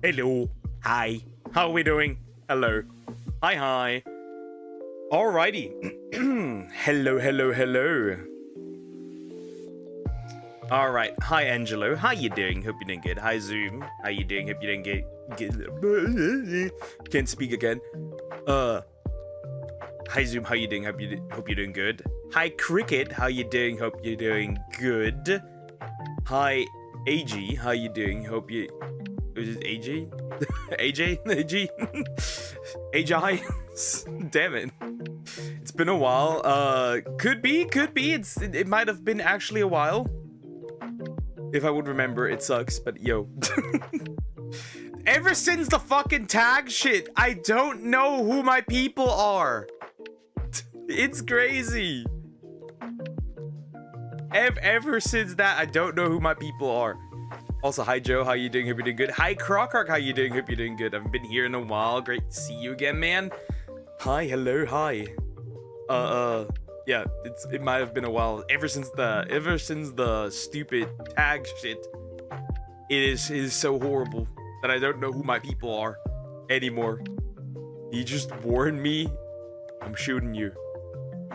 Hello. Hi. How are we doing? Hello. Hi, hi. Alrighty. Hello, hello, hello. Alright. Hi, Angelo. How you doing? Hope you're doing good. Hi, Zoom. How you doing? Hope you're doing good. Can't speak again. Hi, Zoom. How you doing? Hope you're doing good. Hi, Cricket. How you doing? Hope you're doing good. Hi, AG. How you doing? Hope you... Is it AJ? AJ? AG? AJ? Damn it. It's been a while. Could be. It might have been actually a while. If I would remember, it sucks, but yo. Ever since the fucking tag shit, I don't know who my people are. It's crazy. Ever since that, I don't know who my people are. Also, hi Joe, how you doing? Hope you're doing good. Hi Crocark, how you doing? Hope you're doing good. I haven't been here in a while. Great to see you again, man. Hi, hello, hi. Yeah, it might have been a while. Ever since the stupid tag shit, it is so horrible that I don't know who my people are anymore. You just warned me. I'm shooting you.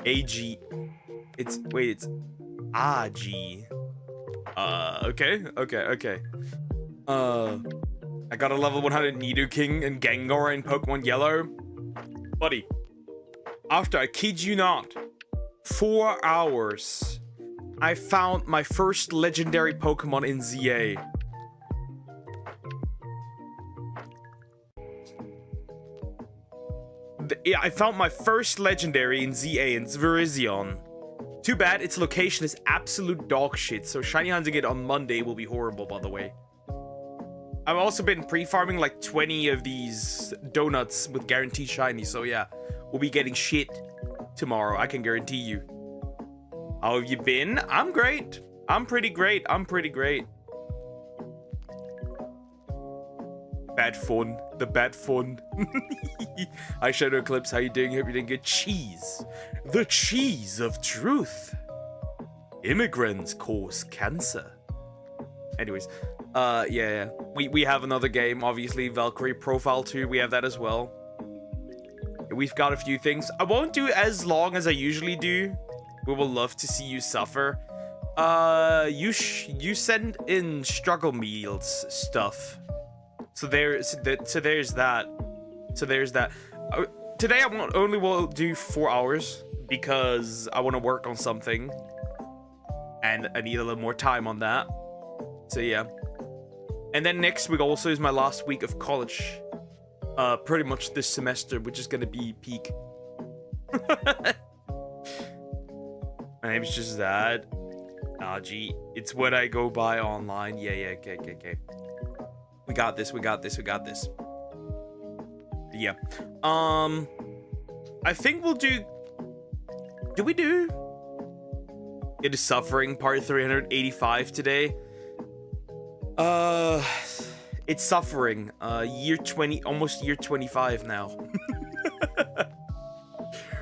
AG. It's AG. Okay. I got a level 100 Nidoking and Gengar in Pokemon Yellow. Buddy, after, I kid you not, 4 hours, I found my first legendary Pokemon in ZA. Yeah, I found my first legendary in ZA in Virizion. Too bad its location is absolute dog shit, so shiny hunting it on Monday will be horrible, by the way. I've also been pre-farming like 20 of these donuts with guaranteed shiny, so yeah, we'll be getting shit tomorrow. I can guarantee you. How have you been? I'm great. I'm pretty great. I'm pretty great. Bad fun. The bad fun. Hi, Shadow Eclipse. How you doing? Hope you're doing good. Cheese. The cheese of truth. Immigrants cause cancer. Anyways, yeah. We have another game, obviously. Valkyrie Profile 2. We have that as well. We've got a few things. I won't do as long as I usually do. We will love to see you suffer. You send in struggle meals stuff. So there's that. Today I only will do 4 hours because I want to work on something, and I need a little more time on that. So yeah. And then next week also is my last week of college. Pretty much this semester, which is gonna be peak. My name is just that. Ah, gee, it's what I go by online. Yeah, okay. We got this. Yeah. I think we'll do... Do we do? It is Suffering, part 385 today. It's Suffering. Year 20, almost year 25 now.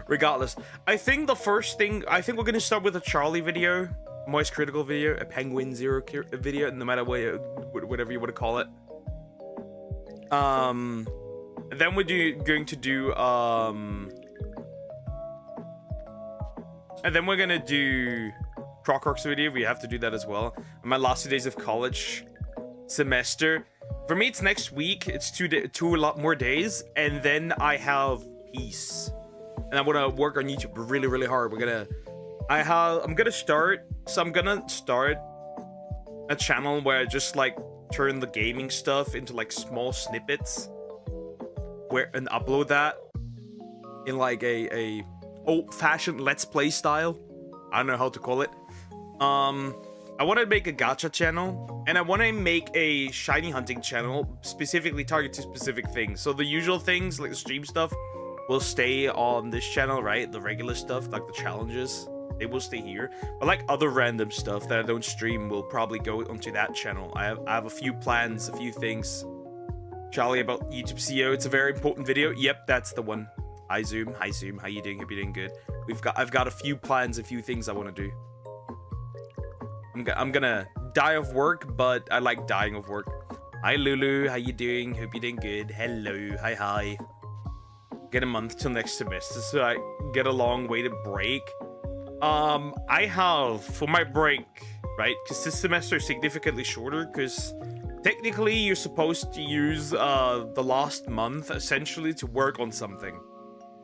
Regardless, I think the first thing... I think we're gonna start with a Charlie video. Moist Critical video. A Penguin Zero video, no matter what, whatever you want to call it. Then we're going to do, and then we're gonna do Crockroc's video. We have to do that as well. My last 2 days of college semester. For me, it's next week. It's two a lot more days, and then I have peace. And I want to work on YouTube really hard. I'm gonna start a channel where I just like turn the gaming stuff into like small snippets, and upload that in like a old-fashioned Let's Play style. I don't know how to call it. I want to make a gacha channel, and I want to make a shiny hunting channel specifically targeted to specific things. So the usual things like the stream stuff will stay on this channel, right? The regular stuff like the challenges, they will stay here. But like other random stuff that I don't stream will probably go onto that channel. I have a few plans, a few things. Charlie, about YouTube CEO, it's a very important video. Yep, that's the one. Hi Zoom, how you doing? Hope you're doing good. I've got a few plans, a few things I want to do. I'm gonna die of work, but I like dying of work. Hi Lulu, how you doing? Hope you're doing good. Hello, hi. Get a month till next semester, so I get a long way to break. I have for my break, right? Because this semester is significantly shorter. Because technically, you're supposed to use the last month essentially to work on something,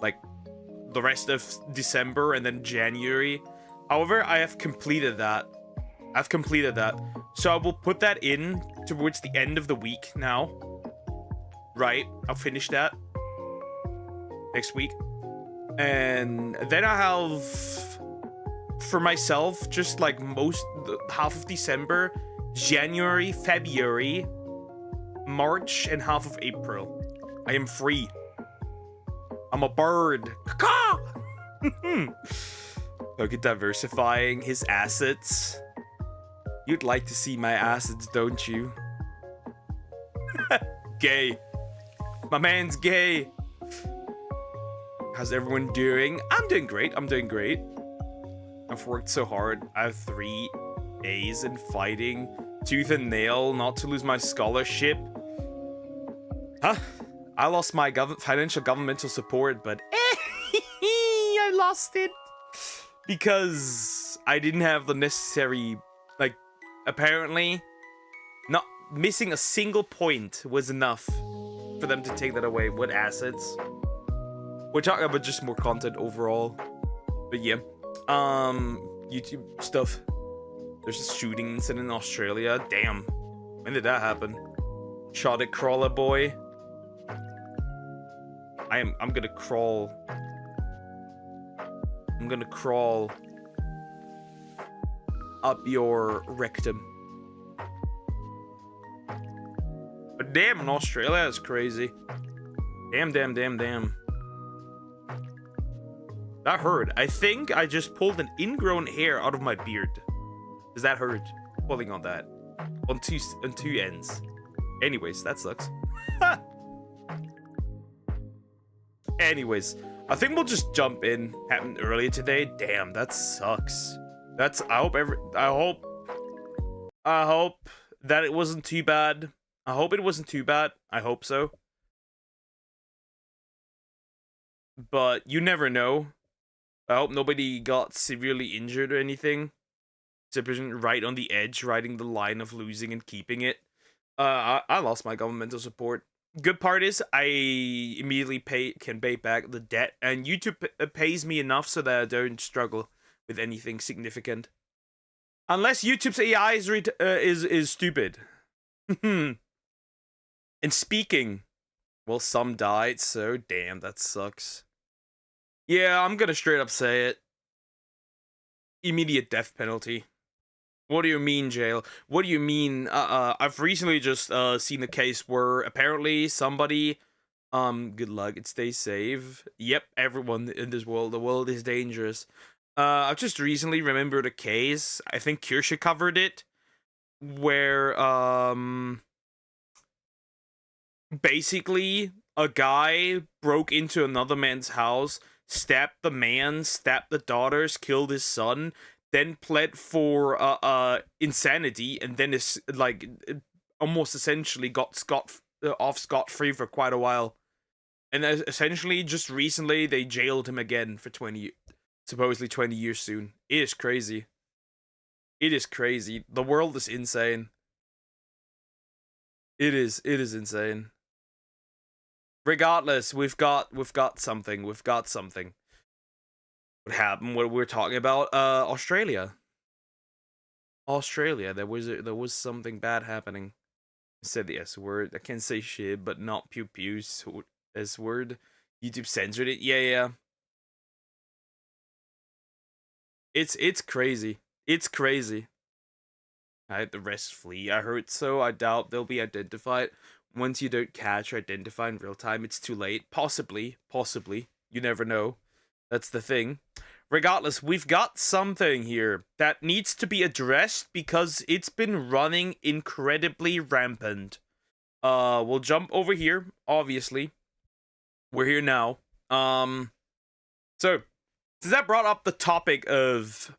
like the rest of December and then January. However, I have completed that. So I will put that in towards the end of the week now. Right, I'll finish that next week, and then I have for myself just like half of December, January, February, March, and half of April. I am free. I'm a bird. Look at diversifying his assets. You'd like to see my assets, don't you? Gay. My man's gay. How's everyone doing? I'm doing great. I've worked so hard. I have 3 days in fighting tooth and nail not to lose my scholarship. Huh? I lost my financial governmental support, but I lost it because I didn't have the necessary, like, apparently not missing a single point was enough for them to take that away. What assets? We're talking about just more content overall. But yeah. YouTube stuff. There's a shooting incident in Australia. Damn. When did that happen? Shot at Crawler Boy. I'm gonna crawl. I'm gonna crawl up your rectum. But damn, in Australia is crazy. Damn. That hurt. I think I just pulled an ingrown hair out of my beard. Does that hurt? Pulling on that. On two ends. Anyways, that sucks. Anyways, I think we'll just jump in. Happened earlier today. Damn, that sucks. I hope that it wasn't too bad. I hope it wasn't too bad. I hope so. But you never know. I hope nobody got severely injured or anything. Division right on the edge, riding the line of losing and keeping it. I lost my governmental support. Good part is I immediately can pay back the debt, and YouTube pays me enough so that I don't struggle with anything significant. Unless YouTube's AI is stupid. And speaking, well, some died, so damn, that sucks. Yeah, I'm gonna straight up say it. Immediate death penalty. What do you mean, jail? What do you mean? I've recently just seen a case where apparently somebody, good luck and stay safe. Yep, everyone in this world, the world is dangerous. I've just recently remembered a case. I think Kirsche covered it, where basically a guy broke into another man's house, stabbed the man, stabbed the daughters, killed his son, then pled for insanity, and then is like almost essentially got scot-free for quite a while. And essentially just recently they jailed him again for supposedly 20 years soon. It is crazy. It is crazy. The world is insane. It is insane. Regardless, we've got something. We've got something. What happened? What we're talking about? Australia. Australia. There was something bad happening. I said the S word. I can't say shit, but not pew pew S word. YouTube censored it. Yeah. It's crazy. It's crazy. The rest flee. I heard so. I doubt they'll be identified. Once you don't catch or identify in real time, it's too late. Possibly. You never know. That's the thing. Regardless, we've got something here that needs to be addressed because it's been running incredibly rampant. We'll jump over here, obviously. We're here now. So, since that brought up the topic of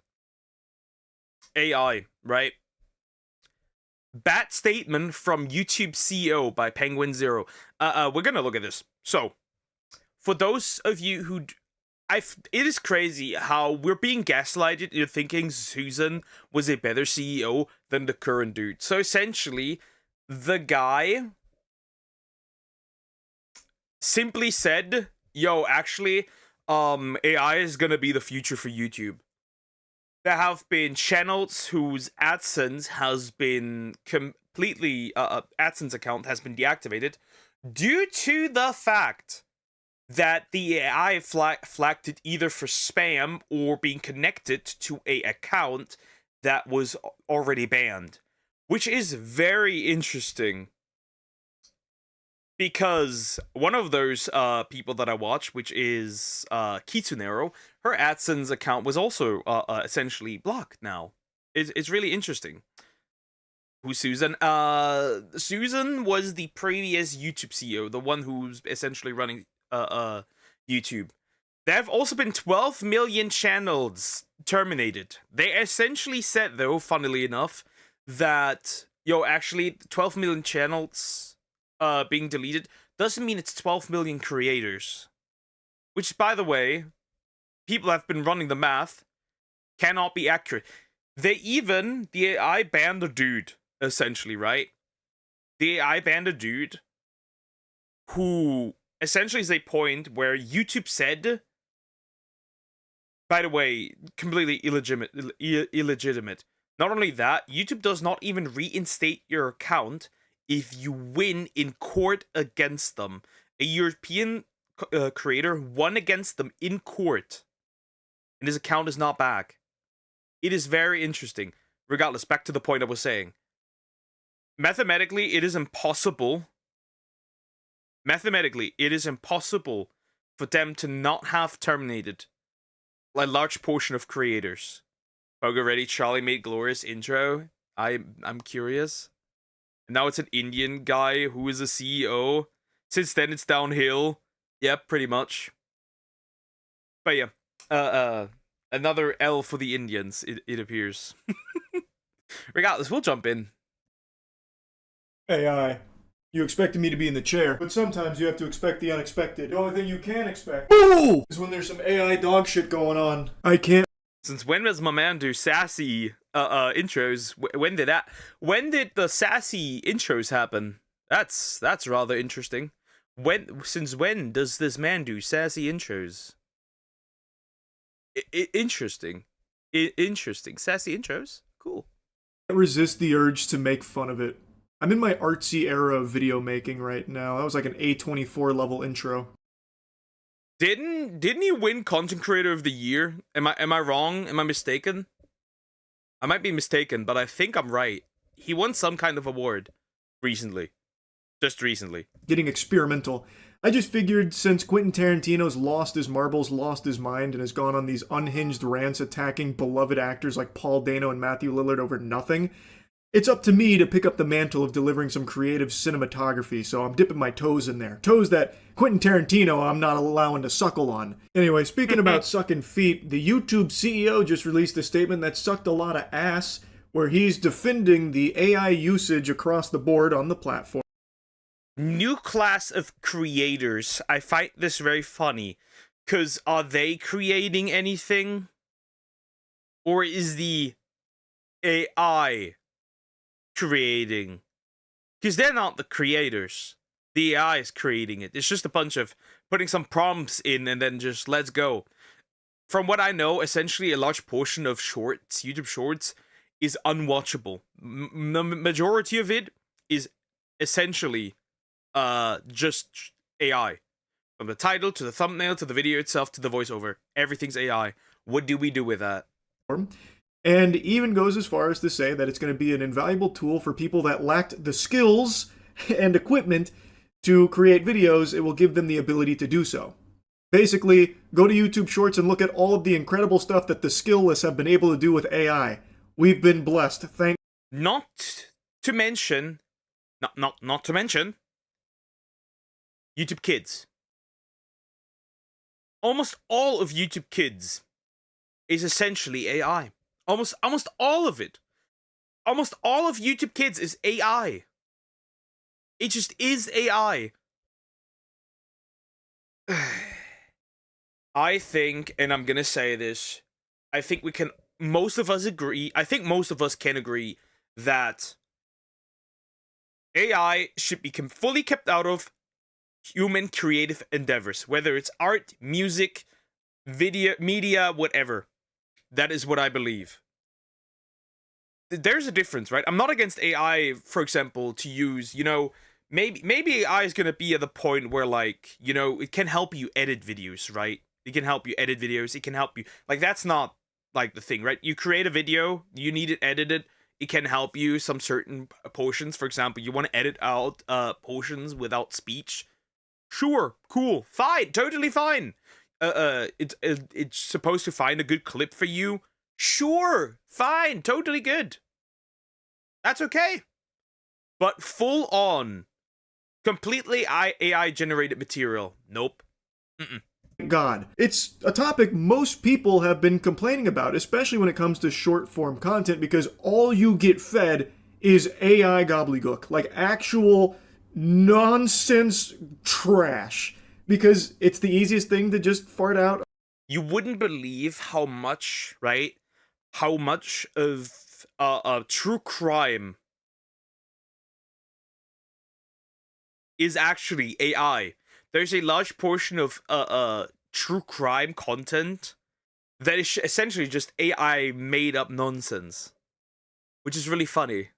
AI, right? Bad statement from YouTube CEO by Penguin Zero. We're gonna look at this. So, for those of you who... it is crazy how we're being gaslighted into thinking Susan was a better CEO than the current dude. So essentially, the guy simply said, yo, actually, AI is gonna be the future for YouTube. There have been channels whose AdSense has been completely, AdSense account has been deactivated due to the fact that the AI flagged it either for spam or being connected to a account that was already banned, which is very interesting because one of those people that I watch, which is Kitsunero, her AdSense account was also essentially blocked now. It's really interesting. Who's Susan? Susan was the previous YouTube CEO, the one who's essentially running YouTube. There have also been 12 million channels terminated. They essentially said, though, funnily enough, that, yo, actually, 12 million channels being deleted doesn't mean it's 12 million creators. Which, by the way, people have been running the math, cannot be accurate. The AI banned a dude, essentially, right? The AI banned a dude who essentially is a point where YouTube said, by the way, completely illegitimate. Not only that, YouTube does not even reinstate your account if you win in court against them. A European creator won against them in court, and his account is not back. It is very interesting. Regardless, back to the point I was saying. Mathematically, it is impossible for them to not have terminated a large portion of creators. Pogo Ready, Charlie made glorious intro. I'm curious. And now it's an Indian guy who is a CEO. Since then, it's downhill. Yep, pretty much. But yeah, another L for the Indians, it appears. Regardless, we'll jump in. AI. You expected me to be in the chair, but sometimes you have to expect the unexpected. The only thing you can expect is when there's some AI dog shit going on. I can't. Since when does my man do sassy intros? When did the sassy intros happen? That's rather interesting. Since when does this man do sassy intros? Interesting. Interesting. Sassy intros? Cool. I can't resist the urge to make fun of it. I'm in my artsy era of video making right now. That was like an A24 level intro. Didn't he win Content Creator of the Year? Am I wrong? Am I mistaken? I might be mistaken, but I think I'm right. He won some kind of award recently. Just recently. Getting experimental. I just figured since Quentin Tarantino's lost his marbles, lost his mind, and has gone on these unhinged rants attacking beloved actors like Paul Dano and Matthew Lillard over nothing, it's up to me to pick up the mantle of delivering some creative cinematography, so I'm dipping my toes in there. Toes that Quentin Tarantino I'm not allowing to suckle on. Anyway, speaking about sucking feet, the YouTube CEO just released a statement that sucked a lot of ass, where he's defending the AI usage across the board on the platform. New class of creators. I find this very funny, because are they creating anything? Or is the AI creating? Because they're not the creators. The AI is creating it. It's just a bunch of putting some prompts in and then just let's go. From what I know, essentially a large portion of shorts, YouTube shorts, is unwatchable. The majority of it is essentially just AI. From the title to the thumbnail to the video itself to the voiceover. Everything's AI. What do we do with that? And even goes as far as to say that it's going to be an invaluable tool for people that lacked the skills and equipment to create videos. It will give them the ability to do so. Basically, go to YouTube Shorts and look at all of the incredible stuff that the skillless have been able to do with AI. We've been blessed. Not to mention YouTube Kids. Almost all of YouTube Kids is essentially AI. Almost all of it. Almost all of YouTube Kids is AI. It just is AI. I think, and I'm gonna say this, I think most of us can agree that AI should be fully kept out of human creative endeavors, whether it's art, music, video, media, whatever. That is what I believe. There's a difference, right? I'm not against AI, for example, to use, maybe AI is going to be at the point where, like, it can help you edit videos, right? It can help you edit videos. It can help you, like, that's not, like, the thing, right? You create a video, you need it edited, it can help you some certain portions. For example, you want to edit out portions without speech. Sure, cool, fine, totally fine. It's supposed to find a good clip for you. Sure, fine, totally good. That's okay. But full on, completely AI generated material. Nope. God. It's a topic most people have been complaining about, especially when it comes to short form content, because all you get fed is AI gobbledygook, like actual nonsense trash. Because it's the easiest thing to just fart out. You wouldn't believe how much, right? How much of true crime is actually AI. There's a large portion of true crime content that is essentially just AI made up nonsense, which is really funny.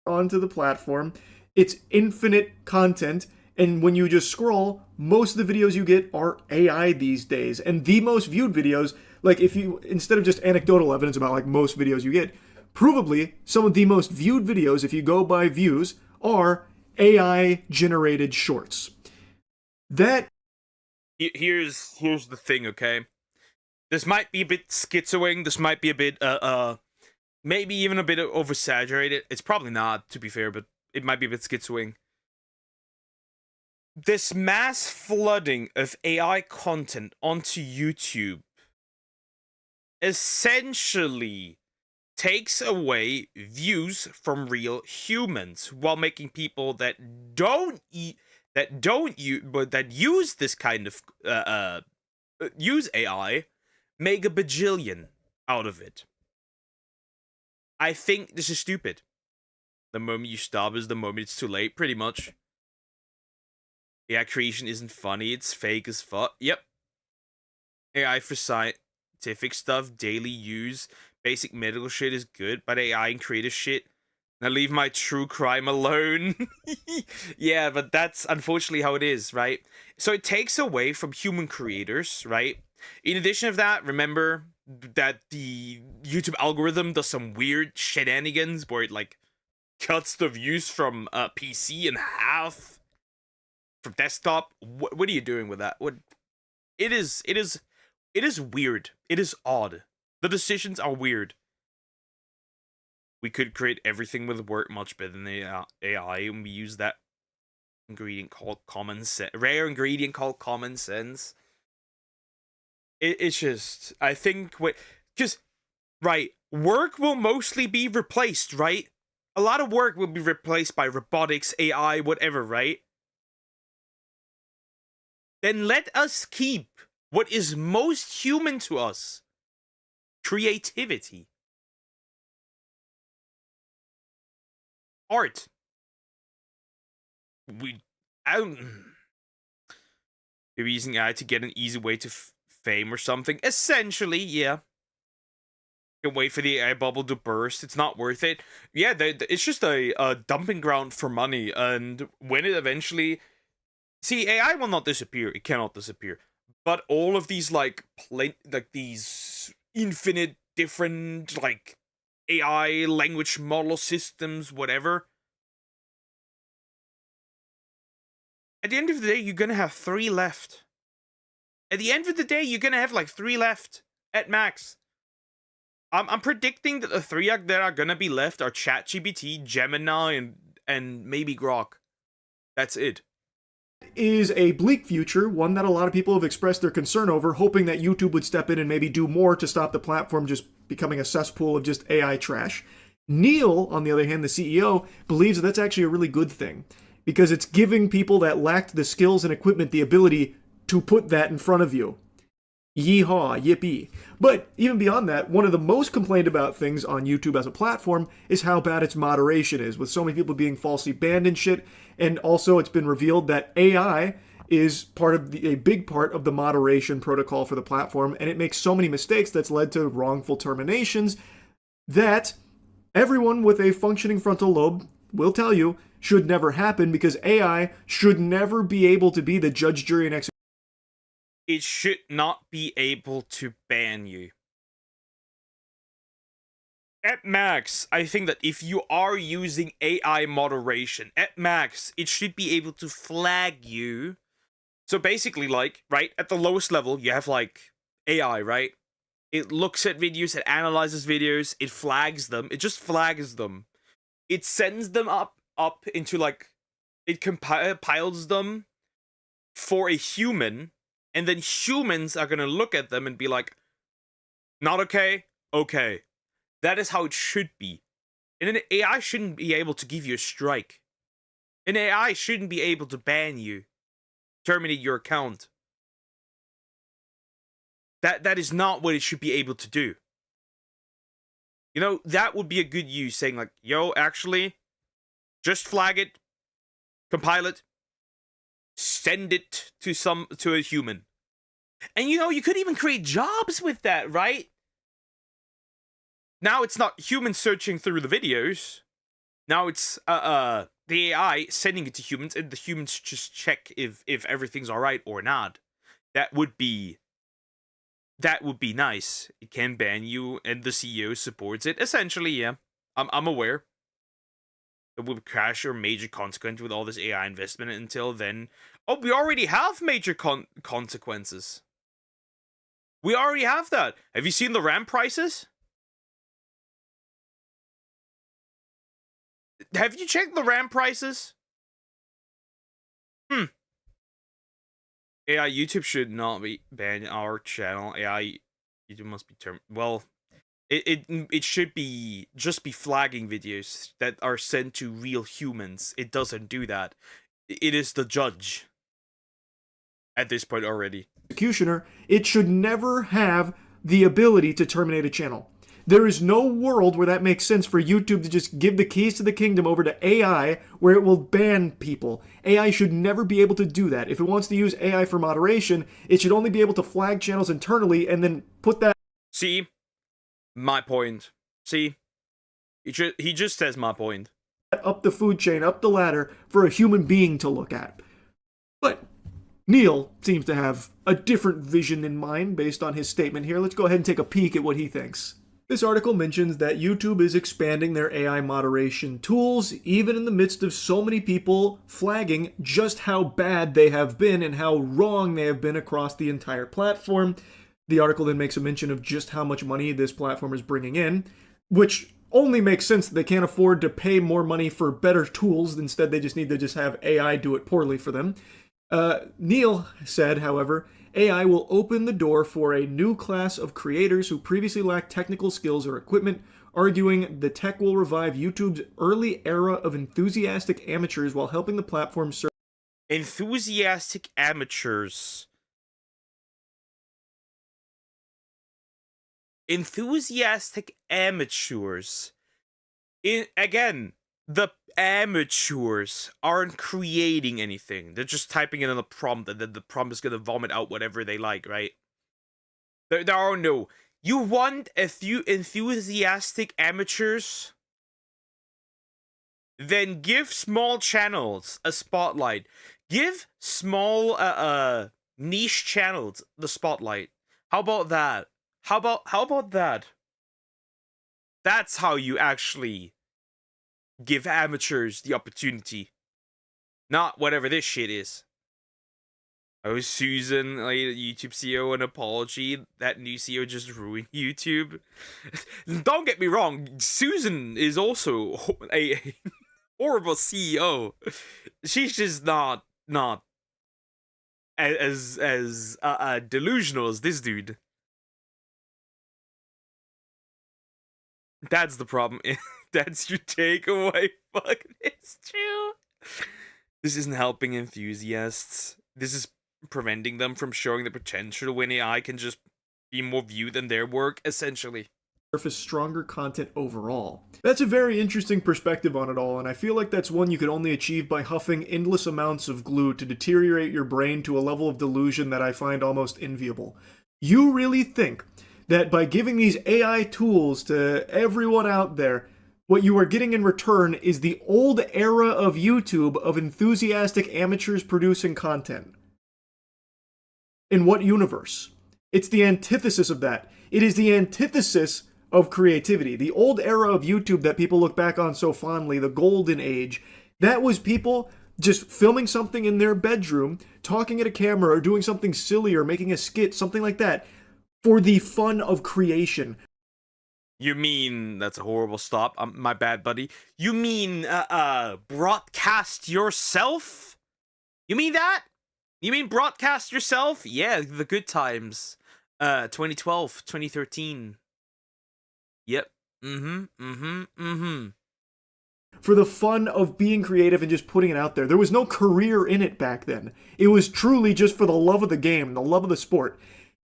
Onto the platform, it's infinite content. And when you just scroll, most of the videos you get are AI these days. And the most viewed videos, like if you, instead of just anecdotal evidence about like most videos you get, provably some of the most viewed videos, if you go by views, are AI generated shorts. That here's the thing, okay? This might be a bit schizoing. This might be a bit maybe even a bit oversaturated. It's probably not, to be fair, but it might be a bit schizoing. This mass flooding of AI content onto YouTube essentially takes away views from real humans while making people that use this kind of use AI make a bajillion out of it. I think this is stupid. The moment you stop is the moment it's too late, pretty much. AI creation isn't funny, it's fake as fuck. Yep. AI for scientific stuff, daily use, basic medical shit is good, but AI and creative shit, now leave my true crime alone. Yeah, but that's unfortunately how it is, right? So it takes away from human creators, right? In addition of that, remember that the YouTube algorithm does some weird shenanigans where it like cuts the views from PC in half from desktop. What are you doing with that? What it is weird. It is odd. The decisions are weird. We could create everything with work much better than AI, and we use that ingredient called common sense, rare ingredient called common sense. It's just, I think, because, right, work will mostly be replaced, right? A lot of work will be replaced by robotics, AI, whatever, right? Then let us keep what is most human to us. Creativity. Art. Maybe using AI to get an easy way to fame or something. Essentially, yeah. You can wait for the AI bubble to burst. It's not worth it. Yeah, it's just a dumping ground for money. And when it eventually... See, AI will not disappear. It cannot disappear. But all of these, like these infinite different, like, AI language model systems, whatever... At the end of the day, you're gonna have 3 left. At the end of the day, you're gonna have like 3 left at max. I'm predicting that the 3 that are gonna be left are ChatGPT, Gemini, and maybe Grok. That's it. Is a bleak future, one that a lot of people have expressed their concern over, hoping that YouTube would step in and maybe do more to stop the platform just becoming a cesspool of just AI trash. Neil, on the other hand, the CEO, believes that that's actually a really good thing, because it's giving people that lacked the skills and equipment the ability to put that in front of you. Yeehaw, yippee. But even beyond that, one of the most complained about things on YouTube as a platform is how bad its moderation is, with so many people being falsely banned and shit. And also it's been revealed that AI is part of a big part of the moderation protocol for the platform, and it makes so many mistakes that's led to wrongful terminations that everyone with a functioning frontal lobe will tell you should never happen, because AI should never be able to be the judge, jury, and executioner. It should not be able to ban you. At max, I think that if you are using AI moderation, at max, it should be able to flag you. So basically, like, right, at the lowest level, you have, like, AI, right? It looks at videos, it analyzes videos, it flags them, it just flags them. It sends them up into, like, it compiles them for a human, and then humans are gonna look at them and be like, not okay, okay. That is how it should be. And an AI shouldn't be able to give you a strike. An AI shouldn't be able to ban you, terminate your account. That is not what it should be able to do. You know, that would be a good use, saying like, yo, actually, just flag it, compile it, send it to a human. And you know, you could even create jobs with that, right? Now it's not humans searching through the videos. Now it's the AI sending it to humans, and the humans just check if everything's alright or not. That would be nice. It can ban you, and the CEO supports it. Essentially, yeah. I'm aware. It would crash or major consequence with all this AI investment. Until then, oh, we already have major consequences. We already have that. Have you seen the RAM prices? Have you checked the RAM prices? AI YouTube should not be ban our channel. AI YouTube must be well. It should be just be flagging videos that are sent to real humans. It doesn't do that. It is the judge at this point already. Executioner, it should never have the ability to terminate a channel. There is no world where that makes sense for YouTube to just give the keys to the kingdom over to AI where it will ban people. AI should never be able to do that. If it wants to use AI for moderation, it should only be able to flag channels internally and then put that... See? My point. See? He just says my point. Up the food chain, up the ladder, for a human being to look at. But Neil seems to have a different vision in mind based on his statement here. Let's go ahead and take a peek at what he thinks. This article mentions that YouTube is expanding their AI moderation tools, even in the midst of so many people flagging just how bad they have been and how wrong they have been across the entire platform. The article then makes a mention of just how much money this platform is bringing in, which only makes sense that they can't afford to pay more money for better tools. Instead, they just need to just have AI do it poorly for them. Neil said, however, AI will open the door for a new class of creators who previously lacked technical skills or equipment, arguing the tech will revive YouTube's early era of enthusiastic amateurs while helping the platform serve. Enthusiastic amateurs. Enthusiastic amateurs. Again, the amateurs aren't creating anything. They're just typing in on the prompt, and then the prompt is gonna vomit out whatever they like, right? There are no... You want a few enthusiastic amateurs? Then give small channels a spotlight. Give small niche channels the spotlight. How about that? How about that? That's how you actually give amateurs the opportunity. Not whatever this shit is. Oh, Susan, like YouTube CEO, an apology. That new CEO just ruined YouTube. Don't get me wrong, Susan is also a horrible CEO. She's just not as delusional as this dude. That's the problem. That's your takeaway. Fuck, it's true. This isn't helping enthusiasts. This is preventing them from showing the potential when AI can just be more viewed than their work, essentially. Surface stronger content overall. That's a very interesting perspective on it all, and I feel like that's one you could only achieve by huffing endless amounts of glue to deteriorate your brain to a level of delusion that I find almost enviable. You really think that by giving these AI tools to everyone out there, what you are getting in return is the old era of YouTube of enthusiastic amateurs producing content? In what universe? It's the antithesis of that. It is the antithesis of creativity. The old era of YouTube that people look back on so fondly, the golden age, that was people just filming something in their bedroom, talking at a camera, or doing something silly, or making a skit, something like that, for the fun of creation. You mean, that's a horrible stop, my bad, buddy. You mean, broadcast yourself? You mean that? You mean broadcast yourself? Yeah, the good times. 2012, 2013. Yep. For the fun of being creative and just putting it out there. There was no career in it back then. It was truly just for the love of the game, the love of the sport.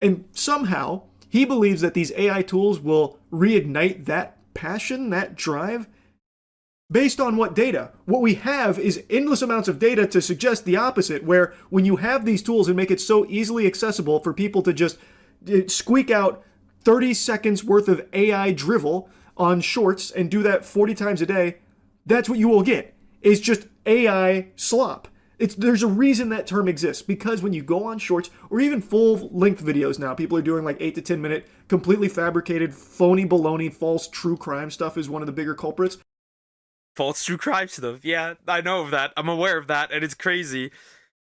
And somehow, he believes that these AI tools will reignite that passion, that drive. Based on what data? What we have is endless amounts of data to suggest the opposite, where when you have these tools and make it so easily accessible for people to just squeak out 30 seconds worth of AI drivel on shorts and do that 40 times a day, that's what you will get. It's just AI slop. There's a reason that term exists, because when you go on shorts or even full-length videos now, people are doing like 8 to 10 minute, completely fabricated, phony baloney, false true crime stuff is one of the bigger culprits. False true crime stuff, yeah, I know of that. I'm aware of that, and it's crazy.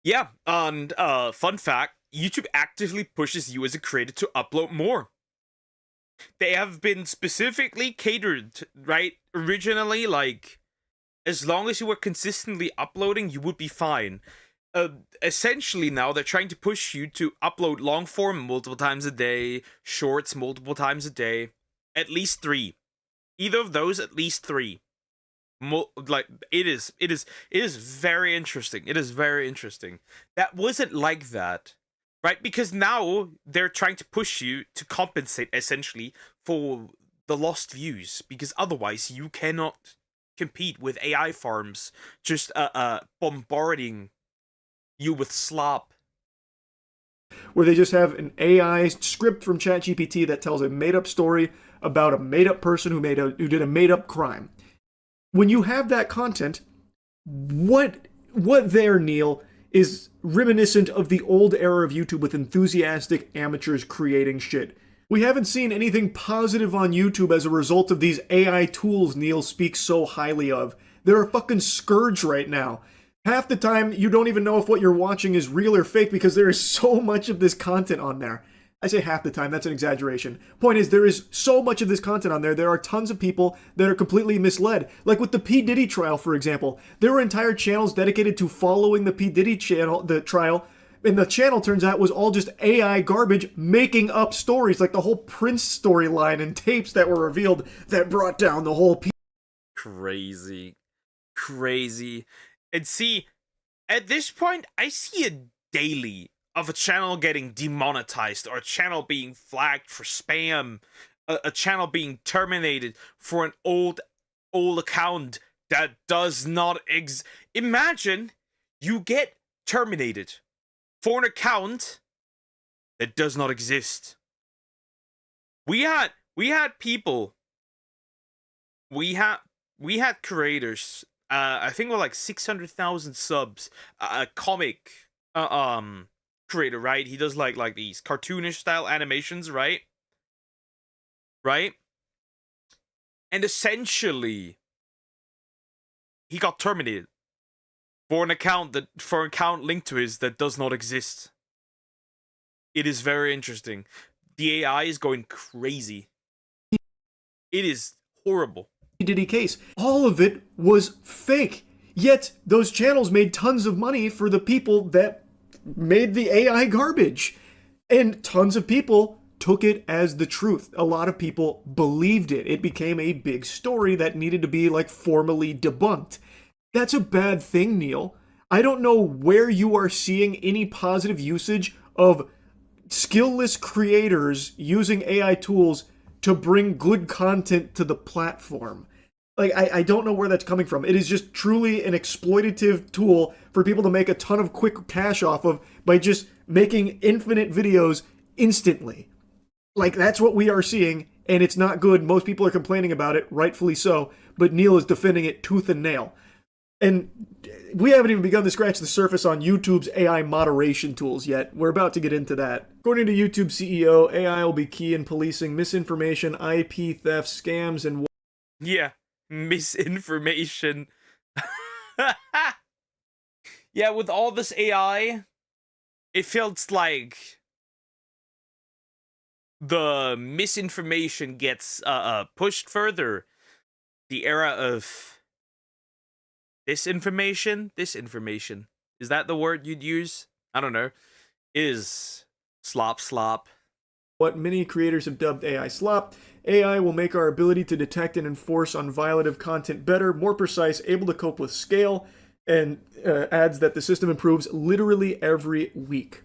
Yeah, and fun fact, YouTube actively pushes you as a creator to upload more. They have been specifically catered, right? Originally, like, as long as you were consistently uploading, you would be fine. Essentially now they're trying to push you to upload long form multiple times a day, shorts multiple times a day, at least 3. Either of those, at least 3. Like, it is very interesting. It is very interesting. That wasn't like that, right? Because now they're trying to push you to compensate essentially for the lost views, because otherwise you cannot compete with AI farms just bombarding you with slop. Where they just have an AI script from ChatGPT that tells a made-up story about a made-up person who did a made-up crime. When you have that content, what there, Neil, is reminiscent of the old era of YouTube with enthusiastic amateurs creating shit. We haven't seen anything positive on YouTube as a result of these AI tools Neil speaks so highly of. They're a fucking scourge right now. Half the time, you don't even know if what you're watching is real or fake because there is so much of this content on there. I say half the time, that's an exaggeration. Point is, there is so much of this content on there, there are tons of people that are completely misled. Like with the P. Diddy trial, for example. There were entire channels dedicated to following the P. Diddy trial, and the channel, turns out, was all just AI garbage making up stories, like the whole Prince storyline and tapes that were revealed that brought down the whole Crazy. And see, at this point, I see it daily of a channel getting demonetized, or a channel being flagged for spam, a channel being terminated for an old account that does not Imagine you get terminated for an account that does not exist. We had people, we had creators, I think we're like 600,000 subs, a comic creator, right? He does like these cartoonish style animations, right? And essentially he got terminated for an account linked to his that does not exist. It is very interesting. The AI is going crazy. It is horrible. Diddy case. All of it was fake. Yet those channels made tons of money for the people that made the AI garbage. And tons of people took it as the truth. A lot of people believed it. It became a big story that needed to be like formally debunked. That's a bad thing, Neil. I don't know where you are seeing any positive usage of skillless creators using AI tools to bring good content to the platform. Like, I don't know where that's coming from. It is just truly an exploitative tool for people to make a ton of quick cash off of by just making infinite videos instantly. Like, that's what we are seeing, and it's not good. Most people are complaining about it, rightfully so, but Neil is defending it tooth and nail. And we haven't even begun to scratch the surface on YouTube's AI moderation tools yet. We're about to get into that. According to YouTube CEO, AI will be key in policing misinformation, IP theft, scams, and... Yeah, misinformation. Yeah, with all this AI, it feels like the misinformation gets pushed further. The era of disinformation, is that the word you'd use? I don't know. Is slop. What many creators have dubbed AI slop. AI will make our ability to detect and enforce on violative content better, more precise, able to cope with scale, and adds that the system improves literally every week.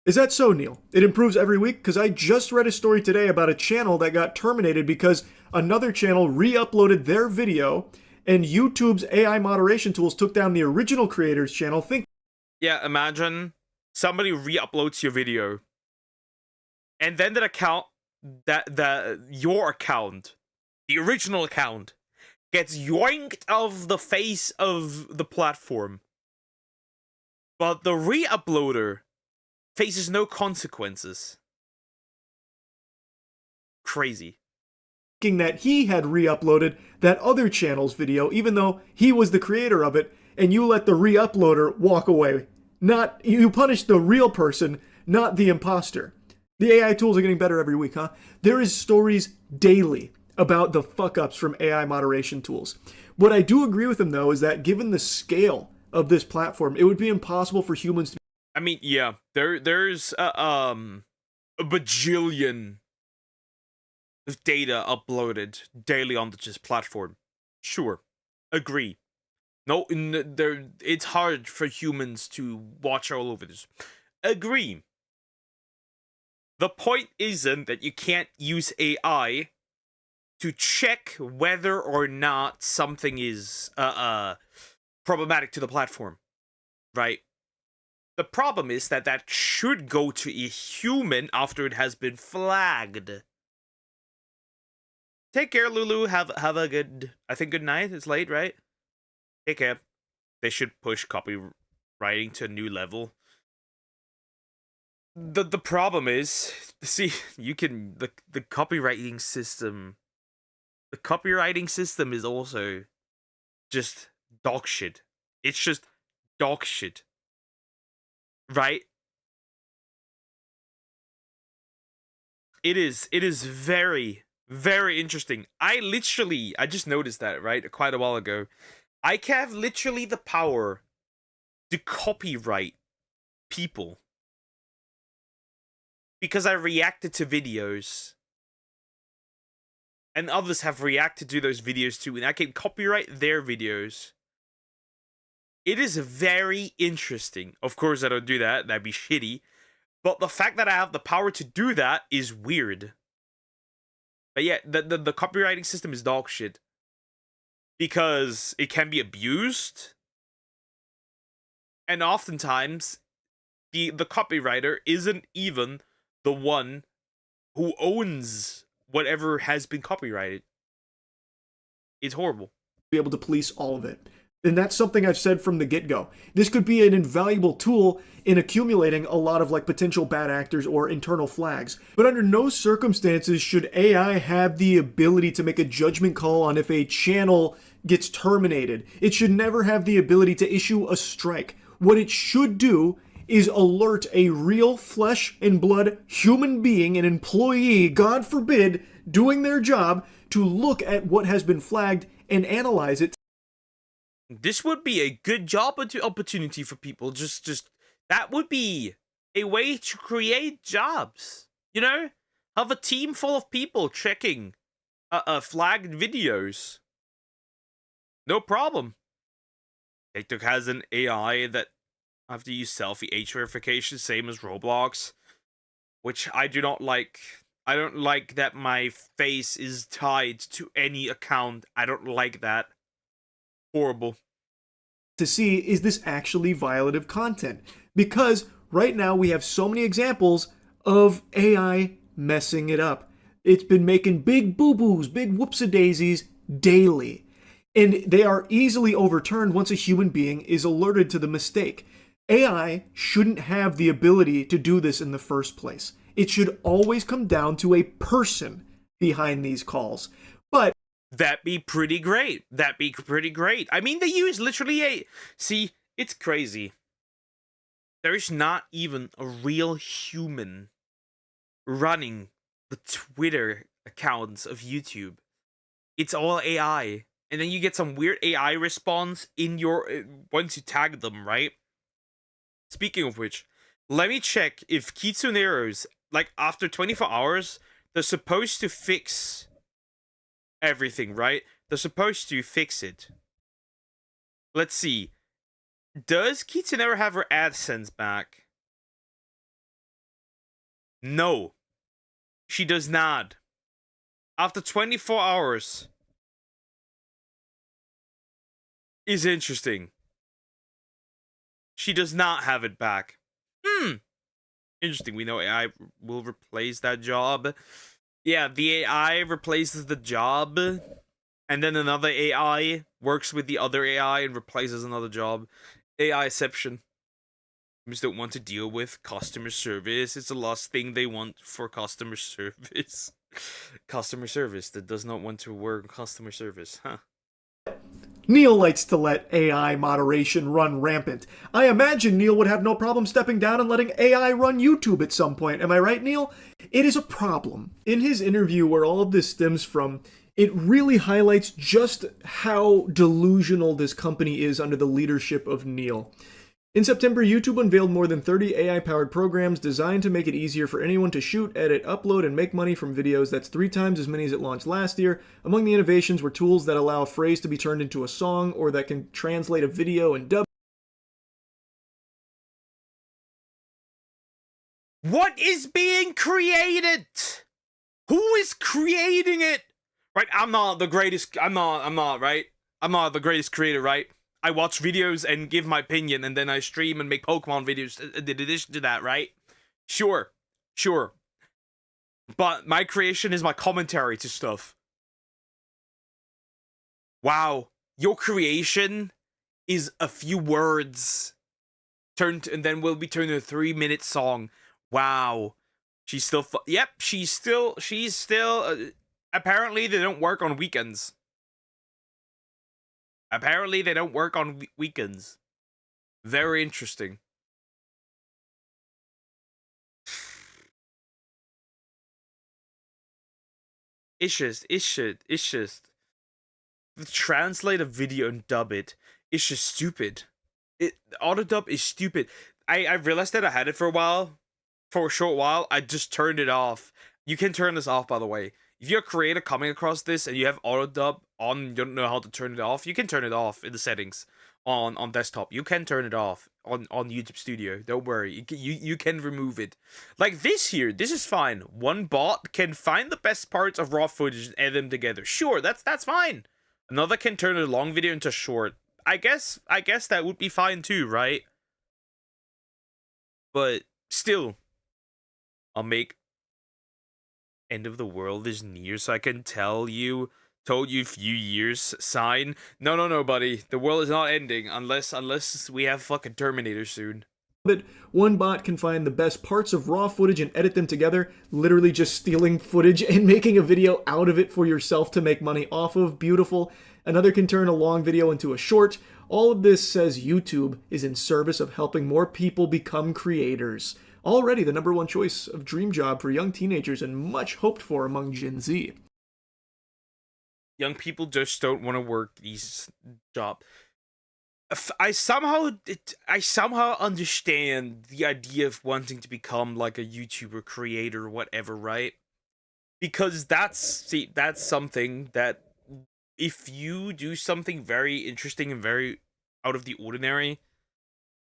Is that so, Neil? It improves every week? Because I just read a story today about a channel that got terminated because another channel re-uploaded their video and YouTube's AI moderation tools took down the original creator's channel. Yeah, imagine somebody re-uploads your video, and then your account, the original account, gets yoinked off the face of the platform. But the re-uploader faces no consequences. Crazy. That he had re-uploaded that other channel's video, even though he was the creator of it, and you let the re-uploader walk away. Not you punish the real person, not the imposter. The AI tools are getting better every week, huh? There is stories daily about the fuck-ups from AI moderation tools. What I do agree with him, though, is that given the scale of this platform, it would be impossible for humans to... I mean, yeah, there's a bajillion of data uploaded daily on this platform. Sure, agree. No, it's hard for humans to watch all over this. Agree. The point isn't that you can't use AI to check whether or not something is problematic to the platform, right? The problem is that that should go to a human after it has been flagged. Take care, Lulu. Have a good, I think, good night. It's late, right? Take care. They should push copywriting to a new level. The problem is, see, you can the copywriting system. The copywriting system is also just dog shit. It's just dog shit. Right? It is very, very interesting. I just noticed that, right? Quite a while ago. I have literally the power to copyright people. Because I reacted to videos. And others have reacted to those videos too. And I can copyright their videos. It is very interesting. Of course, I don't do that. That'd be shitty. But the fact that I have the power to do that is weird. But yeah, the copywriting system is dog shit. Because it can be abused. And oftentimes, the copywriter isn't even the one who owns whatever has been copyrighted. It's horrible. Be able to police all of it. And that's something I've said from the get-go. This could be an invaluable tool in accumulating a lot of like potential bad actors or internal flags. But under no circumstances should AI have the ability to make a judgment call on if a channel gets terminated. It should never have the ability to issue a strike. What it should do is alert a real flesh and blood human being, an employee, God forbid, doing their job to look at what has been flagged and analyze it. This would be a good job opportunity for people. Just that would be a way to create jobs. You know, have a team full of people checking flagged videos. No problem. TikTok has an AI that have to use selfie age verification, same as Roblox, which I do not like. I don't like that my face is tied to any account. I don't like that. Horrible. To see, is this actually violative content? Because right now we have so many examples of AI messing it up. It's been making big boo-boos, big whoops-a-daisies daily. And they are easily overturned once a human being is alerted to the mistake. AI shouldn't have the ability to do this in the first place. It should always come down to a person behind these calls. But that'd be pretty great. That'd be pretty great. I mean, they use literally see, it's crazy. There is not even a real human running the Twitter accounts of YouTube. It's all AI. And then you get some weird AI response in your once you tag them, right? Speaking of which, let me check if Kitsuneros, like after 24 hours, they're supposed to fix everything, right? They're supposed to fix it. Let's see. Does Kitsunero have her AdSense back? No. She does not. After 24 hours. Is interesting. She does not have it back. Interesting. We know AI will replace that job. Yeah, the AI replaces the job. And then another AI works with the other AI and replaces another job. AIception. Humans don't want to deal with customer service. It's the last thing they want for customer service. Customer service that does not want to work customer service, huh? Neil likes to let AI moderation run rampant. I imagine Neil would have no problem stepping down and letting AI run YouTube at some point. Am I right, Neil? It is a problem. In his interview, where all of this stems from, it really highlights just how delusional this company is under the leadership of Neil. In September, YouTube unveiled more than 30 AI-powered programs designed to make it easier for anyone to shoot, edit, upload, and make money from videos. That's 3 times as many as it launched last year. Among the innovations were tools that allow a phrase to be turned into a song, or that can translate a video and dub. What is being created? Who is creating it? Right, I'm not the greatest, I'm not, right? I'm not the greatest creator, right? I watch videos and give my opinion, and then I stream and make Pokemon videos in addition to that, right? Sure. But my creation is my commentary to stuff. Wow, your creation is a few words turned, and then will be turned into a 3-minute song. Wow. She's still, yep, she's still, apparently they don't work on weekends. Apparently they don't work on weekends. Very interesting. It's just translate a video and dub it. It's just stupid. Auto dub is stupid. I realized that I had it for a short while. I just turned it off. You can turn this off, by the way. If you're a creator coming across this and you have auto dub on, you don't know how to turn it off, you can turn it off in the settings on desktop. You can turn it off on YouTube Studio. Don't worry. You can remove it. Like this here, this is fine. One bot can find the best parts of raw footage and edit them together. Sure, that's fine. Another can turn a long video into short. I guess that would be fine too, right? But still, I'll make end of the world is near, so I can told you few years sign. No, buddy. The world is not ending unless we have fucking Terminator soon. But one bot can find the best parts of raw footage and edit them together, literally just stealing footage and making a video out of it for yourself to make money off of. Beautiful. Another can turn a long video into a short. All of this says YouTube is in service of helping more people become creators. Already the #1 choice of dream job for young teenagers and much hoped for among Gen Z. Young people just don't want to work these jobs. I somehow understand the idea of wanting to become like a YouTuber creator or whatever, right? Because that's something that if you do something very interesting and very out of the ordinary,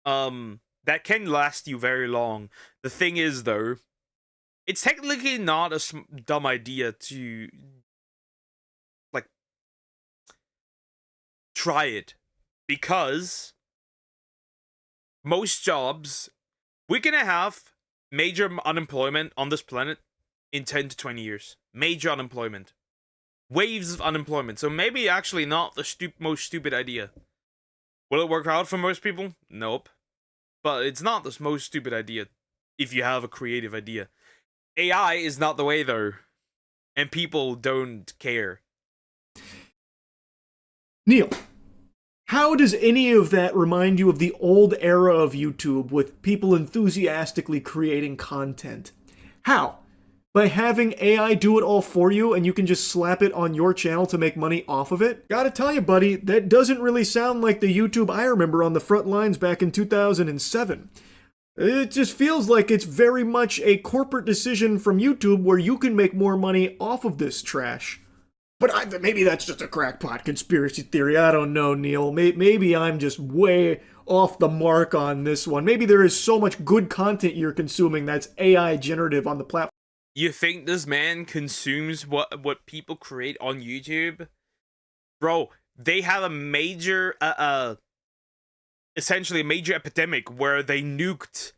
that can last you very long. The thing is, though, it's technically not a dumb idea to like try it, because most jobs, we're gonna have major unemployment on this planet in 10 to 20 years. Major unemployment. Waves of unemployment. So maybe actually not the most stupid idea. Will it work out for most people? Nope. But it's not the most stupid idea if you have a creative idea. AI is not the way, though. And people don't care. Neil, how does any of that remind you of the old era of YouTube with people enthusiastically creating content? How? By having AI do it all for you and you can just slap it on your channel to make money off of it? Gotta tell you, buddy, that doesn't really sound like the YouTube I remember on the front lines back in 2007. It just feels like it's very much a corporate decision from YouTube where you can make more money off of this trash. But maybe that's just a crackpot conspiracy theory. I don't know, Neil. Maybe I'm just way off the mark on this one. Maybe there is so much good content you're consuming that's AI generative on the platform. You think this man consumes what people create on YouTube? Bro, they have a major, essentially a major epidemic where they nuked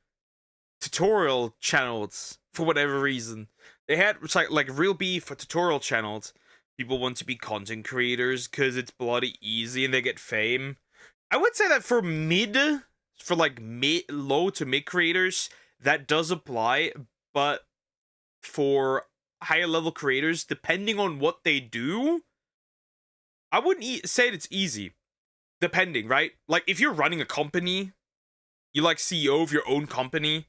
tutorial channels for whatever reason. They had like real beef for tutorial channels. People want to be content creators because it's bloody easy and they get fame. I would say that for low to mid creators, that does apply, but for higher level creators, depending on what they do, I wouldn't say it's easy. depending, right? Like if you're running a company, you like CEO of your own company.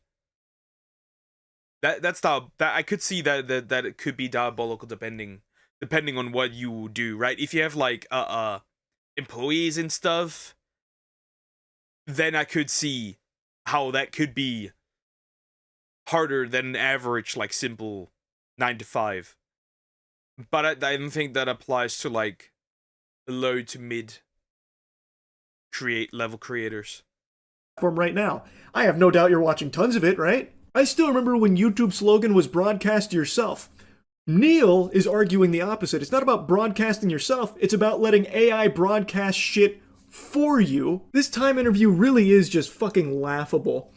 That I could see that it could be diabolical depending on what you do, right? If you have like employees and stuff, then I could see how that could be harder than an average like simple 9 to 5. But I don't think that applies to like low to mid level creators. From right now. I have no doubt you're watching tons of it, right? I still remember when YouTube's slogan was broadcast yourself. Neil is arguing the opposite. It's not about broadcasting yourself, it's about letting AI broadcast shit for you. This Time interview really is just fucking laughable.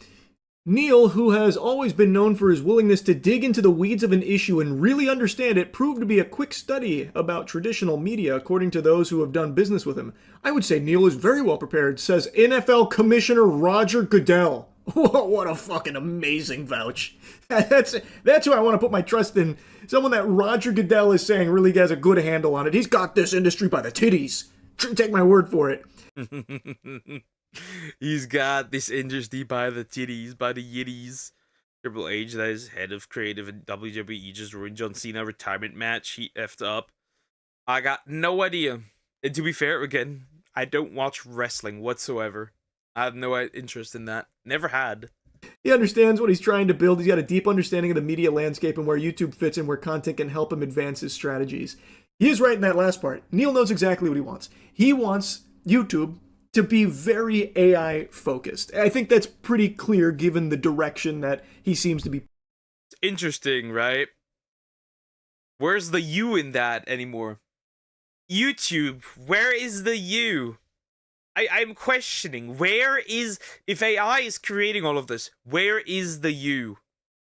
Neil, who has always been known for his willingness to dig into the weeds of an issue and really understand it, proved to be a quick study about traditional media, according to those who have done business with him. I would say Neil is very well prepared, says NFL Commissioner Roger Goodell. What a fucking amazing vouch. That's who I want to put my trust in. Someone that Roger Goodell is saying really has a good handle on it. He's got this industry by the titties. Take my word for it. He's got this industry by the titties, by the yitties. Triple H, that is head of creative in WWE, just ruined John Cena retirement match. He effed up. I got no idea. And to be fair, again, I don't watch wrestling whatsoever. I have no interest in that. Never had. He understands what he's trying to build. He's got a deep understanding of the media landscape and where YouTube fits and where content can help him advance his strategies. He is right in that last part. Neil knows exactly what he wants. He wants YouTube to be very AI focused. I think that's pretty clear given the direction that he seems to be. It's interesting, right? Where's the you in that anymore? YouTube, where is the you? I'm questioning, where is, if AI is creating all of this, where is the you?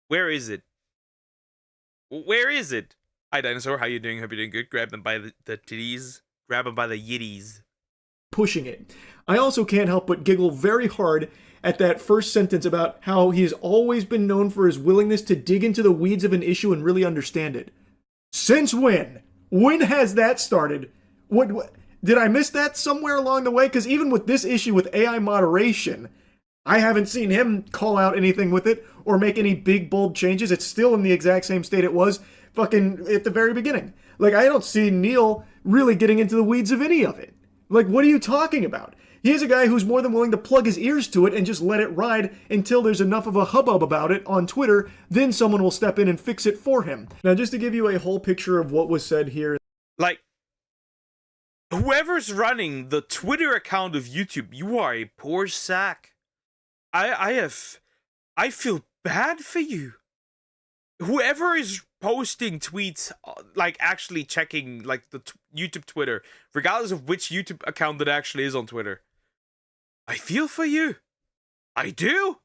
Where is it? Where is it? Hi, Dinosaur, how you doing? Hope you're doing good. Grab them by the titties. Grab them by the yitties. Pushing it. I also can't help but giggle very hard at that first sentence about how he has always been known for his willingness to dig into the weeds of an issue and really understand it. Since when? When has that started? What did I miss that somewhere along the way? Because even with this issue with AI moderation, I haven't seen him call out anything with it or make any big, bold changes. It's still in the exact same state it was fucking at the very beginning. Like, I don't see Neil really getting into the weeds of any of it. Like, what are you talking about? He's a guy who's more than willing to plug his ears to it and just let it ride until there's enough of a hubbub about it on Twitter, then someone will step in and fix it for him. Now, just to give you a whole picture of what was said here. Like, whoever's running the Twitter account of YouTube, you are a poor sack. I feel bad for you. Whoever is posting tweets, like actually checking like the YouTube Twitter, regardless of which YouTube account it actually is on Twitter, I feel for you. I do.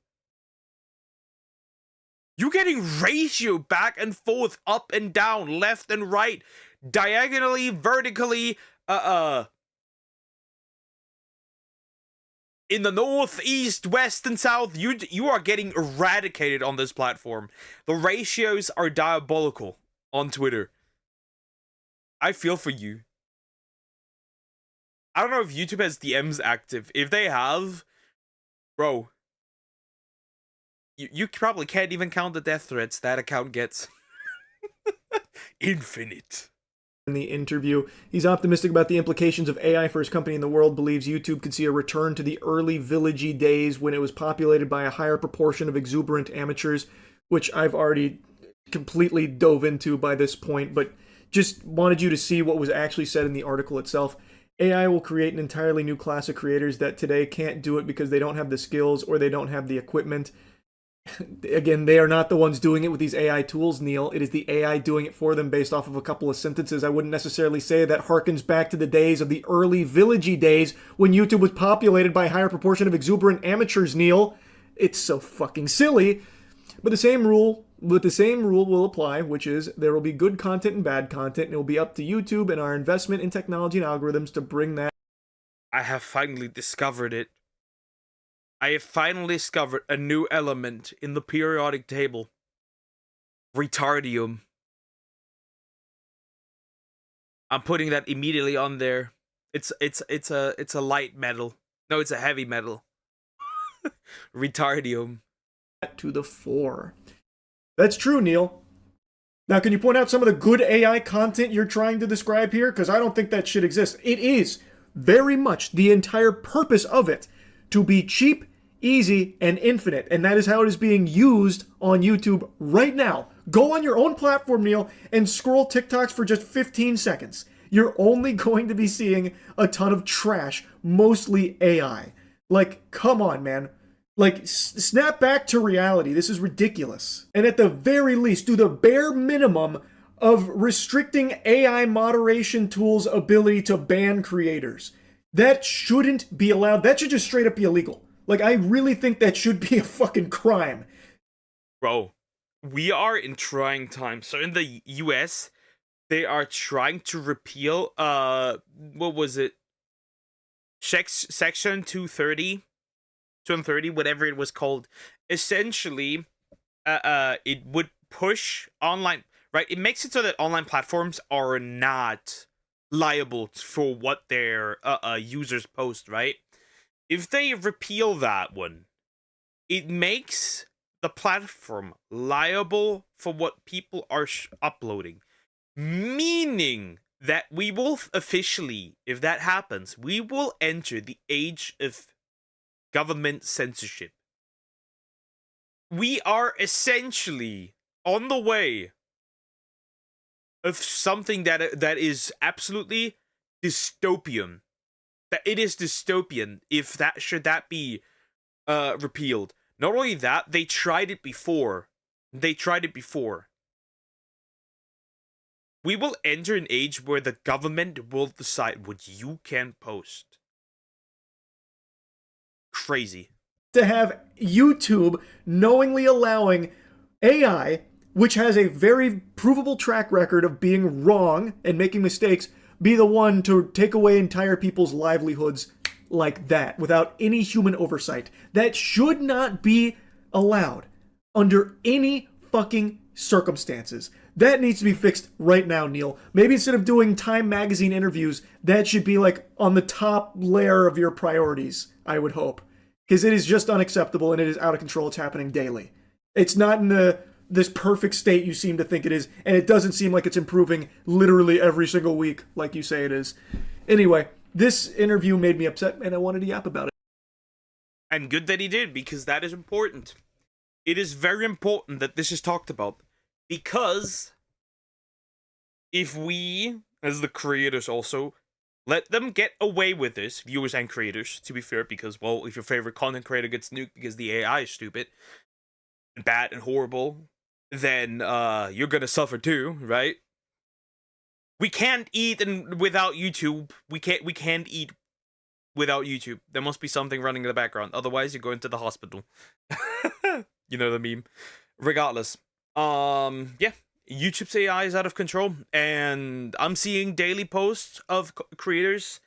You getting ratio back and forth, up and down, left and right, diagonally, vertically, in the north, east, west, and south. You are getting eradicated on this platform. The ratios are diabolical on Twitter. I feel for you. I don't know if YouTube has DMs active. If they have, bro, you probably can't even count the death threats that account gets. Infinite. In the interview, he's optimistic about the implications of AI for his company in the world, believes YouTube could see a return to the early villagey days when it was populated by a higher proportion of exuberant amateurs, which I've already completely dove into by this point, but just wanted you to see what was actually said in the article itself. AI will create an entirely new class of creators that today can't do it because they don't have the skills or they don't have the equipment. Again, they are not the ones doing it with these AI tools, Neil. It is the AI doing it for them based off of a couple of sentences. I wouldn't necessarily say that harkens back to the days of the early villagey days when YouTube was populated by a higher proportion of exuberant amateurs, Neil. It's so fucking silly. But the same rule will apply, which is there will be good content and bad content, and it will be up to YouTube and our investment in technology and algorithms to bring that. I have finally discovered it. I have finally discovered a new element in the periodic table. Retardium. I'm putting that immediately on there. It's a light metal. No, it's a heavy metal. Retardium. To the fore. That's true, Neil. Now, can you point out some of the good AI content you're trying to describe here? Because I don't think that shit exists. It is very much the entire purpose of it to be cheap, easy, and infinite. And that is how it is being used on YouTube right now. Go on your own platform, Neil, and scroll TikToks for just 15 seconds. You're only going to be seeing a ton of trash, mostly AI. Like, come on, man. Like, snap back to reality. This is ridiculous. And at the very least, do the bare minimum of restricting AI moderation tools' ability to ban creators. That shouldn't be allowed. That should just straight up be illegal. Like, I really think that should be a fucking crime. Bro, we are in trying times. So in the US, they are trying to repeal, what was it? Section 230? 230, whatever it was called. Essentially, it would push online, right? It makes it so that online platforms are not liable for what their users post, right? If they repeal that one, it makes the platform liable for what people are uploading. Meaning that we will officially, if that happens, we will enter the age of government censorship. We are essentially on the way of something that is absolutely dystopian. That it is dystopian if that should be repealed. Not only that, they tried it before. We will enter an age where the government will decide what you can post. Crazy. To have YouTube knowingly allowing AI, which has a very provable track record of being wrong and making mistakes, be the one to take away entire people's livelihoods like that without any human oversight. That should not be allowed under any fucking circumstances. That needs to be fixed right now, Neil. Maybe instead of doing Time Magazine interviews, that should be like on the top layer of your priorities, I would hope. Because it is just unacceptable and it is out of control. It's happening daily. It's not in this perfect state you seem to think it is, and it doesn't seem like it's improving literally every single week like you say it is. Anyway, this interview made me upset and I wanted to yap about it. And good that he did, because that is important. It is very important that this is talked about. Because if we, as the creators also, let them get away with this, viewers and creators, to be fair, because, well, if your favorite content creator gets nuked because the AI is stupid, and bad and horrible, then you're gonna suffer too, right? We can't eat without YouTube. We can't eat without YouTube. There must be something running in the background. Otherwise, you're going to the hospital. You know the meme. Regardless. Yeah. YouTube's AI is out of control, and I'm seeing daily posts of creators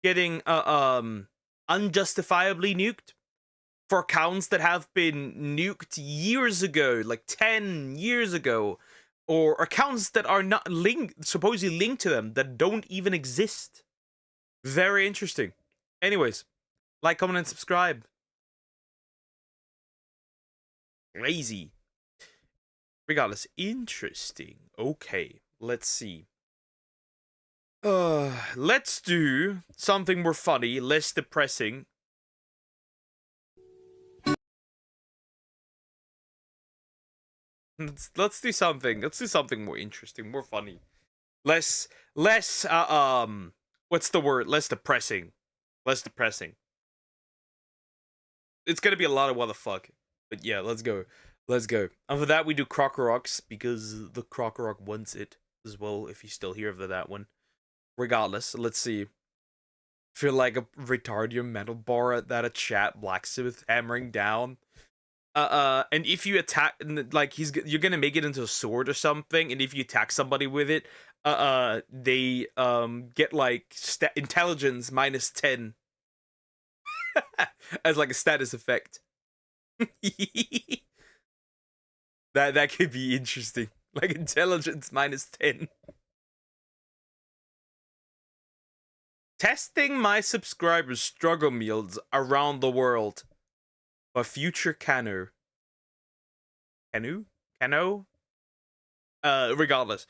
getting unjustifiably nuked for accounts that have been nuked years ago, like 10 years ago, or accounts that are not supposedly linked to them that don't even exist. Very interesting. Anyways, like, comment, and subscribe. Crazy. Regardless, interesting. Okay, let's see. Let's do something more funny, less depressing. Let's do something. Let's do something more interesting, more funny. Less what's the word? Less depressing. Less depressing. It's gonna be a lot of what the fuck. But yeah, let's go. Let's go. And for that, we do Crocker Rocks, because the Crocker Rock wants it as well, if he's still here for that one. Regardless, let's see. Feel like a retardium metal bar that a chat blacksmith hammering down. And if you attack, like, you're gonna make it into a sword or something, and if you attack somebody with it, they get like intelligence minus 10 as like a status effect. That could be interesting. Like intelligence minus 10. Testing my subscribers' struggle meals around the world. For future Cano. Regardless.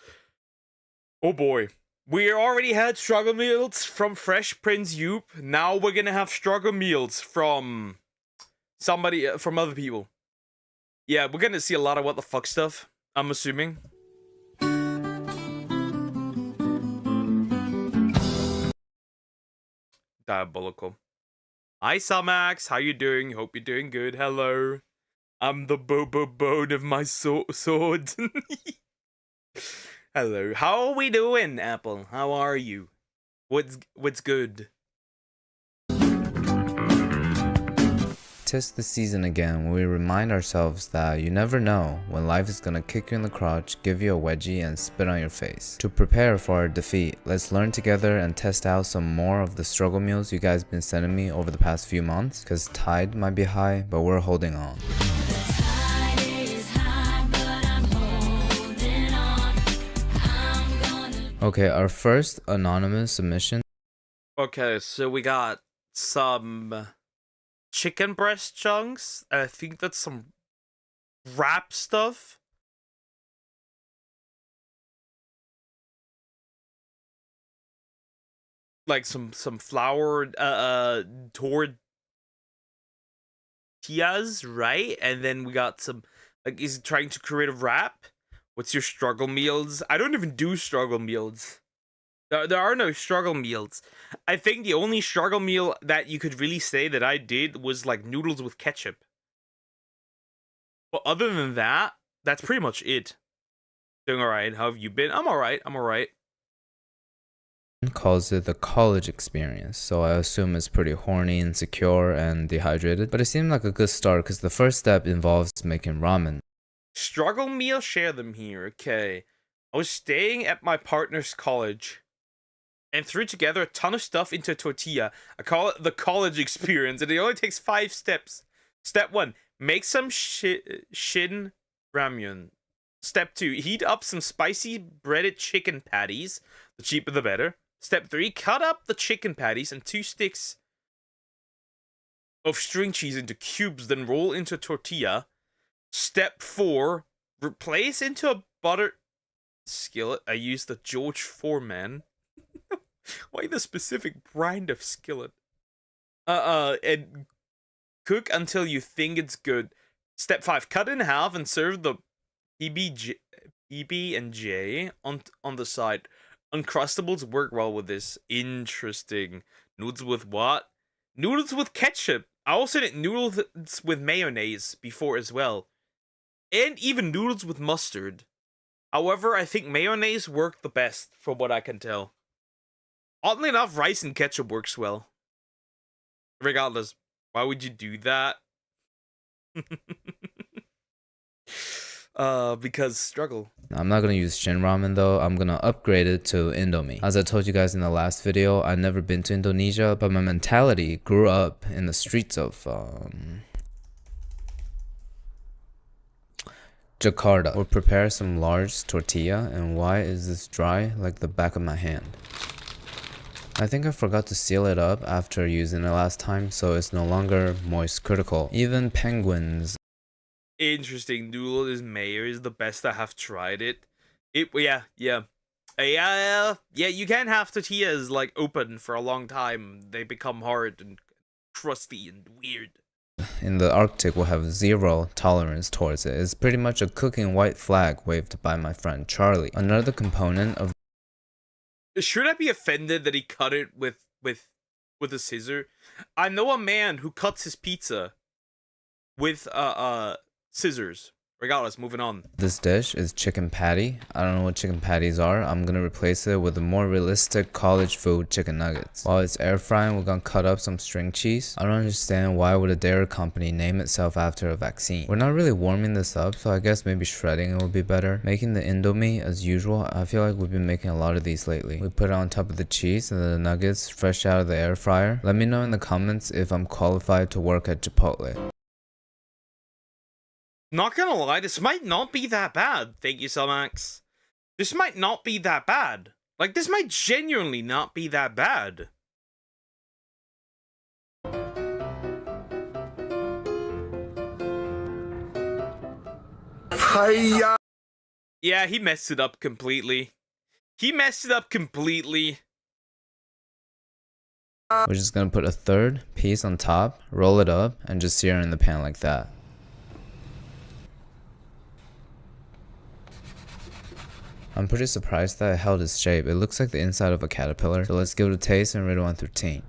Oh boy. We already had struggle meals from Fresh Prince Yoop. Now we're gonna have struggle meals from somebody, from other people. Yeah, we're gonna see a lot of what the fuck stuff, I'm assuming. Diabolical. Hi, Samax. How you doing? Hope you're doing good. Hello. I'm the bone of my sword. Hello. How are we doing, Apple? How are you? What's good? 'Tis the season again when we remind ourselves that you never know when life is gonna kick you in the crotch, give you a wedgie, and spit on your face. To prepare for our defeat, let's learn together and test out some more of the struggle meals you guys been sending me over the past few months, cause tide might be high, but we're holding on. Okay, our first anonymous submission. Okay, so we got some chicken breast chunks, and I think that's some wrap stuff. Like some flour tortillas, right? And then we got some, like, is he trying to create a wrap? What's your struggle meals? I don't even do struggle meals. There are no struggle meals. I think the only struggle meal that you could really say that I did was like noodles with ketchup. But other than that, that's pretty much it. Doing alright. How have you been? I'm alright. I'm alright. Calls it the college experience, so I assume it's pretty horny, insecure, and dehydrated. But it seemed like a good start because the first step involves making ramen. Struggle meal, share them here. Okay. I was staying at my partner's college and threw together a ton of stuff into a tortilla. I call it the college experience, and it only takes 5 steps. Step 1, make some shin ramyun. Step 2, heat up some spicy breaded chicken patties. The cheaper the better. Step 3, cut up the chicken patties and 2 sticks of string cheese into cubes, then roll into a tortilla. Step 4, replace into a butter skillet. I used the George Foreman. Why the specific brand of skillet? And cook until you think it's good. Step 5, cut in half and serve the PB and J on the side. Uncrustables work well with this. Interesting. Noodles with what? Noodles with ketchup. I also did noodles with mayonnaise before as well. And even noodles with mustard. However, I think mayonnaise worked the best from what I can tell. Oddly enough, rice and ketchup works well. Regardless, why would you do that? Because struggle. I'm not gonna use Shin Ramen though, I'm gonna upgrade it to Indomie. As I told you guys in the last video, I've never been to Indonesia, but my mentality grew up in the streets of Jakarta. We'll prepare some large tortilla, and why is this dry like the back of my hand? I think I forgot to seal it up after using it last time, so it's no longer moist critical. Even penguins. Interesting. Noodle is mayo is the best. I have tried it. Yeah. You can't have tortillas like open for a long time. They become hard and crusty and weird. In the Arctic, we'll have zero tolerance towards it. It's pretty much a cooking white flag waved by my friend Charlie. Another component of. Should I be offended that he cut it with a scissor? I know a man who cuts his pizza with scissors. Regardless, moving on. This dish is chicken patty. I don't know what chicken patties are. I'm gonna replace it with a more realistic college food chicken nuggets. While it's air frying, we're gonna cut up some string cheese. I don't understand why would a dairy company name itself after a vaccine. We're not really warming this up, so I guess maybe shredding it would be better. Making the Indomie as usual. I feel like we've been making a lot of these lately. We put it on top of the cheese and the nuggets fresh out of the air fryer. Let me know in the comments if I'm qualified to work at Chipotle. Not gonna lie, this might not be that bad. Thank you, Selmax. This might not be that bad. Like, this might genuinely not be that bad. Hiya! Yeah, he messed it up completely. He messed it up completely. We're just gonna put a third piece on top, roll it up, and just sear it in the pan like that. I'm pretty surprised that it held its shape. It looks like the inside of a caterpillar. So let's give it a taste and rate it 1 through 10.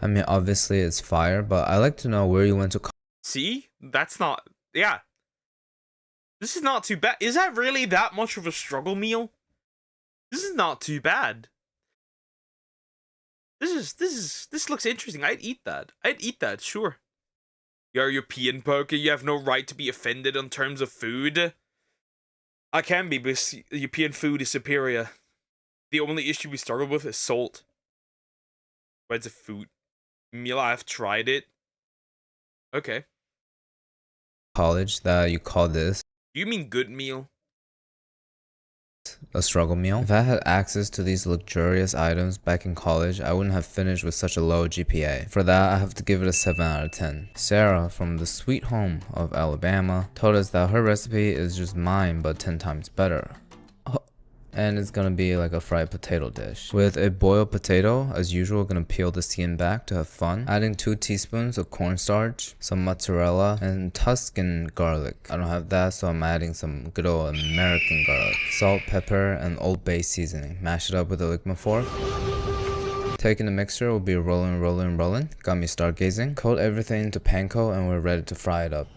I mean, obviously it's fire, but I like to know where you went to See? That's not... Yeah. This is not too bad. Is that really that much of a struggle meal? This is not too bad. This looks interesting. I'd eat that, sure. You're a European poker, you have no right to be offended in terms of food. I can be, because European food is superior. The only issue we struggle with is salt. But it's a food meal, I've tried it. Okay. college that you call this Do you mean good meal? a struggle meal? If I had access to these luxurious items back in college, I wouldn't have finished with such a low GPA. For that, I have to give it a 7 out of 10. Sarah, from the sweet home of Alabama, told us that her recipe is just mine but 10 times better. And it's gonna be like a fried potato dish. With a boiled potato, as usual, gonna peel the skin back to have fun. Adding 2 teaspoons of cornstarch, some mozzarella, and Tuscan garlic. I don't have that, so I'm adding some good old American garlic. Salt, pepper, and Old Bay seasoning. Mash it up with a Ligma fork. Taking the mixture, will be rolling. Got me stargazing. Coat everything into panko and we're ready to fry it up.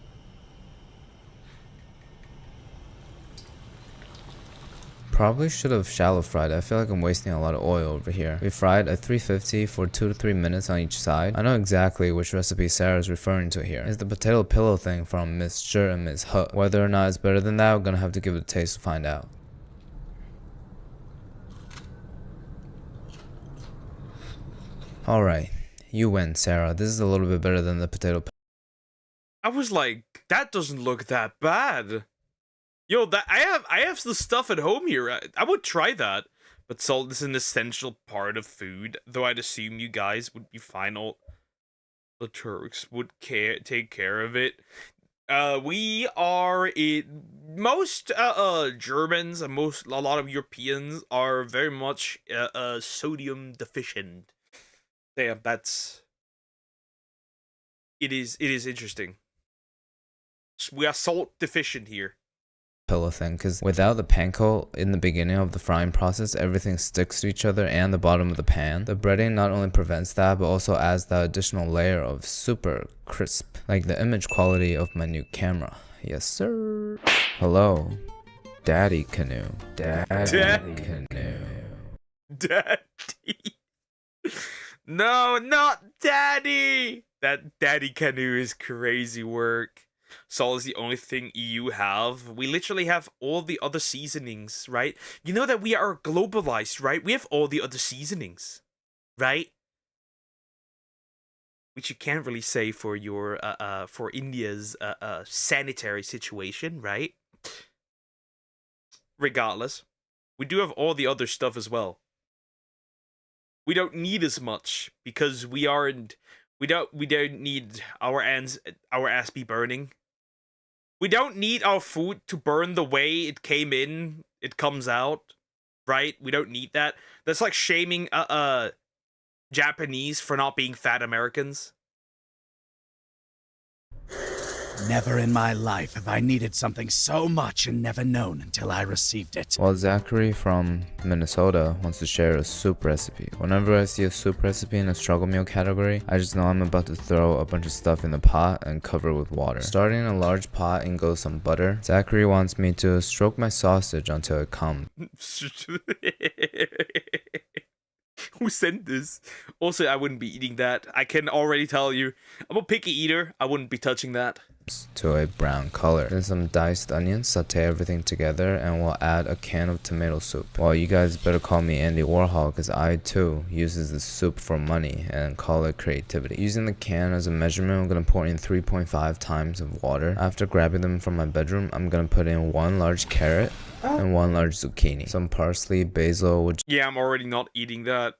Probably should have shallow fried. I feel like I'm wasting a lot of oil over here. We fried at 350 for 2 to 3 minutes on each side. I know exactly which recipe Sarah is referring to here. It's the potato pillow thing from Miss Sure and Miss Hut. Whether or not it's better than that, we're gonna have to give it a taste to find out. Alright, you win, Sarah. This is a little bit better than the potato pillow. I was like, that doesn't look that bad. Yo, that I have the stuff at home here. I would try that. But salt is an essential part of food, though I'd assume you guys would be fine. All the Turks would take care of it. We are most Germans and a lot of Europeans are very much sodium deficient. Damn, it is interesting. We are salt deficient here. Pillow thing, because without the panko in the beginning of the frying process, everything sticks to each other and the bottom of the pan. The breading not only prevents that, but also adds that additional layer of super crisp, like the image quality of my new camera. Yes sir. Hello, Daddy Canoe. Daddy Canoe. Daddy. No, not Daddy. That Daddy Canoe is crazy work. Salt is the only thing you have. We literally have all the other seasonings, right? You know that we are globalized, right? We have all the other seasonings, right? Which you can't really say for your for India's sanitary situation, right? Regardless, we do have all the other stuff as well. We don't need as much because we aren't. We don't need our ass be burning. We don't need our food to burn the way it came in, it comes out, right? We don't need that. That's like shaming Japanese for not being fat Americans. Never in my life have I needed something so much and never known until I received it. Well, Zachary from Minnesota wants to share a soup recipe. Whenever I see a soup recipe in a struggle meal category, I just know I'm about to throw a bunch of stuff in the pot and cover it with water. Starting in a large pot and goes some butter. Zachary wants me to stroke my sausage until it comes. Who sent this? Also, I wouldn't be eating that. I can already tell you. I'm a picky eater. I wouldn't be touching that. To a brown color. Then some diced onions, saute everything together, and we'll add a can of tomato soup. Well, you guys better call me Andy Warhol, because I too uses the soup for money and call it creativity. Using the can as a measurement, I'm gonna pour in 3.5 times of water. After grabbing them from my bedroom, I'm gonna put in 1 large carrot and 1 large zucchini. Some parsley, basil, which... Yeah, I'm already not eating that.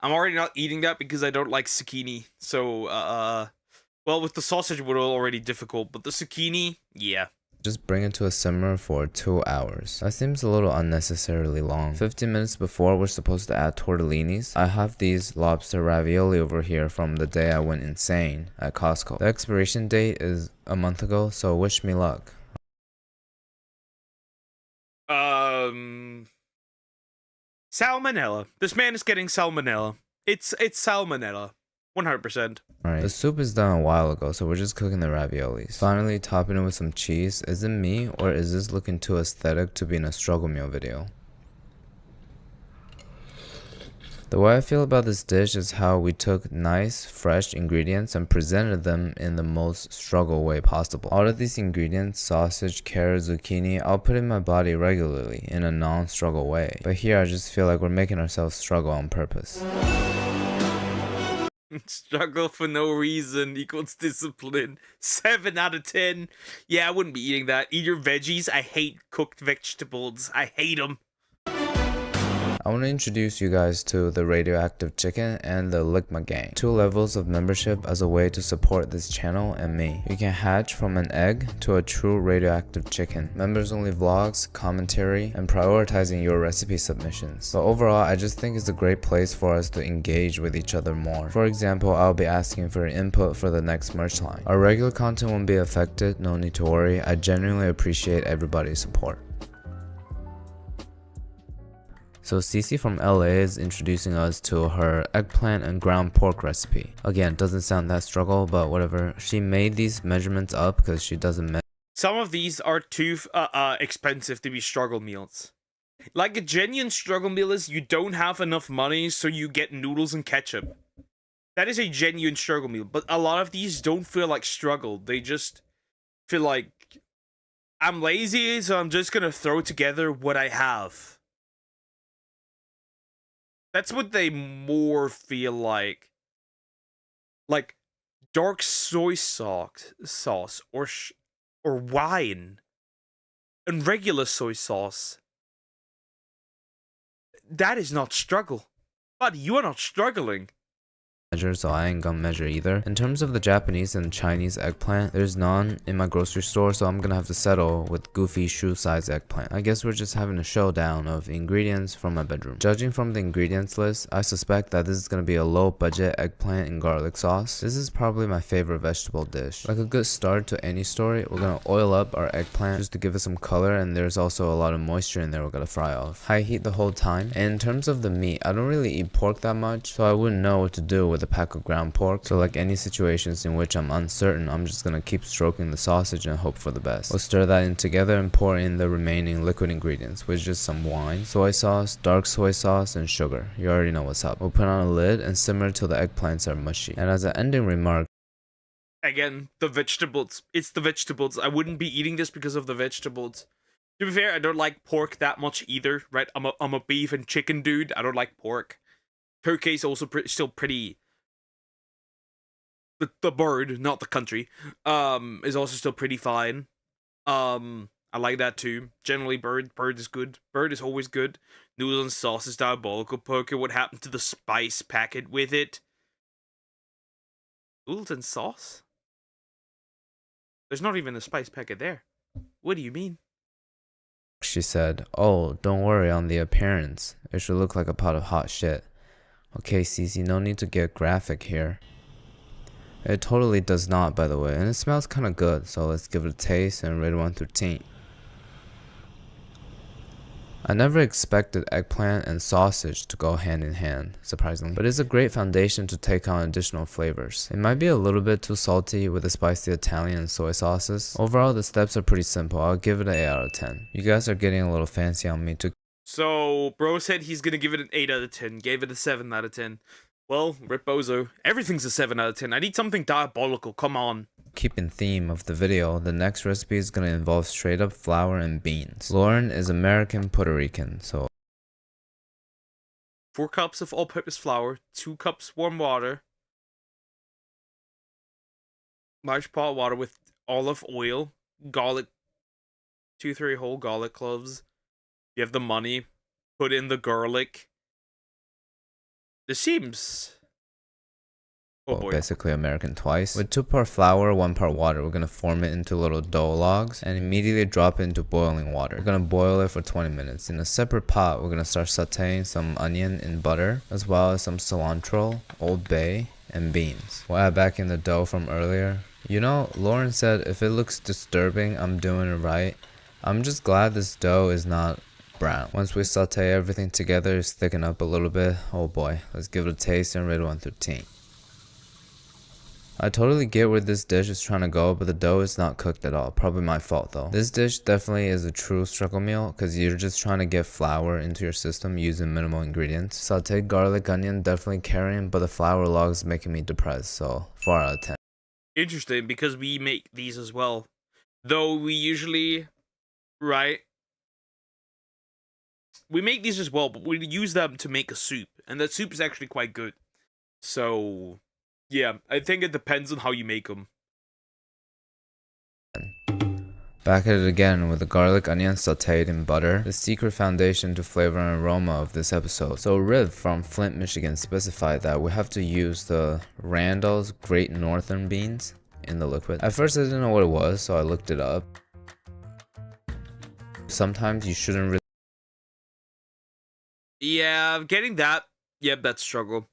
I'm already not eating that because I don't like zucchini. So, Well, with the sausage, we're already difficult, but the zucchini, yeah. Just bring it to a simmer for 2 hours. That seems a little unnecessarily long. 15 minutes before we're supposed to add tortellinis. I have these lobster ravioli over here from the day I went insane at Costco. The expiration date is a month ago, so wish me luck. Salmonella. This man is getting salmonella. It's salmonella. 100%. Alright, the soup is done a while ago, so we're just cooking the raviolis. Finally, topping it with some cheese. Is it me, or is this looking too aesthetic to be in a struggle meal video? The way I feel about this dish is how we took nice, fresh ingredients and presented them in the most struggle way possible. All of these ingredients, sausage, carrot, zucchini, I'll put in my body regularly in a non-struggle way. But here I just feel like we're making ourselves struggle on purpose. Struggle for no reason equals discipline. 7 out of 10. Yeah, I wouldn't be eating that. Eat your veggies. I hate cooked vegetables. I hate them. I want to introduce you guys to the radioactive chicken and the Ligma gang, 2 levels of membership as a way to support this channel and me. You can hatch from an egg to a true radioactive chicken, members only vlogs, commentary, and prioritizing your recipe submissions. But overall, I just think it's a great place for us to engage with each other more. For example, I'll be asking for input for the next merch line. Our regular content won't be affected, no need to worry. I genuinely appreciate everybody's support. So Cece from LA is introducing us to her eggplant and ground pork recipe. Again, doesn't sound that struggle, but whatever. She made these measurements up because she doesn't Some of these are too expensive to be struggle meals. Like a genuine struggle meal is you don't have enough money, so you get noodles and ketchup. That is a genuine struggle meal, but a lot of these don't feel like struggle. They just feel like, I'm lazy, so I'm just gonna throw together what I have. That's what they more feel like. Like dark soy sauce or wine and regular soy sauce. That is not struggle. But you are not struggling. measure, so I ain't gonna measure either. In terms of the Japanese and Chinese eggplant, there's none in my grocery store, so I'm gonna have to settle with goofy shoe size eggplant. I guess we're just having a showdown of ingredients from my bedroom. Judging from the ingredients list, I suspect that this is gonna be a low budget eggplant and garlic sauce. This is probably my favorite vegetable dish. Like a good start to any story, we're gonna oil up our eggplant just to give it some color, and there's also a lot of moisture in there we're gonna fry off. High heat the whole time. And in terms of the meat, I don't really eat pork that much, so I wouldn't know what to do with a pack of ground pork. So like any situations in which I'm uncertain, I'm just gonna keep stroking the sausage and hope for the best. We'll stir that in together and pour in the remaining liquid ingredients, which is some wine, soy sauce, dark soy sauce, and sugar. You already know what's up. We'll put on a lid and simmer till the eggplants are mushy. And as an ending remark, again, the vegetables. It's the vegetables. I wouldn't be eating this because of the vegetables. To be fair, I don't like pork that much either, right? I'm a beef and chicken dude. I don't like pork. Turkey is also still pretty. The bird, not the country, is also still pretty fine. I like that too. Generally, bird is good. Bird is always good. Noodles and sauce is diabolical. Poker, what happened to the spice packet with it? Noodles and sauce? There's not even a spice packet there. What do you mean? she said, "Oh, don't worry on the appearance. It should look like a pot of hot shit." Okay, Cece, no need to get graphic here. It totally does not, by the way, and it smells kinda good, so let's give it a taste and rate 1 through 10. I never expected eggplant and sausage to go hand in hand, surprisingly, but it's a great foundation to take on additional flavors. It might be a little bit too salty with the spicy Italian and soy sauces. Overall, the steps are pretty simple. I'll give it an 8 out of 10. You guys are getting a little fancy on me too. So, bro said he's gonna give it an 8 out of 10, gave it a 7 out of 10. Well, Rip Bozo, everything's a 7 out of 10. I need something diabolical, come on. Keep in theme of the video, the next recipe is gonna involve straight up flour and beans. Lauren is American Puerto Rican, so 4 cups of all-purpose flour, 2 cups warm water, large pot of water with olive oil, garlic, 2-3 whole garlic cloves. You have the money, put in the garlic. This seems Oh boy. Basically American twice. With 2 part flour, 1 part water, we're gonna form it into little dough logs and immediately drop it into boiling water. We're gonna boil it for 20 minutes. In a separate pot, we're gonna start sauteing some onion in butter, as well as some cilantro, Old Bay, and beans. We'll add back in the dough from earlier. You know, Lauren said if it looks disturbing, I'm doing it right. I'm just glad this dough is not brown. Once we saute everything together, it's thicken up a little bit. Oh boy, let's give it a taste and rate 1 through 10. I totally get where this dish is trying to go, but the dough is not cooked at all. Probably my fault though. This dish definitely is a true struggle meal because you're just trying to get flour into your system using minimal ingredients. Sauteed garlic, onion, definitely carrying, but the flour log is making me depressed, so 4 out of 10. Interesting, because we make these as well. Though we usually, right? We make these as well, but we use them to make a soup. And that soup is actually quite good. So, yeah, I think it depends on how you make them. Back at it again with the garlic onion sauteed in butter, the secret foundation to flavor and aroma of this episode. So Riv from Flint, Michigan specified that we have to use the Randall's Great Northern beans in the liquid. At first I didn't know what it was, so I looked it up. Sometimes you shouldn't really. Yeah, getting that, yep, that's struggle.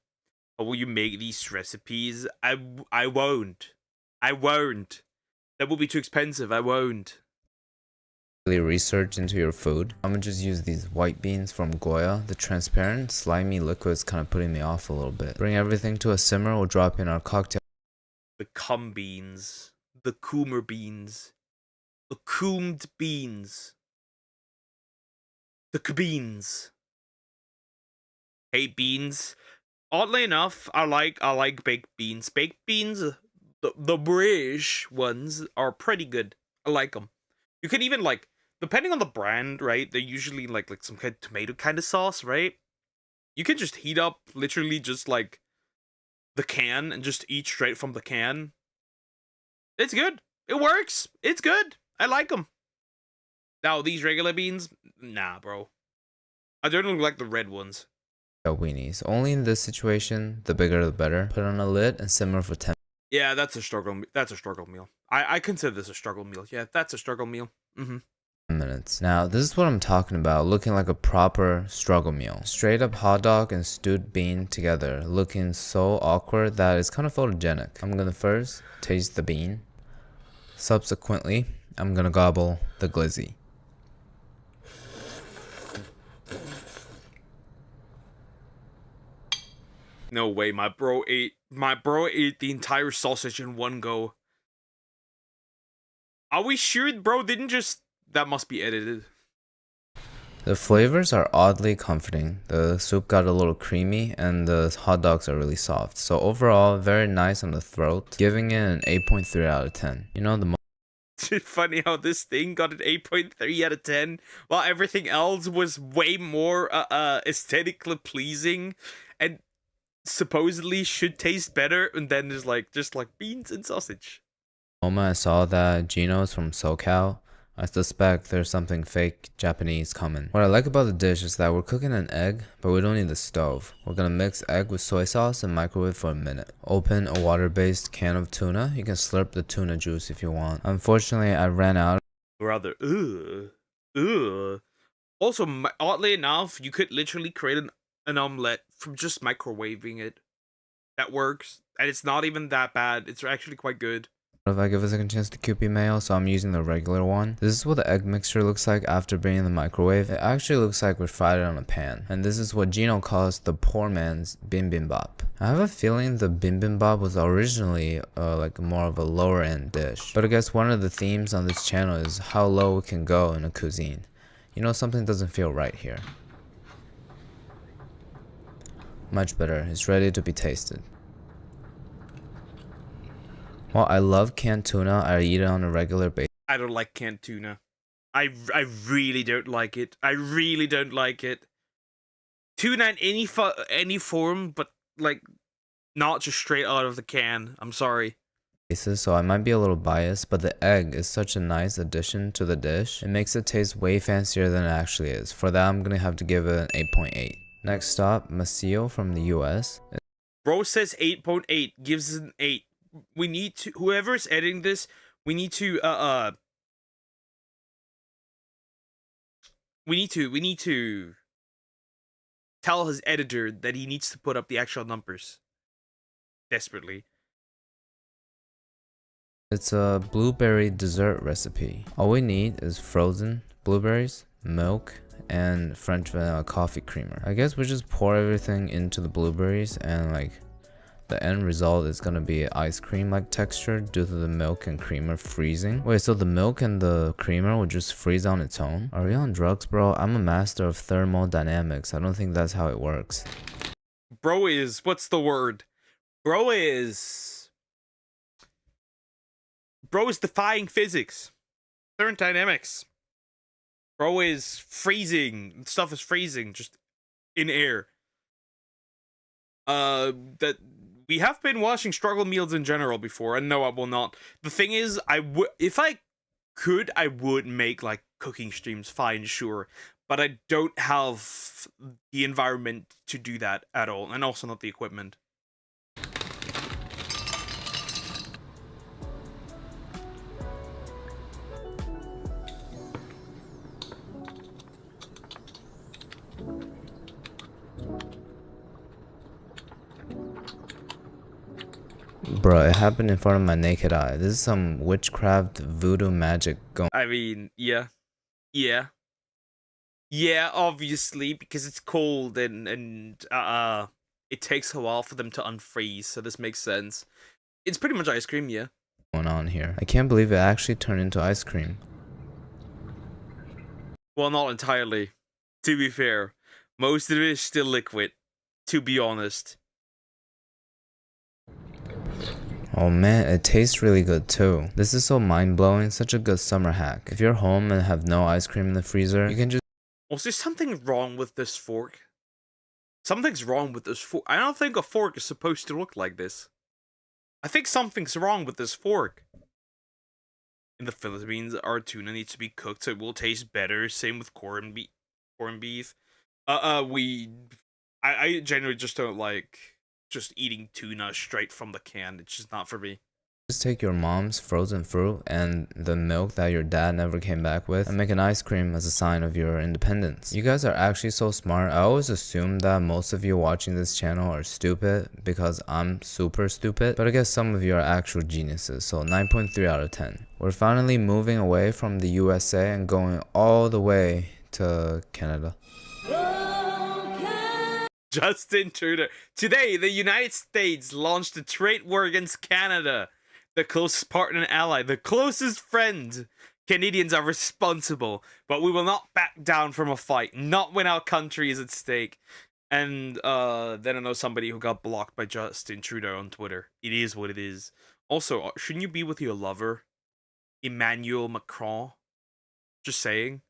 How will you make these recipes? I won't. I won't. That will be too expensive. I won't. Research into your food. I'm gonna just use these white beans from Goya. The transparent, slimy liquid is kind of putting me off a little bit. Bring everything to a simmer. We'll drop in our cocktail. The cum beans. The coomer beans. The coomed beans. The beans. Hey, beans. Oddly enough, I like baked beans. Baked beans, the British ones are pretty good. I like them. You can even like, depending on the brand, right? They're usually like some kind of tomato kind of sauce, right? You can just heat up literally just like the can and just eat straight from the can. It's good. It works. It's good. I like them. Now these regular beans, nah, bro. I don't like the red ones. Weenies. Only in this situation, the bigger the better. Put on a lid and simmer for 10 Yeah, that's a struggle. That's a struggle meal. I consider this a struggle meal. Yeah, that's a struggle meal. minutes. Now, this is what I'm talking about, looking like a proper struggle meal. Straight up hot dog and stewed bean together, looking so awkward that it's kind of photogenic. I'm gonna first taste the bean. Subsequently, I'm gonna gobble the glizzy. No way, my bro ate the entire sausage in one go. Are we sure bro didn't just... That must be edited. The flavors are oddly comforting. The soup got a little creamy and the hot dogs are really soft. So overall, very nice on the throat, giving it an 8.3 out of 10. You know, the It's funny how this thing got an 8.3 out of 10, while everything else was way more aesthetically pleasing and supposedly should taste better, and then there's like just like beans and sausage. The moment I saw that Gino's from SoCal, I suspect there's something fake Japanese coming. What I like about the dish is that we're cooking an egg, but we don't need the stove. We're gonna mix egg with soy sauce and microwave for a minute. Open a water-based can of tuna. You can slurp the tuna juice if you want. Unfortunately, I ran out. Rather, Also, oddly enough, you could literally create an omelette from just microwaving it. That works, and it's not even that bad. It's actually quite good. If I give a second chance to Kewpie mayo, so I'm using the regular one. This is what the egg mixture looks like after being in the microwave. It actually looks like we fried it on a pan. And this is what Gino calls the poor man's bibimbap. I have a feeling the bibimbap was originally like more of a lower end dish. But I guess one of the themes on this channel is how low we can go in a cuisine. You know, something doesn't feel right here. Much better. It's ready to be tasted. Well, I love canned tuna. I eat it on a regular basis. I don't like canned tuna. I really don't like it. I really don't like it. Tuna in any form, but like not just straight out of the can. I'm sorry. So I might be a little biased, but the egg is such a nice addition to the dish. It makes it taste way fancier than it actually is. For that, I'm gonna have to give it an 8.8. Next stop, Macio from the US. Bro says 8.8, gives us an 8. We need to, whoever's editing this, we need to tell his editor that he needs to put up the actual numbers. Desperately. It's a blueberry dessert recipe. All we need is frozen blueberries, milk, and French vanilla coffee creamer. I guess we just pour everything into the blueberries, and like the end result is gonna be ice cream like texture due to the milk and creamer freezing. Wait, so the milk and the creamer will just freeze on its own? Are we on drugs, bro? I'm a master of thermodynamics. I don't think that's how it works. Bro is, what's the word? Bro is defying physics. Thermodynamics. Bro is freezing. Stuff is freezing just in air. That we have been watching struggle meals in general before, and no, I will not. The thing is, if I could, I would make like cooking streams, fine, sure, but I don't have the environment to do that at all, and also not the equipment. Bro, it happened in front of my naked eye. This is some witchcraft voodoo magic going. I mean, yeah, obviously, because it's cold and it takes a while for them to unfreeze, so this makes sense. It's pretty much ice cream, yeah. Going on here. I can't believe it actually turned into ice cream. Well, not entirely. To be fair, most of it is still liquid, to be honest. Oh man, it tastes really good too. This is so mind-blowing, such a good summer hack. If you're home and have no ice cream in the freezer, you can just... Was there something wrong with this fork? Something's wrong with this fork. I don't think a fork is supposed to look like this. I think something's wrong with this fork. In the Philippines, our tuna needs to be cooked so it will taste better. Same with corned beef. I generally just don't like just eating tuna straight from the can. It's just not for me. Just take your mom's frozen fruit and the milk that your dad never came back with and make an ice cream as a sign of your independence. You guys are actually so smart. I always assumed that most of you watching this channel are stupid because I'm super stupid, but I guess some of you are actual geniuses, so 9.3 out of 10. We're finally moving away from the USA and going all the way to Canada. Justin Trudeau. Today, the United States launched a trade war against Canada. The closest partner and ally, the closest friend. Canadians are responsible, but we will not back down from a fight, not when our country is at stake. And then I know somebody who got blocked by Justin Trudeau on Twitter. It is what it is. Also, shouldn't you be with your lover, Emmanuel Macron? Just saying.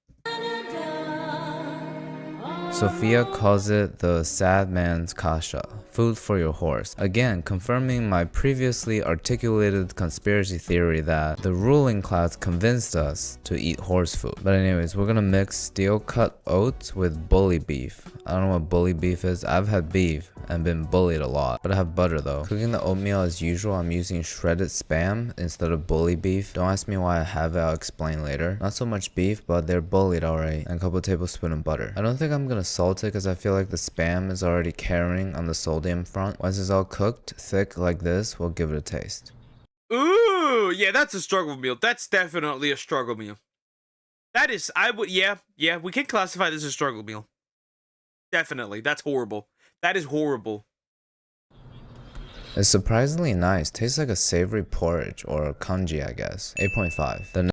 Sophia calls it the sad man's kasha, food for your horse. Again, confirming my previously articulated conspiracy theory that the ruling class convinced us to eat horse food. But anyways, we're gonna mix steel cut oats with bully beef. I don't know what bully beef is. I've had beef and been bullied a lot, but I have butter though. Cooking the oatmeal as usual, I'm using shredded spam instead of bully beef. Don't ask me why I have it, I'll explain later. Not so much beef, but they're bullied alright, and a couple tablespoons of butter. I don't think I'm gonna salt it because I feel like the spam is already carrying on the sodium front. Once it's all cooked thick like this, we'll give it a taste. Ooh, yeah, that's a struggle meal. That's definitely a struggle meal. That is, yeah, we can classify this as a struggle meal. Definitely, that's horrible. That is horrible. It's surprisingly nice. Tastes like a savory porridge or congee, I guess. 8.5.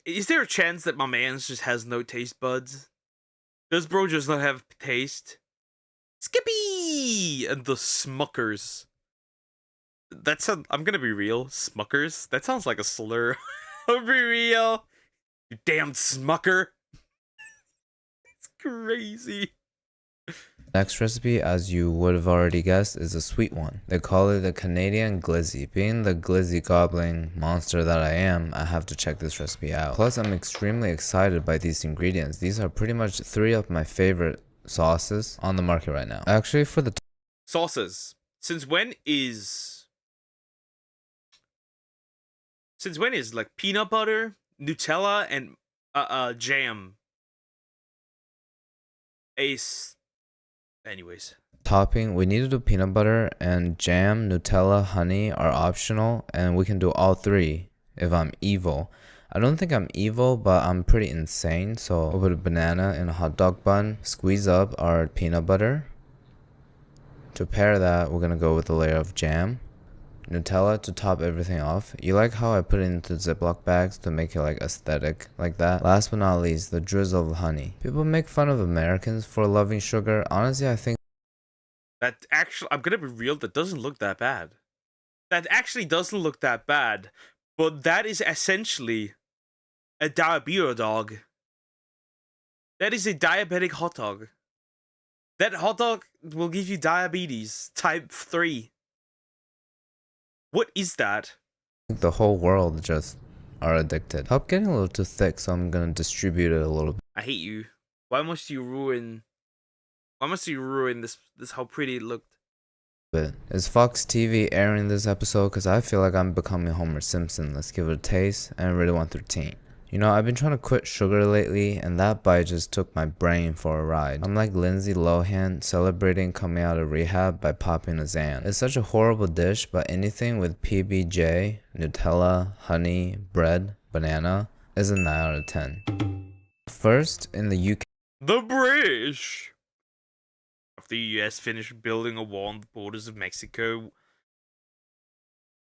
Is there a chance that my man just has no taste buds? Does bro just not have taste? Skippy! And the Smuckers. I'm gonna be real. Smuckers? That sounds like a slur. I'll be real. You damn Smucker. It's crazy. Next recipe, as you would have already guessed, is a sweet one. They call it the Canadian glizzy. Being the glizzy gobbling monster that I am, I have to check this recipe out. Plus, I'm extremely excited by these ingredients. These are pretty much 3 of my favorite sauces on the market right now. Actually, for the Sauces. Since when is like peanut butter, Nutella, and jam ace? Anyways. topping, we need to do peanut butter and jam, Nutella, honey are optional, and we can do all three if I'm evil. I don't think I'm evil, but I'm pretty insane, so we'll put a banana in a hot dog bun, squeeze up our peanut butter. To pair that, we're gonna go with a layer of jam, Nutella to top everything off. You like how I put it into Ziploc bags to make it like aesthetic like that? Last but not least, the drizzle of honey. People make fun of Americans for loving sugar. Honestly, I think That actually, I'm gonna be real, that doesn't look that bad. That actually doesn't look that bad. But that is essentially a diabetes dog. That is a diabetic hot dog. That hot dog will give you diabetes type 3. What is that? the whole world just are addicted. Help getting a little too thick, so I'm gonna distribute it a little I hate you. Why must you ruin this how pretty it looked? bit. Is Fox TV airing this episode? Because I feel like I'm becoming Homer Simpson. Let's give it a taste, and I really want 13. You know, I've been trying to quit sugar lately, and that bite just took my brain for a ride. I'm like Lindsay Lohan celebrating coming out of rehab by popping a Xan. It's such a horrible dish, but anything with PBJ, Nutella, honey, bread, banana is a 9 out of 10. First, in the UK, The British. After the US finished building a wall on the borders of Mexico,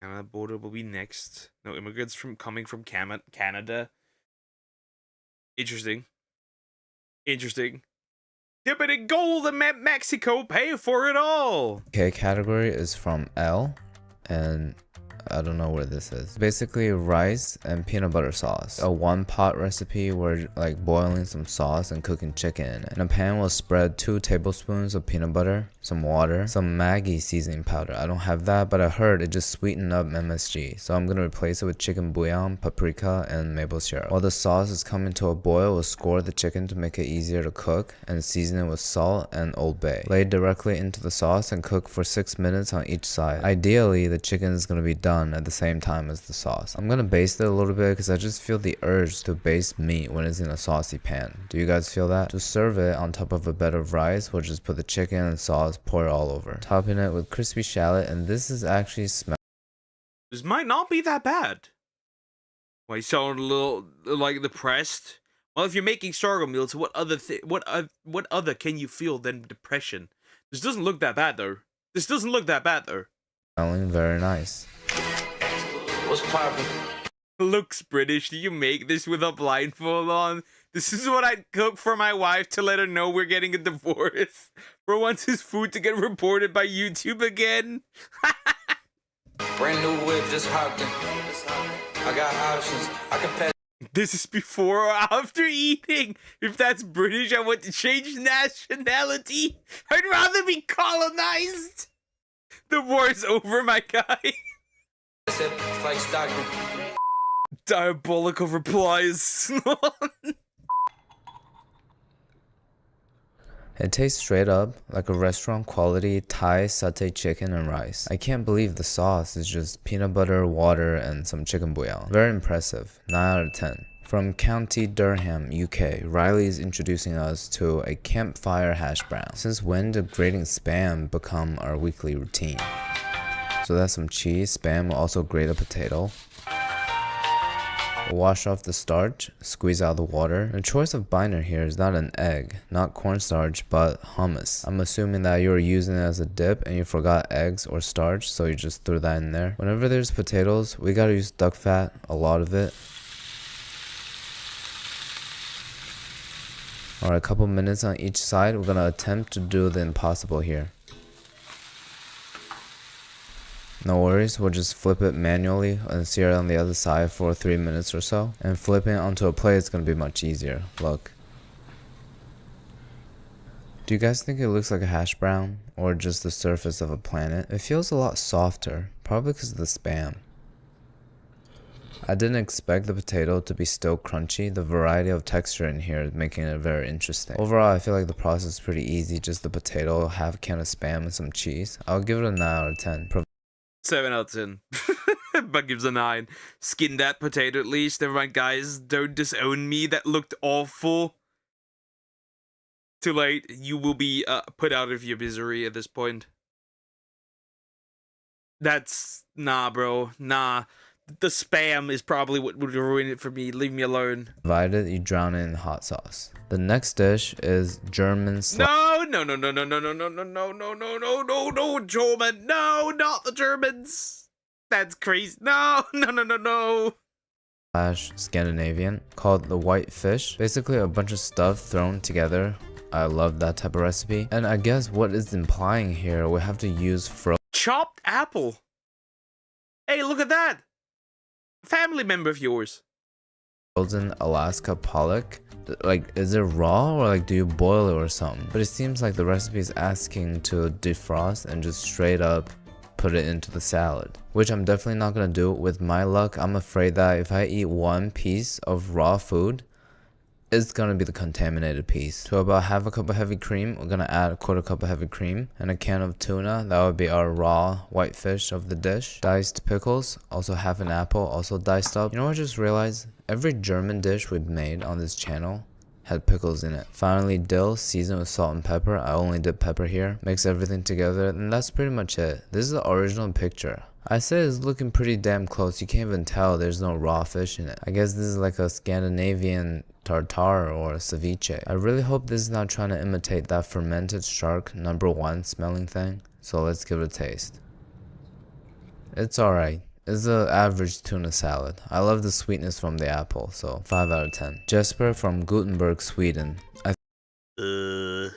Canada border will be next. No immigrants coming from Canada. Interesting. Dip it in gold and Mexico pay for it all. UK category is from L, and I don't know where this is. Basically rice and peanut butter sauce. A one pot recipe where like boiling some sauce and cooking chicken in it. In a pan we'll spread 2 tablespoons of peanut butter, some water, some Maggi seasoning powder. I don't have that, but I heard it just sweetened up MSG. So I'm gonna replace it with chicken bouillon, paprika, and maple syrup. While the sauce is coming to a boil, we'll score the chicken to make it easier to cook and season it with salt and Old Bay. Lay it directly into the sauce and cook for 6 minutes on each side. Ideally, the chicken is gonna be done at the same time as the sauce. I'm gonna baste it a little bit because I just feel the urge to baste meat when it's in a saucy pan. Do you guys feel that? To serve it on top of a bed of rice, we'll just put the chicken and sauce, pour it all over. Topping it with crispy shallot, and this is actually This might not be that bad. Why you sound a little like depressed? Well, if you're making struggle meals, what other can you feel than depression? This doesn't look that bad though. smelling very nice. What's poppin'? Looks British. Do you make this with a blindfold on? This is what I'd cook for my wife to let her know we're getting a divorce. For once his food to get reported by YouTube again. Brand new whip, just hopped in. I got options. I can pet. This is before or after eating. If that's British, I want to change nationality. I'd rather be colonized. The war's over, my guy. Like Stockton. Diabolical replies. It tastes straight up like a restaurant quality Thai satay chicken and rice. I can't believe the sauce is just peanut butter, water, and some chicken bouillon. Very impressive. 9 out of 10. From County Durham, UK, Riley is introducing us to a campfire hash brown. Since when did grating spam become our weekly routine? So that's some cheese. Spam will also grate a potato. Wash off the starch, squeeze out the water. The choice of binder here is not an egg, not cornstarch, but hummus. I'm assuming that you were using it as a dip and you forgot eggs or starch, so you just threw that in there. Whenever there's potatoes, we gotta use duck fat, a lot of it. Alright, a couple minutes on each side. We're gonna attempt to do the impossible here. No worries, we'll just flip it manually and sear it on the other side for 3 minutes or so. And flipping it onto a plate is going to be much easier. Look. Do you guys think it looks like a hash brown? Or just the surface of a planet? It feels a lot softer, probably because of the spam. I didn't expect the potato to be still crunchy. The variety of texture in here is making it very interesting. Overall, I feel like the process is pretty easy. Just the potato, half a can of Spam, and some cheese. I'll give it a 9 out of 10. 7 out of 10. But gives a 9. Skin that potato at least. Never mind, guys. Don't disown me. That looked awful. Too late. You will be put out of your misery at this point. That's... Nah, bro. Nah. The Spam is probably what would ruin it for me. Leave me alone. Provided you drown it in hot sauce. The next dish is German No, German. No, not the Germans. That's crazy. No. slash Scandinavian called the white fish. Basically a bunch of stuff thrown together. I love that type of recipe. And I guess what is implying here, we have to use chopped apple. Hey, look at that. Family member of yours. frozen Alaska pollock. Like, is it raw or like do you boil it or something? But it seems like the recipe is asking to defrost and just straight up put it into the salad, which I'm definitely not gonna do. With my luck, I'm afraid that if I eat one piece of raw food, it's gonna be the contaminated piece. To about half a cup of heavy cream, we're gonna add a quarter cup of heavy cream and a can of tuna. That would be our raw white fish of the dish. Diced pickles, also half an apple, also diced up. You know what I just realized? Every German dish we've made on this channel had pickles in it. Finally, dill seasoned with salt and pepper. I only did pepper here. Mix everything together, and that's pretty much it. This is the original picture. I say it's looking pretty damn close. You can't even tell there's no raw fish in it. I guess this is like a Scandinavian tartare or ceviche. I really hope this is not trying to imitate that fermented shark #1 smelling thing. So let's give it a taste. It's alright. It's an average tuna salad. I love the sweetness from the apple, so 5 out of 10. Jesper from Gothenburg, Sweden. Do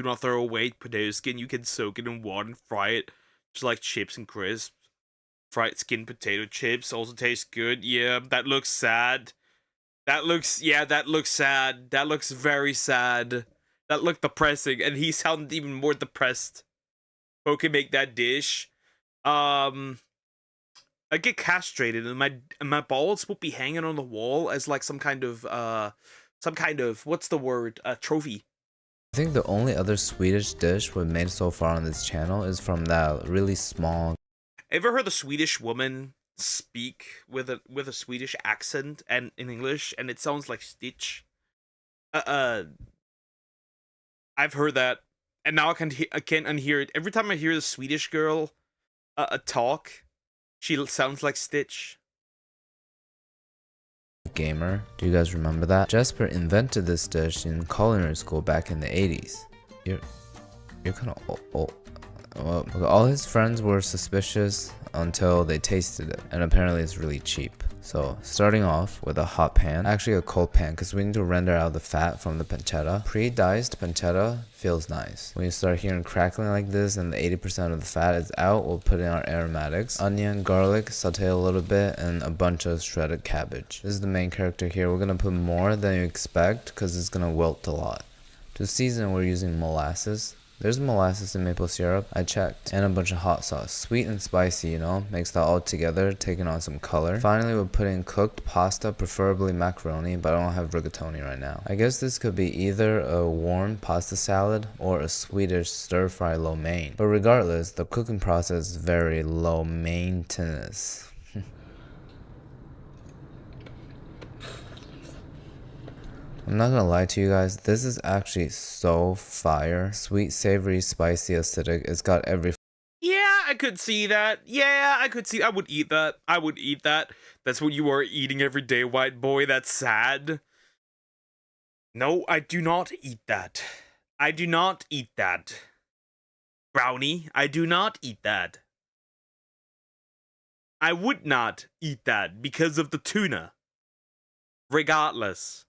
not throw away potato skin. You can soak it in water and fry it, just like chips and crisps. Fried skin potato chips also taste good. Yeah, that looks sad. That looks sad. That looks very sad. That looked depressing, and he sounded even more depressed. Who can make that dish? I get castrated, and my balls will be hanging on the wall as like some kind of what's the word? Trophy. I think the only other Swedish dish we've made so far on this channel is from that really small. Ever heard a Swedish woman speak with a Swedish accent and in English, and it sounds like Stitch? I've heard that, and now I can't unhear it. Every time I hear the Swedish girl talk, she sounds like Stitch. Gamer, do you guys remember that? Jesper invented this dish in culinary school back in the 80s. You're kind of old. Well, all his friends were suspicious until they tasted it, and apparently it's really cheap. So starting off with a hot pan, actually a cold pan, because we need to render out the fat from the pancetta. Pre-diced pancetta feels nice. When you start hearing crackling like this and the 80% of the fat is out, we'll put in our aromatics, onion, garlic, saute a little bit, and a bunch of shredded cabbage. This is the main character here. We're gonna put more than you expect because it's gonna wilt a lot. To season, we're using molasses. There's molasses and maple syrup, I checked, and a bunch of hot sauce. Sweet and spicy, you know, mix that all together, taking on some color. Finally, we'll put in cooked pasta, preferably macaroni, but I don't have rigatoni right now. I guess this could be either a warm pasta salad or a Swedish stir-fry lo mein. But regardless, the cooking process is very low maintenance. I'm not gonna lie to you guys, this is actually so fire. Sweet, savory, spicy, acidic. It's got every. Yeah, I could see that. Yeah, I could see. I would eat that. I would eat that. That's what you are eating every day, white boy. That's sad. No, I do not eat that. I do not eat that. Brownie, I do not eat that. I would not eat that because of the tuna. Regardless.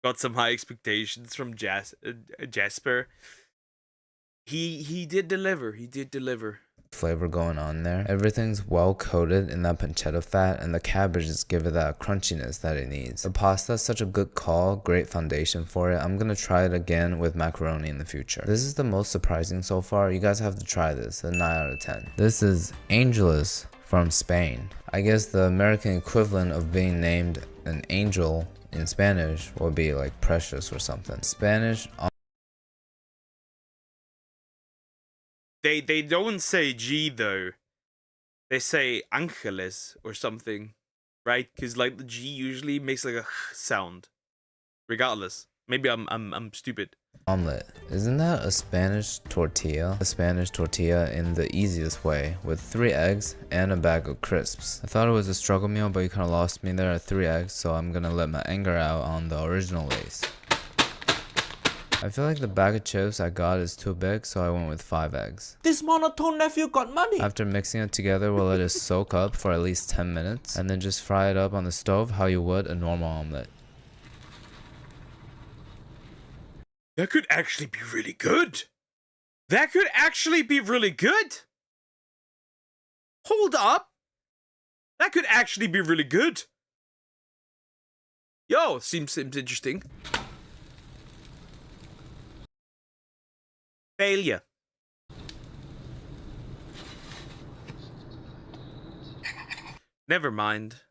Got some high expectations from Jesper. He did deliver. He did deliver. Flavor going on there. Everything's well coated in that pancetta fat, and the cabbage just give it that crunchiness that it needs. The pasta is such a good call, great foundation for it. I'm gonna try it again with macaroni in the future. This is the most surprising so far. You guys have to try this. A 9 out of 10. This is Angelus from Spain. I guess the American equivalent of being named an angel in Spanish would be like precious or something. Spanish. They don't say G though. They say ángeles or something, right? Because like the G usually makes like a sound. Regardless, maybe I'm stupid. Omelet. Isn't that a Spanish tortilla? A Spanish tortilla in the easiest way, with 3 eggs and a bag of crisps. I thought it was a struggle meal, but you kind of lost me there at 3 eggs, so I'm gonna let my anger out on the original ways. I feel like the bag of chips I got is too big, so I went with 5 eggs. This monotone nephew got money. After mixing it together, we'll let it soak up for at least 10 minutes, and then just fry it up on the stove how you would a normal omelet. That could actually be really good. That could actually be really good. Hold up. That could actually be really good. Yo, seems interesting. Failure. Never mind.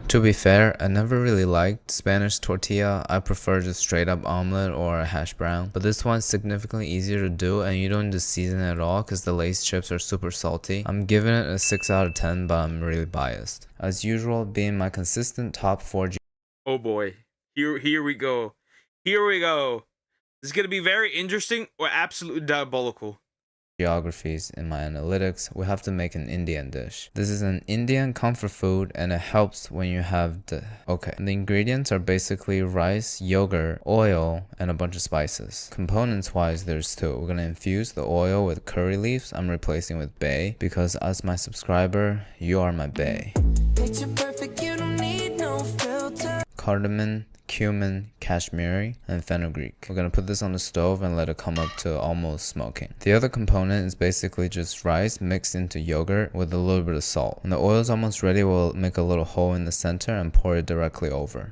To be fair, I never really liked Spanish tortilla. I prefer just straight up omelet or a hash brown. But this one's significantly easier to do and you don't need to season it at all because the Lay's chips are super salty. I'm giving it a 6 out of 10, but I'm really biased. As usual, being my consistent top 4 Oh boy. Here we go. Here we go. This is going to be very interesting or absolutely diabolical. geographies in my analytics, we have to make an Indian dish. This is an Indian comfort food and it helps when you have the ingredients are basically rice, yogurt, oil, and a bunch of spices. Components wise, there's 2. We're gonna infuse the oil with curry leaves. I'm replacing with bay because as my subscriber, you are my bay. Picture perfect, you don't need no filter. Cardamom, cumin, cashmere, and fenugreek. We're gonna put this on the stove and let it come up to almost smoking. The other component is basically just rice mixed into yogurt with a little bit of salt. When the oil is almost ready, we'll make a little hole in the center and pour it directly over.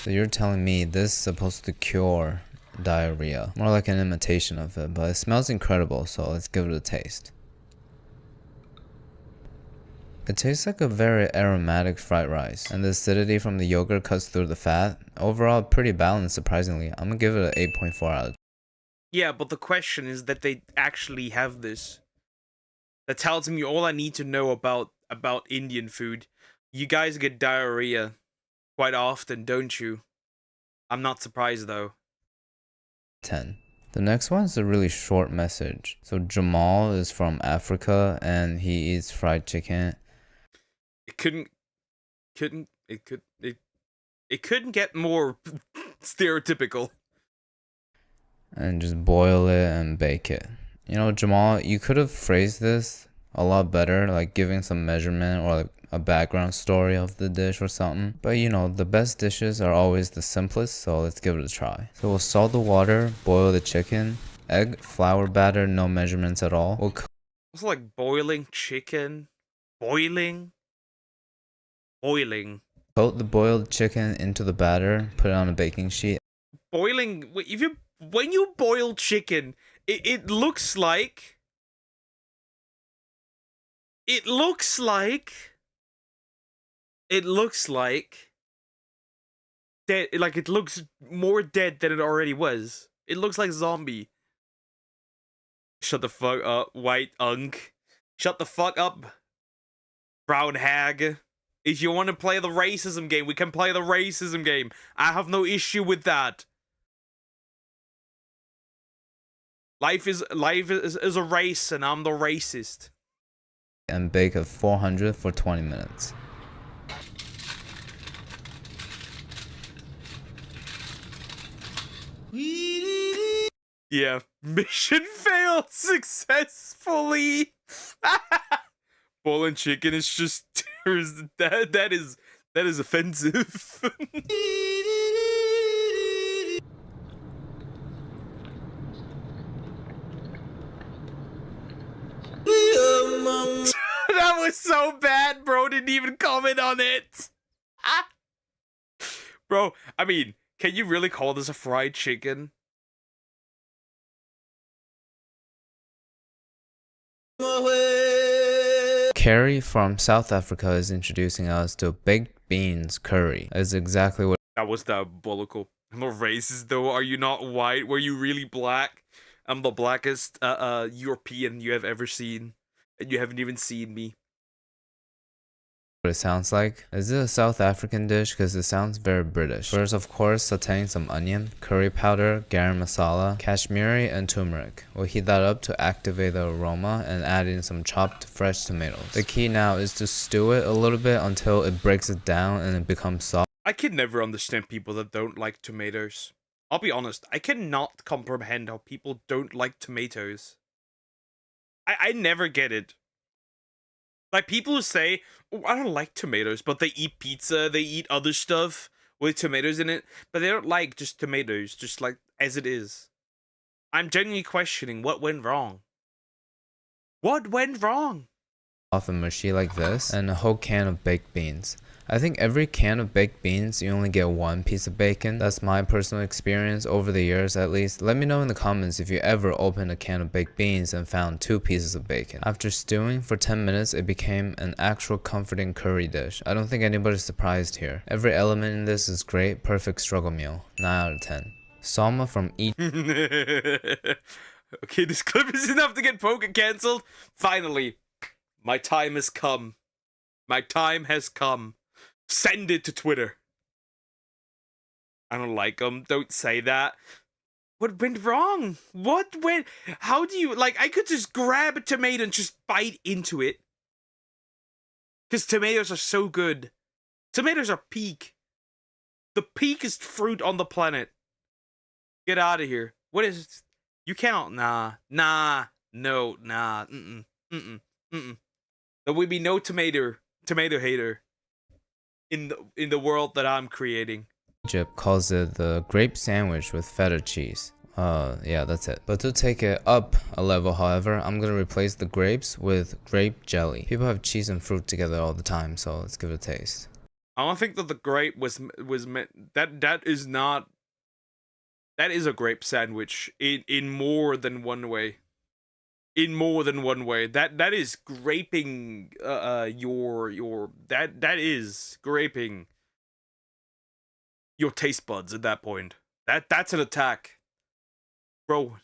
So you're telling me this is supposed to cure diarrhea. More like an imitation of it, but it smells incredible, so let's give it a taste. It tastes like a very aromatic fried rice, and the acidity from the yogurt cuts through the fat. Overall, pretty balanced surprisingly. I'm gonna give it an 8.4 out of 10. Yeah, but the question is that they actually have this. That tells me all I need to know about Indian food. You guys get diarrhea quite often, don't you? I'm not surprised though. 10. The next one is a really short message. So Jamal is from Africa and he eats fried chicken. It couldn't get more stereotypical. And just boil it and bake it. You know, Jamal, you could have phrased this a lot better, like giving some measurement or like a background story of the dish or something. But you know, the best dishes are always the simplest, so let's give it a try. So we'll salt the water, boil the chicken, egg, flour batter, no measurements at all. We'll Also like boiling chicken. Boiling. coat the boiled chicken into the batter, put it on a baking sheet. Boiling. When you boil chicken, it looks like. It looks like dead. Like it looks more dead than it already was. It looks like zombie. Shut the fuck up, white unk. Shut the fuck up, brown hag. If you want to play the racism game, we can play the racism game. I have no issue with that. Life is a race, and I'm the racist. And bake at 400 for 20 minutes. Yeah, mission failed successfully. Boiling chicken is just that is offensive. That was so bad, bro. Didn't even comment on it. Bro, I mean, can you really call this a fried chicken? Carrie from South Africa is introducing us to baked beans curry. It's exactly what That was diabolical. I'm not racist though. Are you not white? Were you really black? I'm the blackest European you have ever seen, and you haven't even seen me. it sounds like. Is it a South African dish? Because it sounds very British. First, of course, sauteing some onion, curry powder, garam masala, kashmiri, and turmeric. We'll heat that up to activate the aroma and add in some chopped fresh tomatoes. The key now is to stew it a little bit until it breaks it down and it becomes soft. I can never understand people that don't like tomatoes. I'll be honest, I cannot comprehend how people don't like tomatoes. I never get it. Like, people who say, oh, I don't like tomatoes, but they eat pizza, they eat other stuff with tomatoes in it, but they don't like just tomatoes, just like as it is. I'm genuinely questioning what went wrong. What went wrong? Off and mushy like this, and a whole can of baked beans. I think every can of baked beans you only get one piece of bacon. That's my personal experience over the years at least. Let me know in the comments if you ever opened a can of baked beans and found 2 pieces of bacon. After stewing for 10 minutes, it became an actual comforting curry dish. I don't think anybody's surprised here. Every element in this is great, perfect struggle meal. 9 out of 10. Salma from Okay, this clip is enough to get Poker cancelled. Finally, my time has come. My time has come. Send it to Twitter. I don't like them. Don't say that. What went wrong? What went... How do you... Like, I could just grab a tomato and just bite into it. Because tomatoes are so good. Tomatoes are peak. The peakest fruit on the planet. Get out of here. What is... You cannot... Nah. No. There will be no tomato hater in the world that I'm creating. Egypt calls it the grape sandwich with feta cheese. Yeah, that's it. But to take it up a level, however, I'm gonna replace the grapes with grape jelly. People have cheese and fruit together all the time, so let's give it a taste. I don't think that the grape was meant... That is not... That is a grape sandwich in more than one way. In more than one way. That is graping that is graping your taste buds at that point. That's an attack. Bro.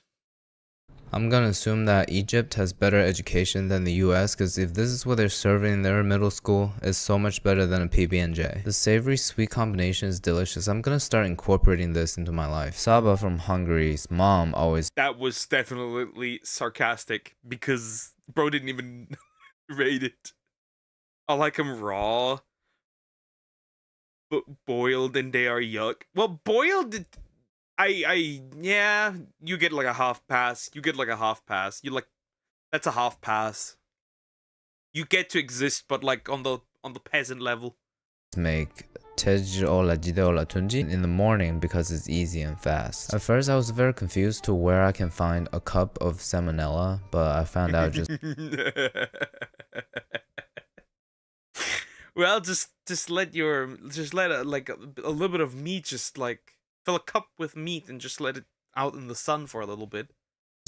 I'm gonna assume that Egypt has better education than the US, because if this is what they're serving in their middle school, it's so much better than a PB&J. The savory sweet combination is delicious. I'm gonna start incorporating this into my life. Saba from Hungary's mom always... That was definitely sarcastic, because bro didn't even rate it. I like them raw, but boiled and they are yuck. Well, boiled... yeah, you get like a half pass. You that's a half pass. You get to exist, but like on the peasant level. Make in the morning because it's easy and fast. At first I was very confused to where I can find a cup of salmonella, but I found out just... Well, just let a little bit of meat just like fill a cup with meat and just let it out in the sun for a little bit.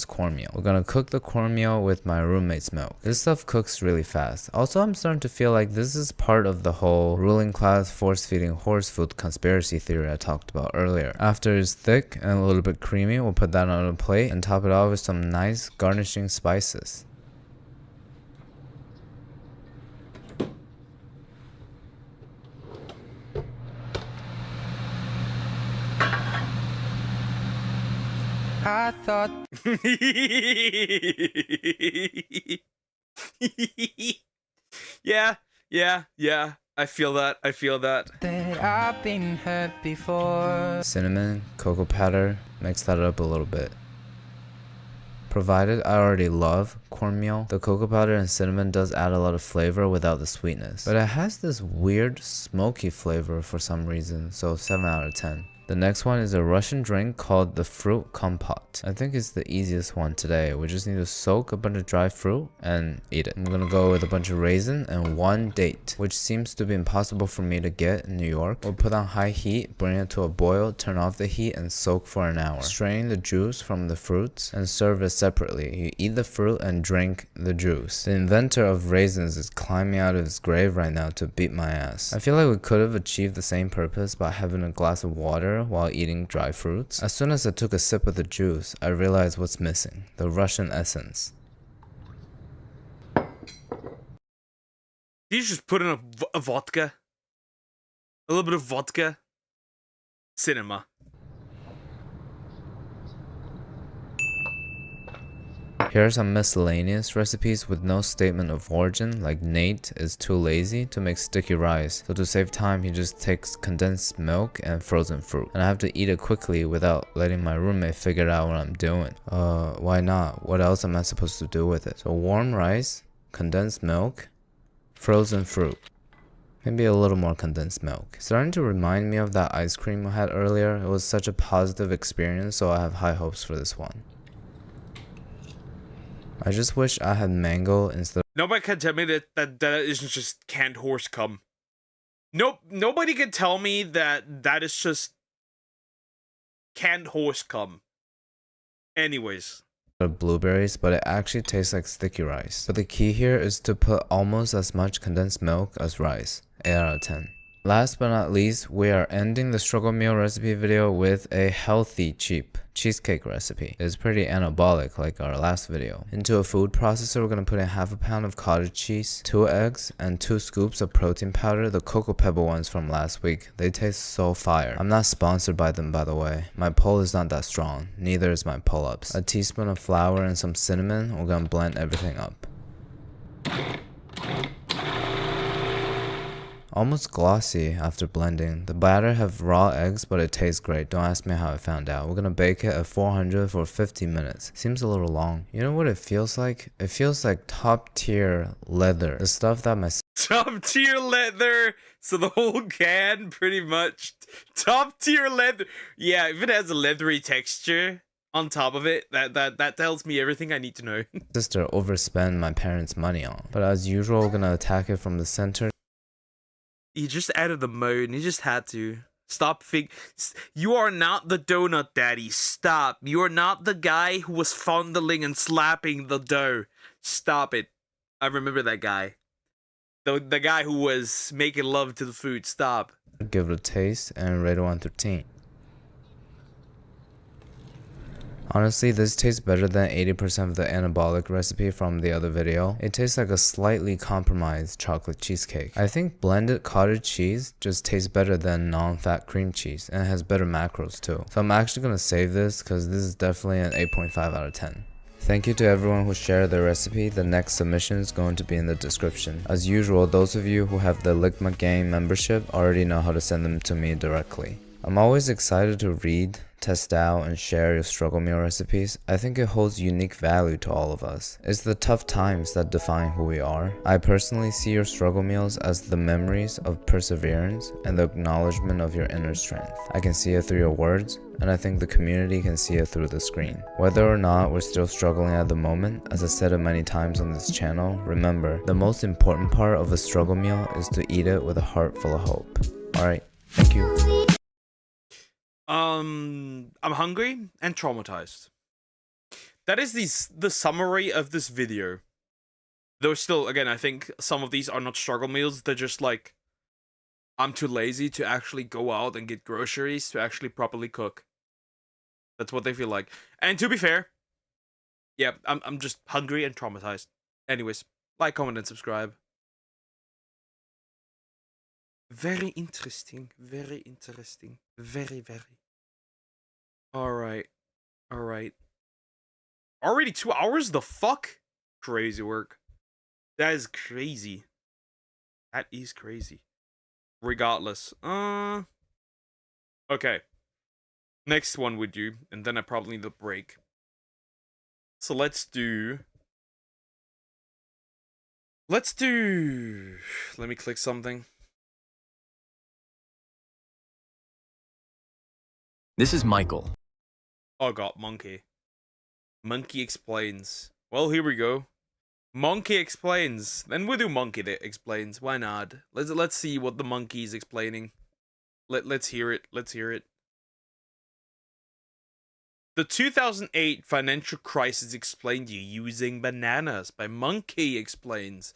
Cornmeal. We're gonna cook the cornmeal with my roommate's milk. This stuff cooks really fast. Also, I'm starting to feel like this is part of the whole ruling class force-feeding horse food conspiracy theory I talked about earlier. After it's thick and a little bit creamy, we'll put that on a plate and top it off with some nice garnishing spices. I thought yeah. I feel that. that I've been hurt before. Cinnamon, cocoa powder, mix that up a little bit. Provided I already love cornmeal, the cocoa powder and cinnamon does add a lot of flavor without the sweetness. But it has this weird smoky flavor for some reason, so 7 out of 10. The next one is a Russian drink called the fruit compote. I think it's the easiest one today. We just need to soak a bunch of dry fruit and eat it. I'm gonna go with a bunch of raisin and 1 date, which seems to be impossible for me to get in New York. We'll put on high heat, bring it to a boil, turn off the heat, and soak for an hour. Strain the juice from the fruits and serve it separately. You eat the fruit and drink the juice. The inventor of raisins is climbing out of his grave right now to beat my ass. I feel like we could have achieved the same purpose by having a glass of water while eating dry fruits. As soon as I took a sip of the juice, I realized what's missing: the Russian essence. You just put in a vodka, a little bit of vodka. Cinema. Here are some miscellaneous recipes with no statement of origin, like Nate is too lazy to make sticky rice, so to save time he just takes condensed milk and frozen fruit, and I have to eat it quickly without letting my roommate figure out what I'm doing. Why not? What else am I supposed to do with it? So warm rice, condensed milk, frozen fruit. Maybe a little more condensed milk. Starting to remind me of that ice cream I had earlier. It was such a positive experience, so I have high hopes for this one. I just wish I had mango instead of... Nobody can tell me that isn't just canned horse cum. Nope, nobody can tell me that is just canned horse cum. Anyways. blueberries, but it actually tastes like sticky rice. But the key here is to put almost as much condensed milk as rice. 8 out of 10. Last but not least, we are ending the struggle meal recipe video with a healthy, cheap cheesecake recipe. It's pretty anabolic like our last video. Into a food processor, we're going to put in half a pound of cottage cheese, 2 eggs, and 2 scoops of protein powder, the cocoa pebble ones from last week. They taste so fire. I'm not sponsored by them, by the way. My pull is not that strong. Neither is my pull-ups. A teaspoon of flour and some cinnamon. We're going to blend everything up. Almost glossy after blending. The batter have raw eggs, but it tastes great. Don't ask me how I found out. We're gonna bake it at 400 for 50 minutes. Seems a little long. You know what it feels like? It feels like top tier leather. The stuff that my Top tier leather. So the whole can, pretty much. Top tier leather. Yeah, if it has a leathery texture on top of it, that tells me everything I need to know. sister overspent my parents' money on. But as usual, we're gonna attack it from the center. You just added the mode and you just had to. Stop you are not the donut daddy. Stop. You are not the guy who was fondling and slapping the dough. Stop it. I remember that guy. The guy who was making love to the food. Stop. Give it a taste and rate it 1 through 10. Honestly, this tastes better than 80% of the anabolic recipe from the other video. It tastes like a slightly compromised chocolate cheesecake. I think blended cottage cheese just tastes better than non-fat cream cheese, and it has better macros too. So I'm actually gonna save this because this is definitely an 8.5 out of 10. Thank you to everyone who shared their recipe. The next submission is going to be in the description. As usual, those of you who have the Ligma Gang membership already know how to send them to me directly. I'm always excited to read, test out, and share your struggle meal recipes. I think it holds unique value to all of us. It's the tough times that define who we are. I personally see your struggle meals as the memories of perseverance and the acknowledgement of your inner strength. I can see it through your words, and I think the community can see it through the screen. Whether or not we're still struggling at the moment, as I said it many times on this channel, remember, the most important part of a struggle meal is to eat it with a heart full of hope. Alright, thank you. I'm hungry and traumatized. That is the summary of this video. Though still, again, I think some of these are not struggle meals. They're just like, I'm too lazy to actually go out and get groceries to actually properly cook. That's what they feel like. And to be fair, yeah, I'm just hungry and traumatized. Anyways, like, comment, and subscribe. Very interesting. Very interesting. Very, very. Alright. Alright. Already 2 hours? The fuck? Crazy work. That is crazy. That is crazy. Regardless. Okay. Next one we do, and then I probably need a break. So let's do... Let me click something. This is Michael. Oh god, Monkey. Monkey explains. Well, here we go. Monkey explains. Then we'll do Monkey that explains. Why not? Let's see what the monkey's explaining. Let's hear it. Let's hear it. The 2008 financial crisis explained using bananas by Monkey explains.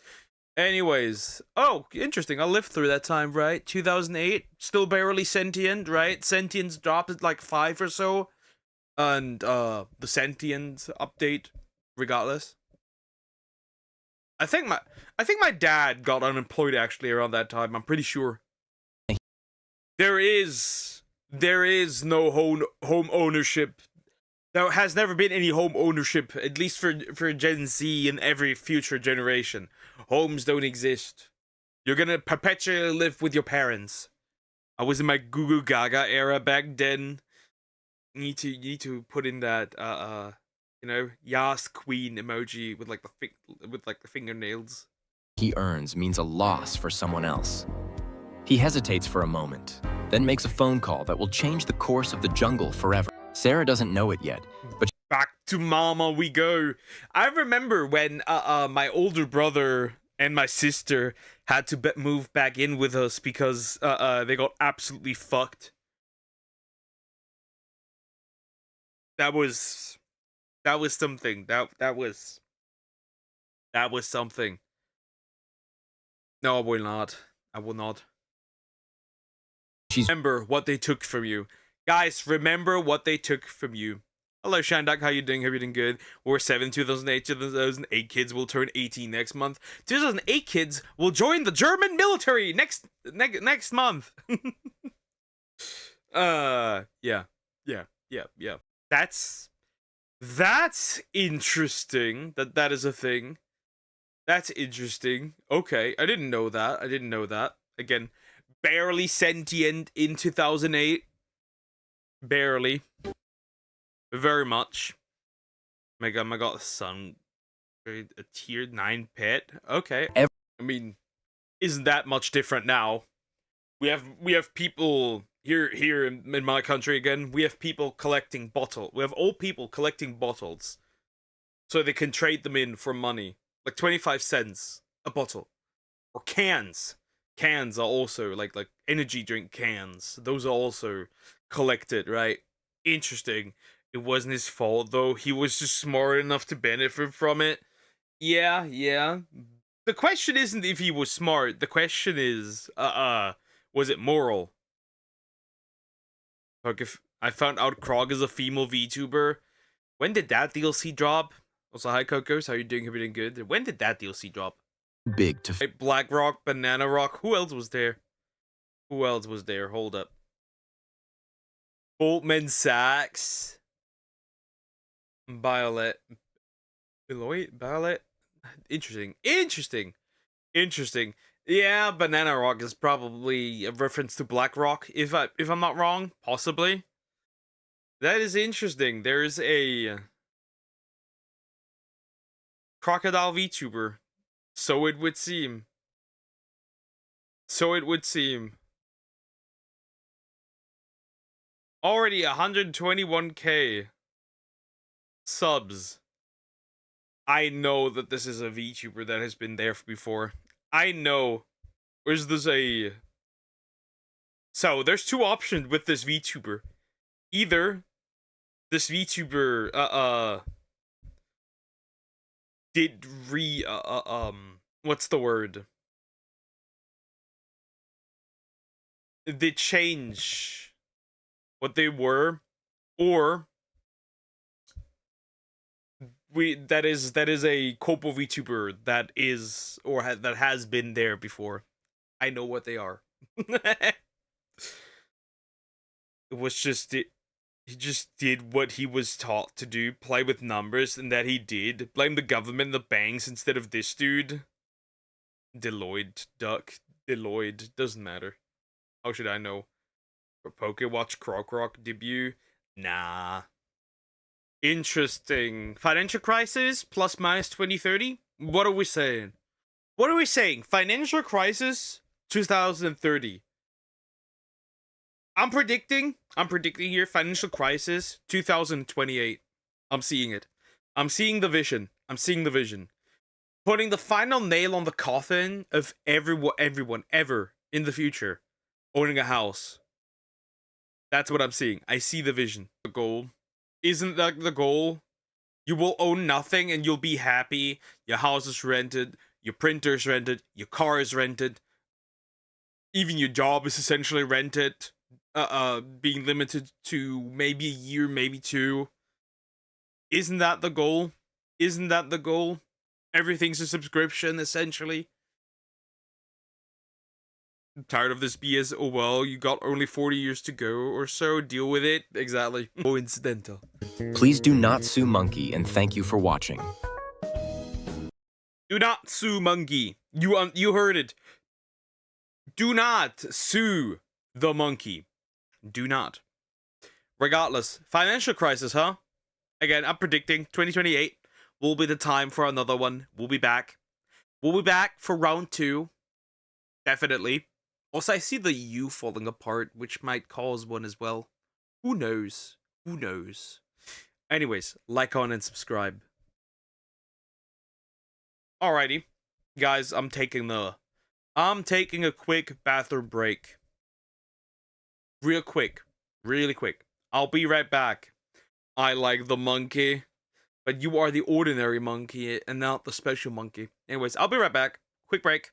Anyways, oh, interesting. I lived through that time, right? 2008, still barely sentient, right? Sentience dropped at like 5 or so. And the sentient update, regardless. I think my dad got unemployed actually around that time. I'm pretty sure. There is no home ownership. There has never been any home ownership, at least for Gen Z and every future generation. Homes don't exist. You're gonna perpetually live with your parents. I was in my Goo Goo Gaga era back then. You need to put in that you know, Yas Queen emoji with like the fingernails. He earns means a loss for someone else. He hesitates for a moment, then makes a phone call that will change the course of the jungle forever. Sarah doesn't know it yet, but Back to mama we go. I remember when my older brother and my sister had to move back in with us because they got absolutely fucked. That was something. That was something. No, I will not. I will not. Remember what they took from you. Guys, remember what they took from you. Hello, Shandak. How you doing? Hope you're doing good. We're 7, 2008. 2008 kids will turn 18 next month. 2008 kids will join the German military next month. Yeah. That's interesting. That is a thing. That's interesting. Okay, I didn't know that. Again, barely sentient in 2008. Barely. Very much. My god, the son. A tier 9 pet. Okay. I mean, isn't that much different now? We have people here in my country again. We have people collecting bottle. We have old people collecting bottles, so they can trade them in for money, like 25 cents a bottle, or cans. Cans are also like energy drink cans. Those are also collected, right? Interesting. It wasn't his fault though. He was just smart enough to benefit from it. Yeah. The question isn't if he was smart. The question is, was it moral? Like, if I found out Krog is a female VTuber, when did that DLC drop? Also, hi Cocos, how you doing? Hope you're doing good. When did that DLC drop? big to Like Black Rock, Banana Rock. Who else was there? Hold up. Boltman Sachs. Violet. Violet. Interesting. Yeah, Banana Rock is probably a reference to Black Rock, if I'm not wrong, possibly. That is interesting. There's a crocodile VTuber. So it would seem. Already 121k subs. I know that this is a VTuber that has been there before. I know. Where's this a... So, there's two options with this VTuber. Either this VTuber, did what's the word? They change what they were, or that is a Kopo VTuber that is that has been there before. I know what they are. It was just he just did what he was taught to do, play with numbers, and that he did. Blame the government and the banks instead of this dude. Deloitte, doesn't matter. How should I know? For Pokewatch Croc debut? Nah. Interesting. Financial crisis plus minus 2030? What are we saying? Financial crisis 2030. I'm predicting here financial crisis 2028. I'm seeing it. I'm seeing the vision. I'm seeing the vision. Putting the final nail on the coffin of everyone ever in the future owning a house. That's what I'm seeing. I see the vision. The goal. Isn't that the goal? You will own nothing and you'll be happy. Your house is rented, your printer's rented, your car is rented. Even your job is essentially rented. Being limited to maybe a year, maybe two. Isn't that the goal? Isn't that the goal? Everything's a subscription, essentially. I'm tired of this BS. Oh well, you got only 40 years to go or so. Deal with it. Exactly. Coincidental. Please do not sue Monkey, and thank you for watching. Do not sue Monkey. You heard it. Do not sue the monkey. Do not. Regardless, financial crisis, huh? Again, I'm predicting 2028 will be the time for another one. We'll be back. We'll be back for round 2. Definitely. Also, I see the U falling apart, which might cause one as well. Who knows? Who knows? Anyways, like, on, and subscribe. Alrighty. Guys, I'm taking a quick bathroom break. Real quick. Really quick. I'll be right back. I like the monkey, but you are the ordinary monkey and not the special monkey. Anyways, I'll be right back. Quick break.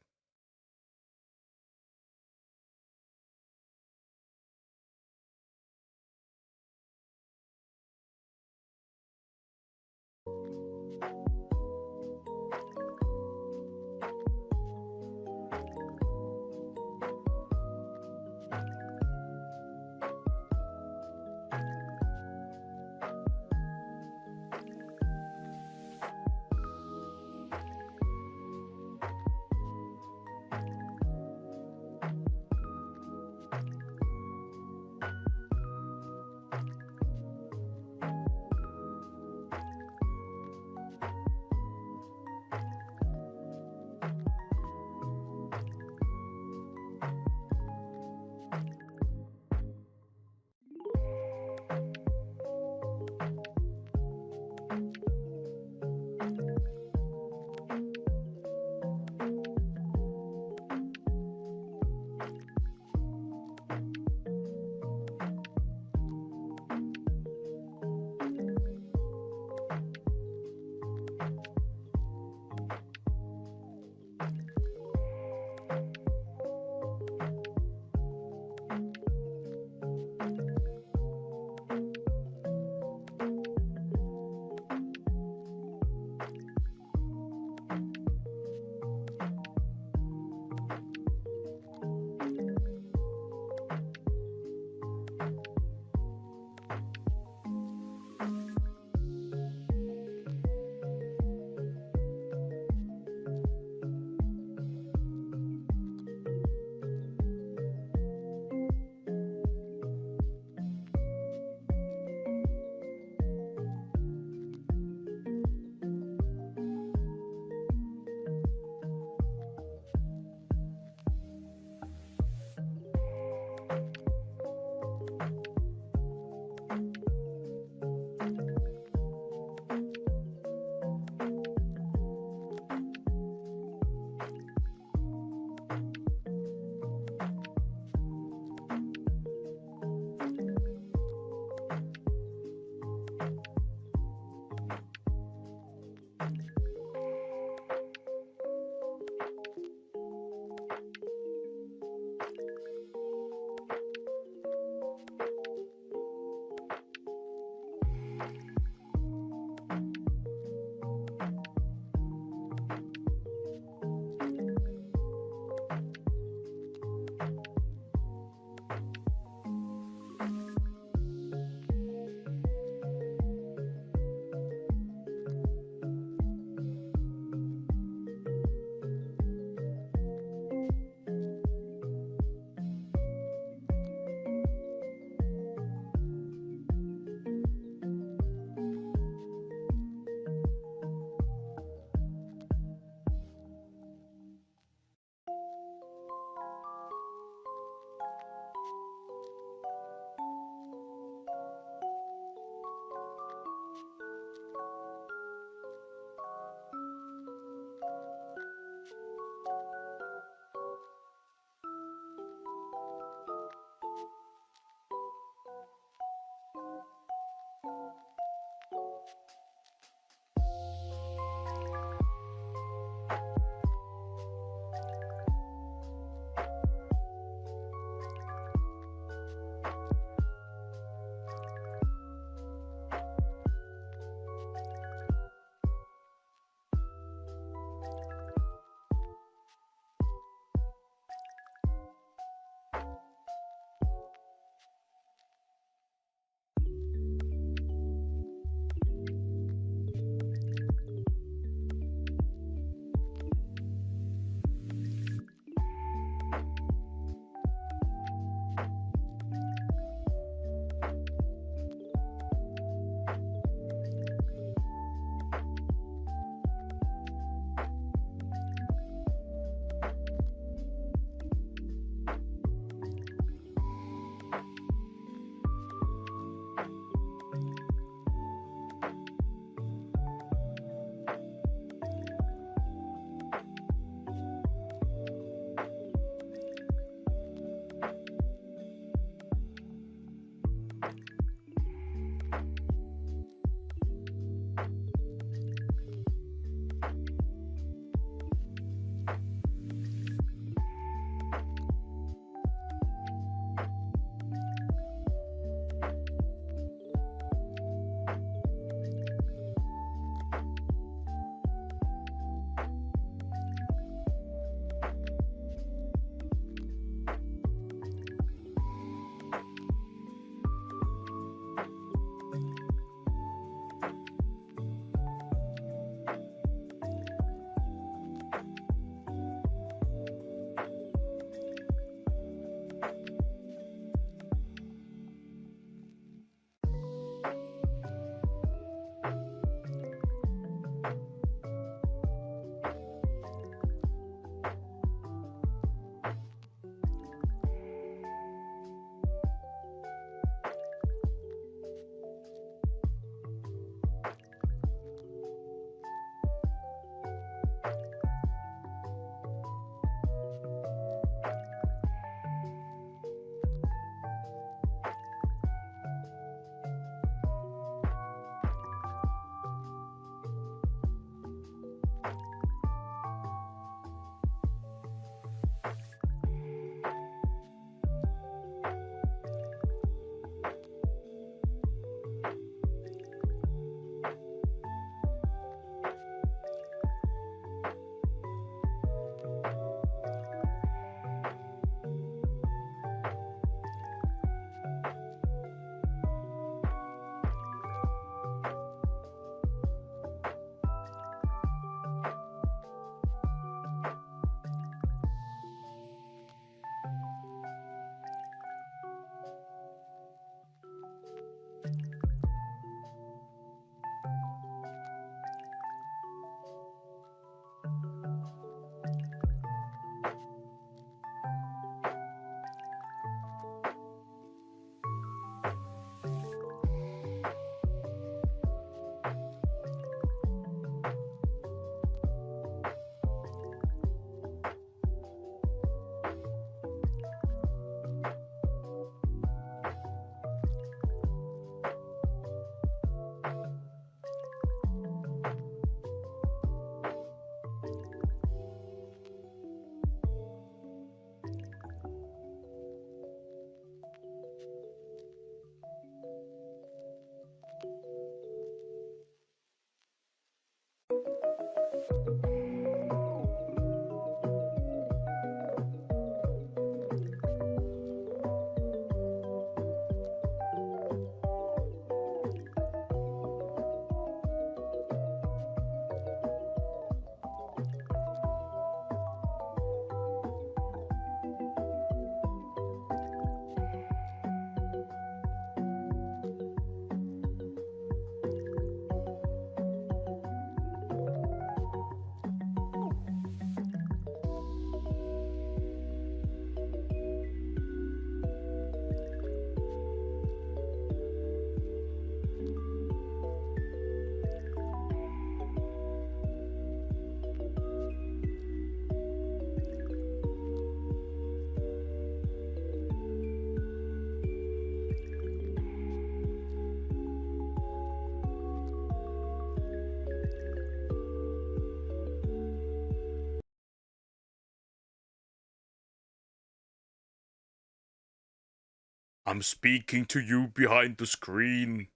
I'm speaking to you behind the screen.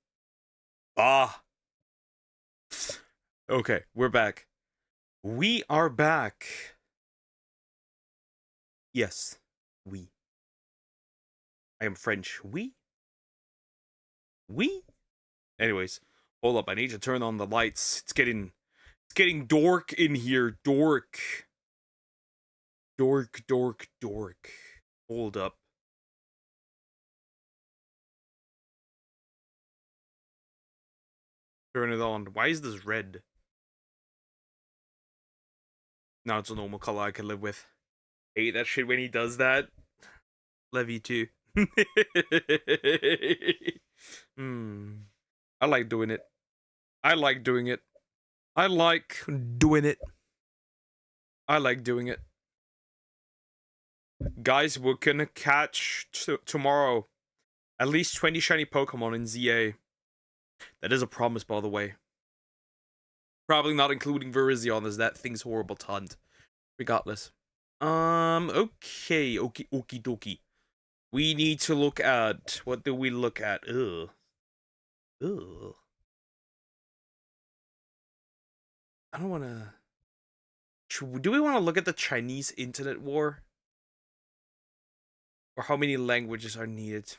Ah. Okay, we're back. We are back. Yes, we. I am French. We? We? Anyways, hold up. I need to turn on the lights. It's getting dork in here. Dork. Dork, dork, dork. Hold up. Turn it on. Why is this red? No, it's a normal color I can live with. Hate that shit when he does that. Levy too. I like doing it. I like doing it. I like doing it. I like doing it. Guys, we're gonna catch tomorrow at least 20 shiny Pokemon in ZA. That is a promise, by the way. Probably not including Virizion, as that thing's horrible to hunt. Regardless. Okay. Okie dokie. We need to look at... What do we look at? Ugh. I don't want to... Do we want to look at the Chinese internet war? Or how many languages are needed?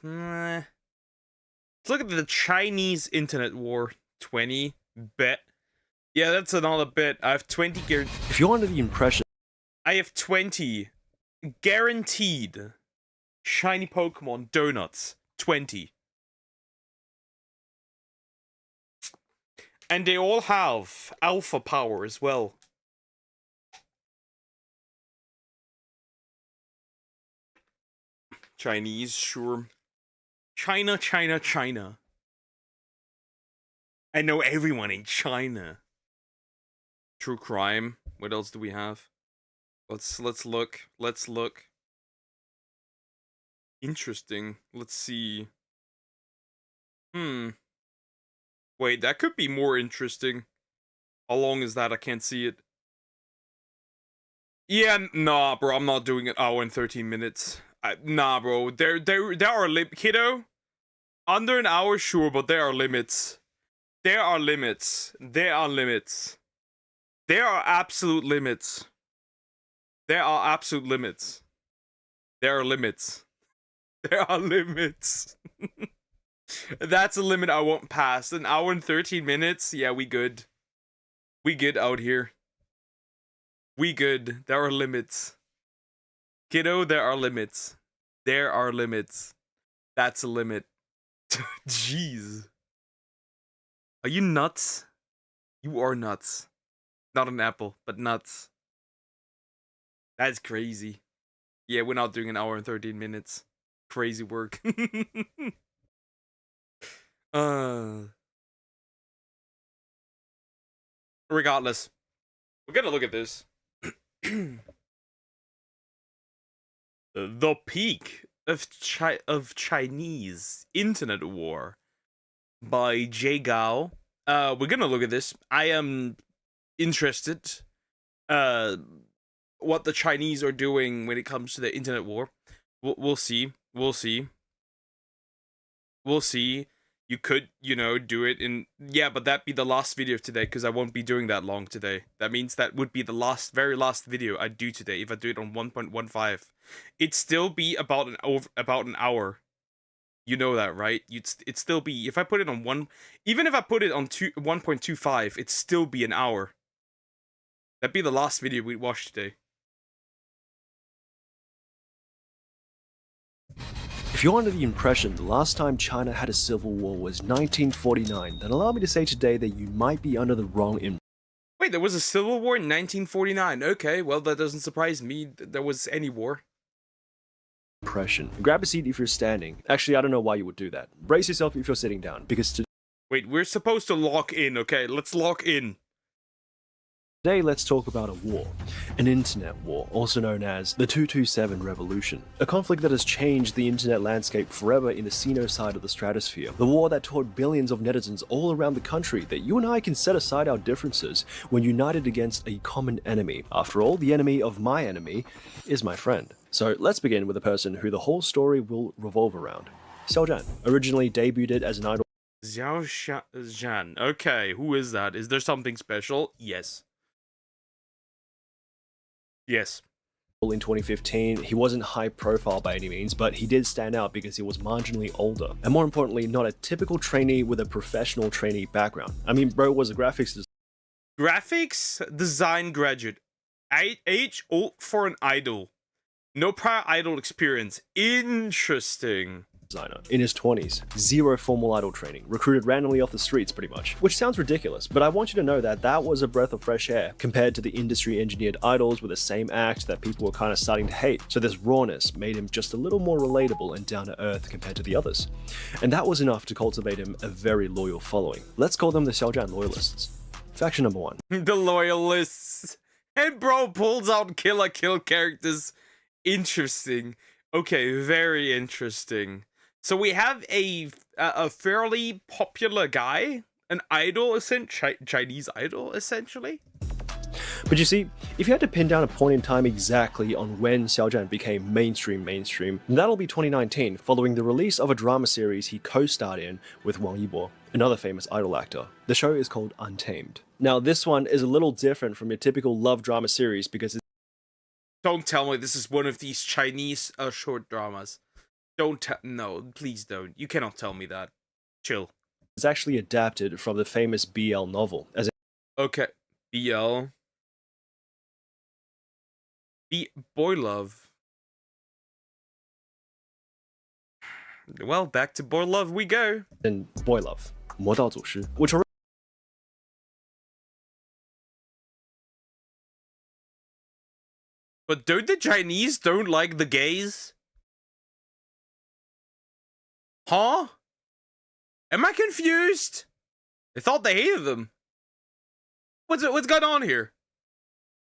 Let's look at the Chinese internet war. 20. Bet. Yeah, that's another bet. I have 20 guaranteed. If you're under the impression... I have 20 guaranteed shiny Pokemon donuts. 20. And they all have alpha power as well. Chinese, sure. China. I know everyone in China. True crime. What else do we have? Let's look. Interesting. Let's see. Wait, that could be more interesting. How long is that? I can't see it. Yeah, nah, bro. I'm not doing an hour and 13 minutes. Nah, bro. There are kiddo. Under an hour, sure, but there are limits. There are limits. There are limits. There are absolute limits. There are absolute limits. There are limits. There are limits. That's a limit I won't pass. An hour and 13 minutes? Yeah, we good. We good out here. We good. There are limits. Kiddo, there are limits. There are limits. That's a limit. Jeez. Are you nuts? You are nuts. Not an apple, but nuts. That's crazy. Yeah, we're not doing an hour and 13 minutes. Crazy work. Regardless, we're gonna look at this. The peak of Chinese internet war by Jay Gao. We're gonna look at this. I am interested. What the Chinese are doing when it comes to the internet war. We'll see. We'll see. You could, you know, do it in... Yeah, but that'd be the last video of today, because I won't be doing that long today. That means that would be the very last video I do today, if I do it on 1.15. It'd still be about an hour. You know that, right? It'd still be... If I put it on even if I put it on 1.25, it'd still be an hour. That'd be the last video we'd watch today. If you're under the impression the last time China had a civil war was 1949, then allow me to say today that you might be under the wrong impression. Wait, there was a civil war in 1949. Okay, well, that doesn't surprise me that there was any war. Grab a seat if you're standing. Actually, I don't know why you would do that. Brace yourself if you're sitting down, because Wait, we're supposed to lock in, okay? Let's lock in. today let's talk about a war. An internet war, also known as the 227 Revolution. A conflict that has changed the internet landscape forever in the Sino side of the stratosphere. The war that taught billions of netizens all around the country that you and I can set aside our differences when united against a common enemy. After all, the enemy of my enemy is my friend. So let's begin with a person who the whole story will revolve around. Xiao Zhan originally debuted as an idol. Xiao Zhan. Okay, who is that? Is there something special? Yes. Yes. In 2015, he wasn't high profile by any means, but he did stand out because he was marginally older, and more importantly, not a typical trainee with a professional trainee background. I mean, bro was a graphics design graduate. Age old for an idol. No prior idol experience. Interesting. designer in his 20s, zero formal idol training, recruited randomly off the streets pretty much, which sounds ridiculous, but I want you to know that that was a breath of fresh air compared to the industry engineered idols with the same act that people were kind of starting to hate. So this rawness made him just a little more relatable and down to earth compared to the others. And that was enough to cultivate him a very loyal following. Let's call them the Xiao Zhan loyalists. Faction number 1. The loyalists. And bro pulls out kill characters. Interesting. Okay, very interesting. So we have a fairly popular guy, an idol, Chinese idol, essentially. But you see, if you had to pin down a point in time exactly on when Xiao Zhan became mainstream, that'll be 2019, following the release of a drama series he co-starred in with Wang Yibo, another famous idol actor. The show is called Untamed. Now, this one is a little different from your typical love drama series because it's... Don't tell me this is one of these Chinese short dramas. No, please don't. You cannot tell me that. Chill. It's actually adapted from the famous BL novel. Okay, BL. Boy love. Well, back to boy love we go. In Boy Love, 魔道祖师, which But don't the Chinese don't like the gays? Huh? Am I confused? I thought they hated them. What's going on here?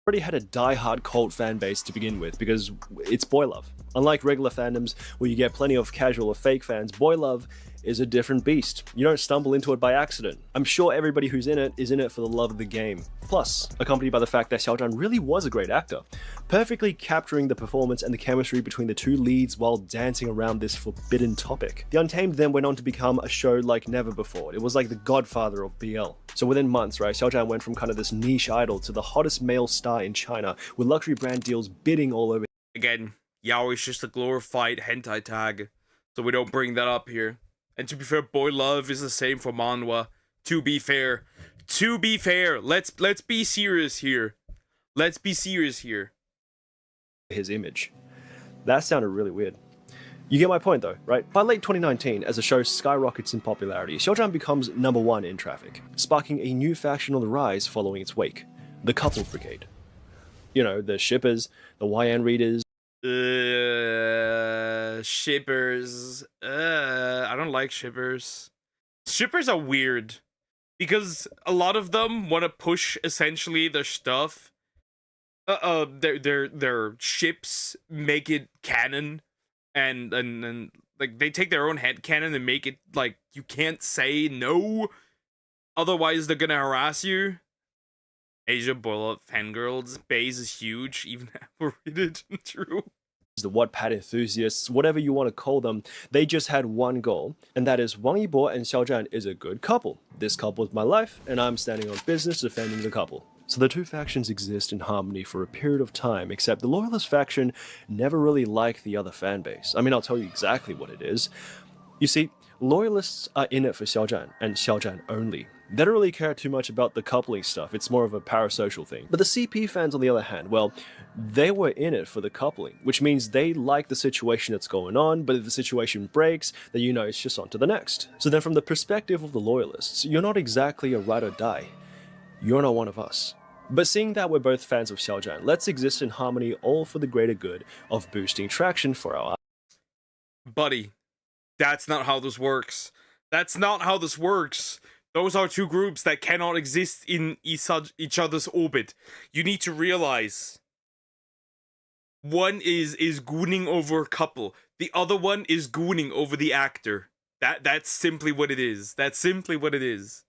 already had a die-hard cult fan base to begin with because it's Boy Love. Unlike regular fandoms where you get plenty of casual or fake fans, Boy Love is a different beast. You don't stumble into it by accident. I'm sure everybody who's in it is in it for the love of the game. Plus, accompanied by the fact that Xiao Zhan really was a great actor, perfectly capturing the performance and the chemistry between the two leads while dancing around this forbidden topic. The Untamed then went on to become a show like never before. It was like the godfather of BL. So within months, right, Xiao Zhan went from kind of this niche idol to the hottest male star in China, with luxury brand deals bidding all over. Again, Yao is just a glorified hentai tag, so we don't bring that up here. And to be fair, Boy Love is the same for manhwa. To be fair, let's be serious here. Let's be serious here. His image. That sounded really weird. You get my point though, right? By late 2019, as the show skyrockets in popularity, Xiao Zhan becomes #1 in traffic, sparking a new faction on the rise following its wake, the Couple Brigade. You know, the shippers, the YN readers. Shippers. I don't like shippers. Shippers are weird because a lot of them want to push essentially their stuff. Their ships make it canon, and like they take their own headcanon and make it like you can't say no, otherwise they're gonna harass you. Asia Boy Love fangirls base is huge, even overrated. True. the Wattpad enthusiasts, whatever you want to call them, they just had one goal, and that is Wang Yibo and Xiao Zhan is a good couple. This couple is my life, and I'm standing on business defending the couple. So the two factions exist in harmony for a period of time, except the loyalist faction never really liked the other fanbase. I mean, I'll tell you exactly what it is. You see, loyalists are in it for Xiao Zhan, and Xiao Zhan only. They don't really care too much about the coupling stuff, it's more of a parasocial thing. But the CP fans, on the other hand, well, they were in it for the coupling, which means they like the situation that's going on, but if the situation breaks, then you know it's just on to the next. So then from the perspective of the loyalists, you're not exactly a ride or die. You're not one of us. But seeing that we're both fans of Xiao Zhan, let's exist in harmony all for the greater good of boosting traction for our... Buddy, that's not how this works. That's not how this works. Those are two groups that cannot exist in each other's orbit. You need to realize one is gooning over a couple. The other one is gooning over the actor. That's simply what it is. That's simply what it is.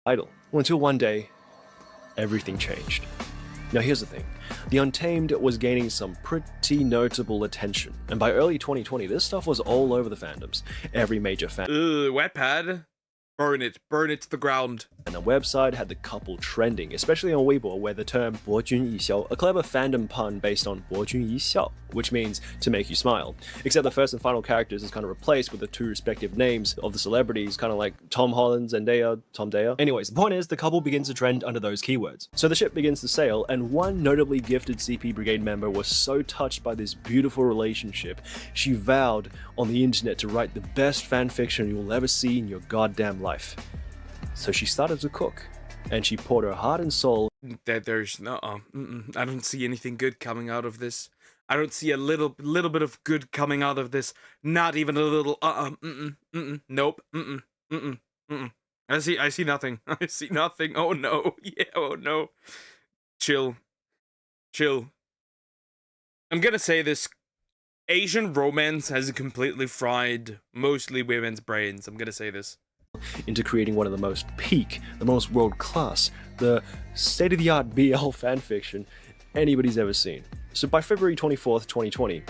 Idol. Until one day, everything changed. Now here's the thing. The Untamed was gaining some pretty notable attention. And by early 2020, this stuff was all over the fandoms. Every major fan... Wattpad. Burn it to the ground. And the website had the couple trending, especially on Weibo, where the term 博君一笑, a clever fandom pun based on 博君一笑, which means to make you smile. Except the first and final characters is kind of replaced with the two respective names of the celebrities, kind of like Tom Holland, Zendaya, Tom Daya. Anyways, the point is, the couple begins to trend under those keywords. So the ship begins to sail, and one notably gifted CP Brigade member was so touched by this beautiful relationship, she vowed on the internet to write the best fanfiction you'll ever see in your goddamn life. So she started to cook, and she poured her heart and soul. There's no, I don't see anything good coming out of this. I don't see a little bit of good coming out of this. Not even a little, nope, I see nothing. I see nothing. Oh no, yeah, oh no. Chill. I'm gonna say this. Asian romance has completely fried mostly women's brains. I'm gonna say this. Into creating one of the most peak, the most world-class, the state-of-the-art BL fanfiction anybody's ever seen. So by February 24th, 2020,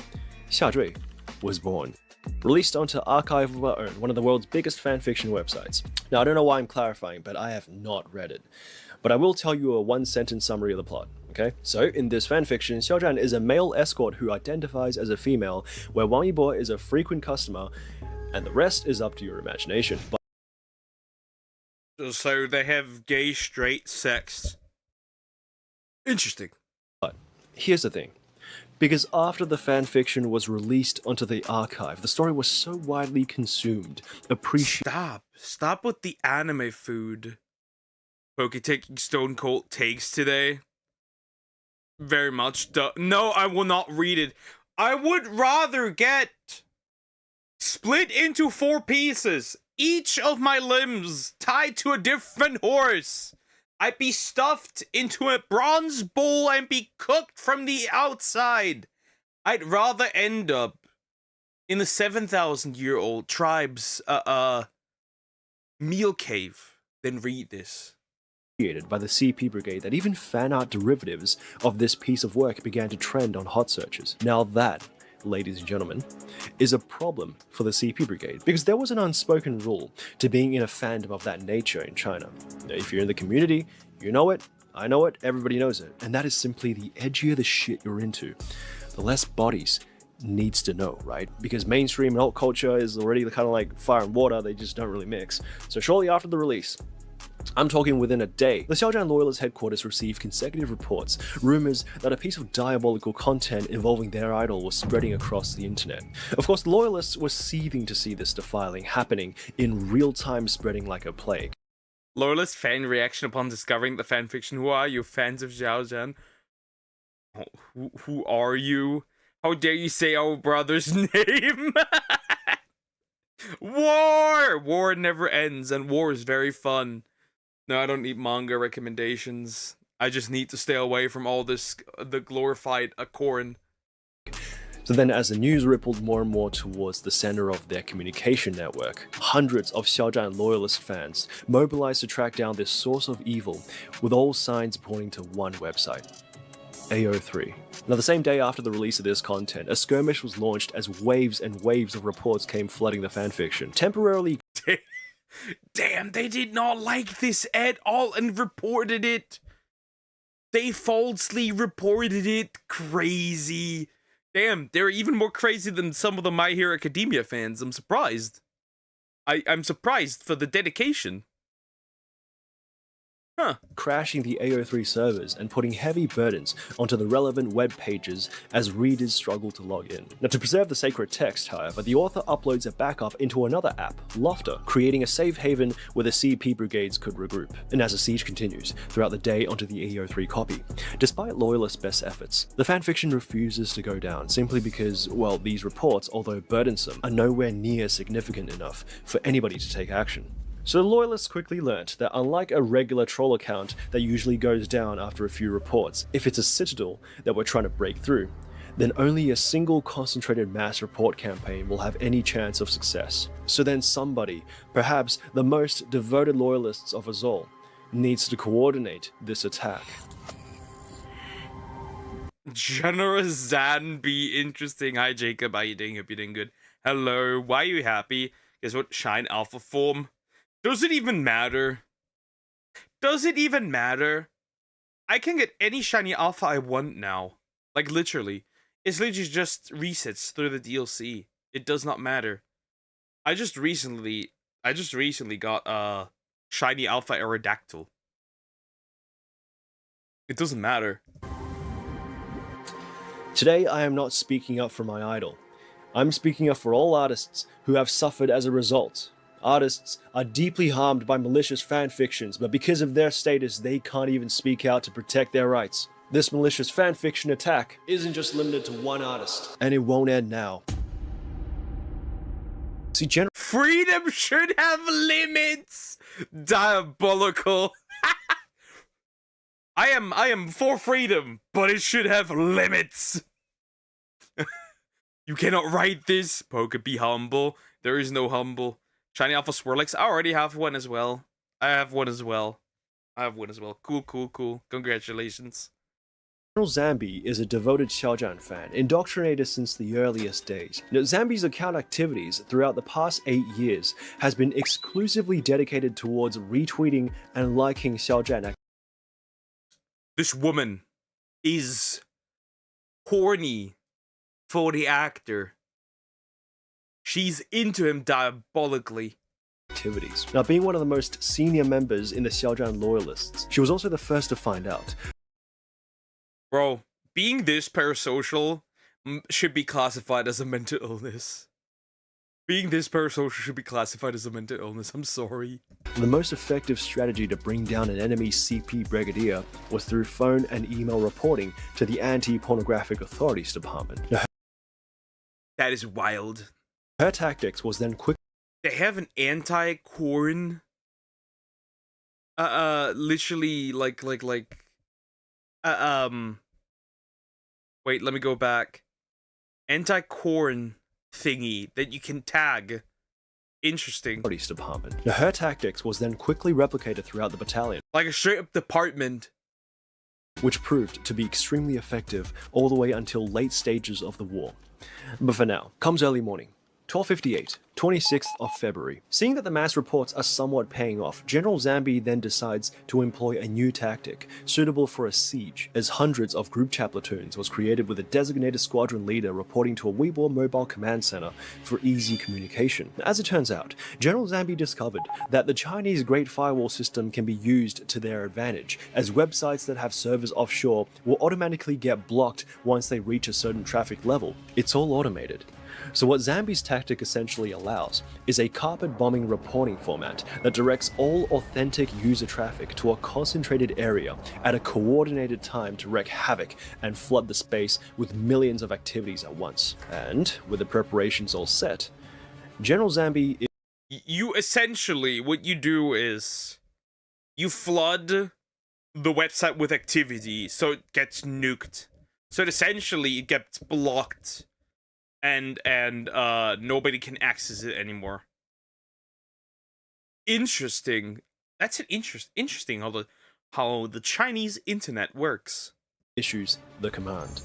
Xia Zhui was born. Released onto Archive of Our Own, one of the world's biggest fanfiction websites. Now I don't know why I'm clarifying, but I have not read it. But I will tell you a one-sentence summary of the plot. Okay? So, in this fanfiction, Xiao Zhan is a male escort who identifies as a female, where Wang Yibo is a frequent customer, and the rest is up to your imagination. So they have gay, straight sex. Interesting. But here's the thing. Because after the fanfiction was released onto the archive, the story was so widely consumed, appreciated... Stop with the anime food. Pokey taking Stone Cold takes today. Very much. No, I will not read it. I would rather get split into 4 pieces. Each of my limbs tied to a different horse. I'd be stuffed into a bronze bowl and be cooked from the outside. I'd rather end up in the 7,000-year-old tribe's meal cave than read this. By the CP Brigade that even fan art derivatives of this piece of work began to trend on hot searches. Now that, ladies and gentlemen, is a problem for the CP Brigade, because there was an unspoken rule to being in a fandom of that nature in China. Now, if you're in the community, you know it, I know it, everybody knows it, and that is simply the edgier the shit you're into, the less bodies needs to know, right? Because mainstream and alt culture is already kind of like fire and water, they just don't really mix. So shortly after the release, I'm talking within a day, the Xiao Zhan Loyalist headquarters received consecutive reports, rumors that a piece of diabolical content involving their idol was spreading across the internet. Of course, the Loyalists were seething to see this defiling happening in real time, spreading like a plague. Loyalist fan reaction upon discovering the fanfiction. Who are you, fans of Xiao Zhan? Oh, who are you? How dare you say our brother's name? War! War never ends, and war is very fun. No, I don't need manga recommendations. I just need to stay away from all this, the glorified corn. So then as the news rippled more and more towards the center of their communication network, hundreds of Xiao Zhan Loyalist fans mobilized to track down this source of evil, with all signs pointing to one website. AO3. Now, the same day after the release of this content, a skirmish was launched as waves and waves of reports came flooding the fanfiction, temporarily. Damn, they did not like this at all and reported it. They falsely reported it. Crazy. Damn, they're even more crazy than some of the My Hero Academia fans. I'm surprised. I'm surprised for the dedication. Huh. Crashing the AO3 servers and putting heavy burdens onto the relevant web pages as readers struggle to log in. Now, to preserve the sacred text, however, the author uploads a backup into another app, Lofter, creating a safe haven where the CP brigades could regroup. And as the siege continues throughout the day onto the AO3 copy, despite loyalists' best efforts, the fanfiction refuses to go down simply because, well, these reports, although burdensome, are nowhere near significant enough for anybody to take action. So the loyalists quickly learnt that unlike a regular troll account that usually goes down after a few reports, if it's a citadel that we're trying to break through, then only a single concentrated mass report campaign will have any chance of success. So then somebody, perhaps the most devoted loyalists of us all, needs to coordinate this attack. General Zanby, interesting. Hi Jacob, how you doing? Hope you're doing good. Hello, why are you happy? Guess what? Shine Alpha form. Does it even matter? Does it even matter? I can get any shiny alpha I want now. Like literally. It's literally just resets through the DLC. It does not matter. I just recently got shiny alpha Aerodactyl. It doesn't matter. Today I am not speaking up for my idol. I'm speaking up for all artists who have suffered as a result. Artists are deeply harmed by malicious fanfictions, but because of their status, they can't even speak out to protect their rights. This malicious fanfiction attack isn't just limited to one artist, and it won't end now. See, freedom should have limits! Diabolical. I am for freedom, but it should have limits. You cannot write this. Poke, be humble. There is no humble. Shiny Alpha Swirlix. I already have one as well. I have one as well. Cool, cool, cool. Congratulations. General Zambi is a devoted Xiaojian fan, indoctrinated since the earliest days. Now, Zambi's account activities throughout the past 8 years has been exclusively dedicated towards retweeting and liking Xiaojian. This woman is horny for the actor. She's into him diabolically. Activities. Now, being one of the most senior members in the Xiaojian loyalists, she was also the first to find out. Bro, being this parasocial should be classified as a mental illness. Being this parasocial should be classified as a mental illness. I'm sorry. The most effective strategy to bring down an enemy CP brigadier was through phone and email reporting to the Anti-Pornographic Authorities Department. Now, that is wild. her tactics was then quick. They have an anti-corn. Literally like. Wait, let me go back. Anti-corn thingy that you can tag. Interesting. Department. Now, her tactics was then quickly replicated throughout the battalion. Like a straight-up department. Which proved to be extremely effective all the way until late stages of the war. But for now, comes early morning. 12:58, 26th of February. Seeing that the mass reports are somewhat paying off, General Zambi then decides to employ a new tactic, suitable for a siege, as hundreds of group chat platoons was created with a designated squadron leader reporting to a Weibo mobile command center for easy communication. As it turns out, General Zambi discovered that the Chinese Great Firewall system can be used to their advantage, as websites that have servers offshore will automatically get blocked once they reach a certain traffic level. It's all automated. So what Zambi's tactic essentially allows is a carpet bombing reporting format that directs all authentic user traffic to a concentrated area at a coordinated time to wreak havoc and flood the space with millions of activities at once. And with the preparations all set, General Zambi is... You essentially, what you do is you flood the website with activity so it gets nuked. So essentially it gets blocked. And nobody can access it anymore. Interesting. That's an interesting how the Chinese internet works. issues the command.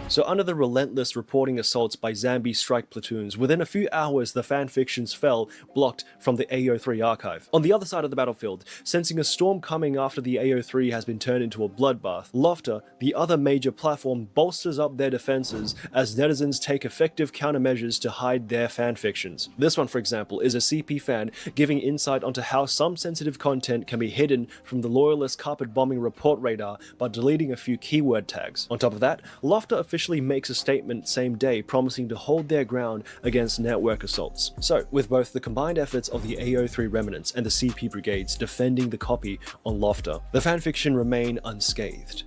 So under the relentless reporting assaults by Zambi strike platoons, within a few hours the fanfictions fell, blocked from the AO3 archive. On the other side of the battlefield, sensing a storm coming after the AO3 has been turned into a bloodbath, Lofter, the other major platform, bolsters up their defenses as netizens take effective countermeasures to hide their fanfictions. This one, for example, is a CP fan giving insight onto how some sensitive content can be hidden from the loyalist carpet bombing report radar by deleting a few keyword tags. On top of that, Lofter officially makes a statement same day promising to hold their ground against network assaults. So, with both the combined efforts of the AO3 remnants and the CP brigades defending the copy on Lofter, the fanfiction remain unscathed,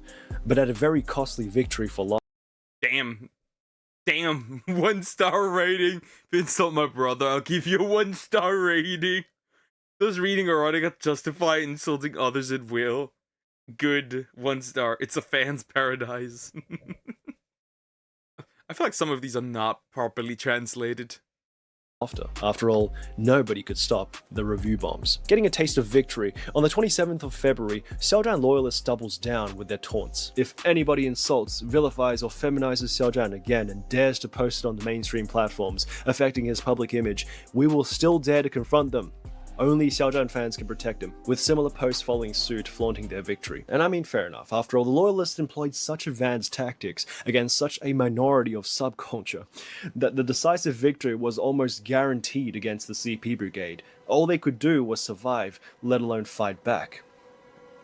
but at a very costly victory for Lofter. Damn. 1-star rating. If you insult my brother, I'll give you a 1-star rating. Does reading erotica justify insulting others at will? Good. 1 star. It's a fan's paradise. I feel like some of these are not properly translated. After all, nobody could stop the review bombs. Getting a taste of victory, on the 27th of February, Xiaozhan loyalists doubles down with their taunts. If anybody insults, vilifies, or feminizes Xiaozhan again and dares to post it on the mainstream platforms, affecting his public image, we will still dare to confront them. Only Xiaozhan fans can protect him, with similar posts following suit flaunting their victory. And I mean, fair enough. After all, the loyalists employed such advanced tactics against such a minority of subculture that the decisive victory was almost guaranteed against the CP brigade. All they could do was survive, let alone fight back.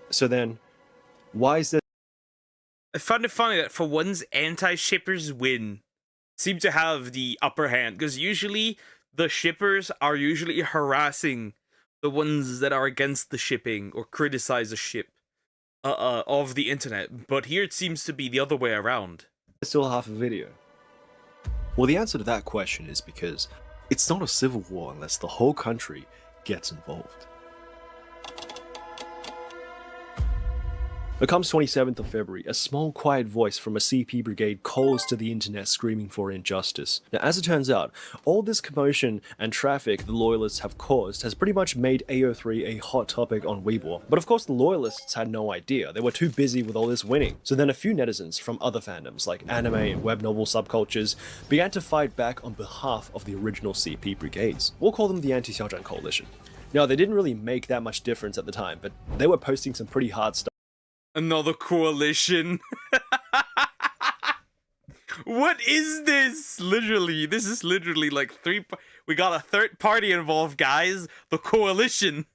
So then, why is there... I found it funny that for once, anti-shippers seem to have the upper hand, because usually the shippers are usually harassing the ones that are against the shipping or criticize a ship of the internet, but here it seems to be the other way around. Still half a video? Well, the answer to that question is because it's not a civil war unless the whole country gets involved. It comes 27th of February, a small quiet voice from a CP brigade calls to the internet screaming for injustice. Now, as it turns out, all this commotion and traffic the loyalists have caused has pretty much made AO3 a hot topic on Weibo. But of course the loyalists had no idea, they were too busy with all this winning. So then a few netizens from other fandoms like anime and web novel subcultures began to fight back on behalf of the original CP brigades. We'll call them the Anti-Xiaozhan Coalition. Now, they didn't really make that much difference at the time, but they were posting some pretty hard stuff. Another coalition. What is this? Literally, this is literally like we got a third party involved, guys. The coalition.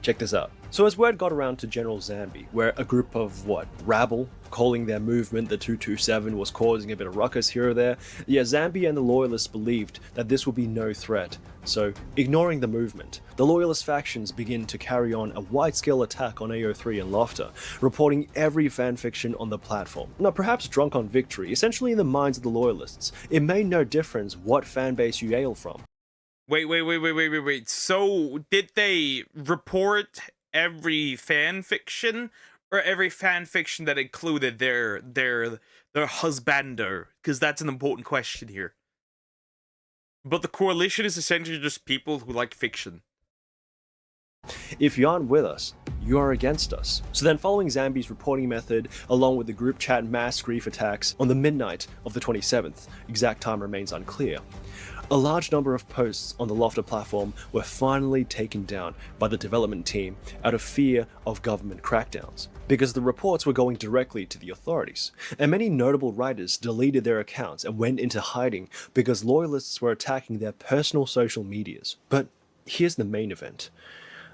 Check this out. So as word got around to General Zambi, where a group of, rabble, calling their movement the 227 was causing a bit of ruckus here or there, Zambi and the loyalists believed that this would be no threat. So, ignoring the movement, the loyalist factions begin to carry on a wide-scale attack on AO3 and Lofter, reporting every fanfiction on the platform. Now, perhaps drunk on victory, essentially in the minds of the loyalists, it made no difference what fanbase you hail from. Wait. So, did they report every fanfiction, or every fanfiction that included their husbander? Because that's an important question here. But the coalition is essentially just people who like fiction. If you aren't with us, you are against us. So then, following Zambi's reporting method, along with the group chat mass grief attacks on the midnight of the 27th, exact time remains unclear, a large number of posts on the Lofter platform were finally taken down by the development team out of fear of government crackdowns, because the reports were going directly to the authorities, and many notable writers deleted their accounts and went into hiding because loyalists were attacking their personal social medias. But here's the main event.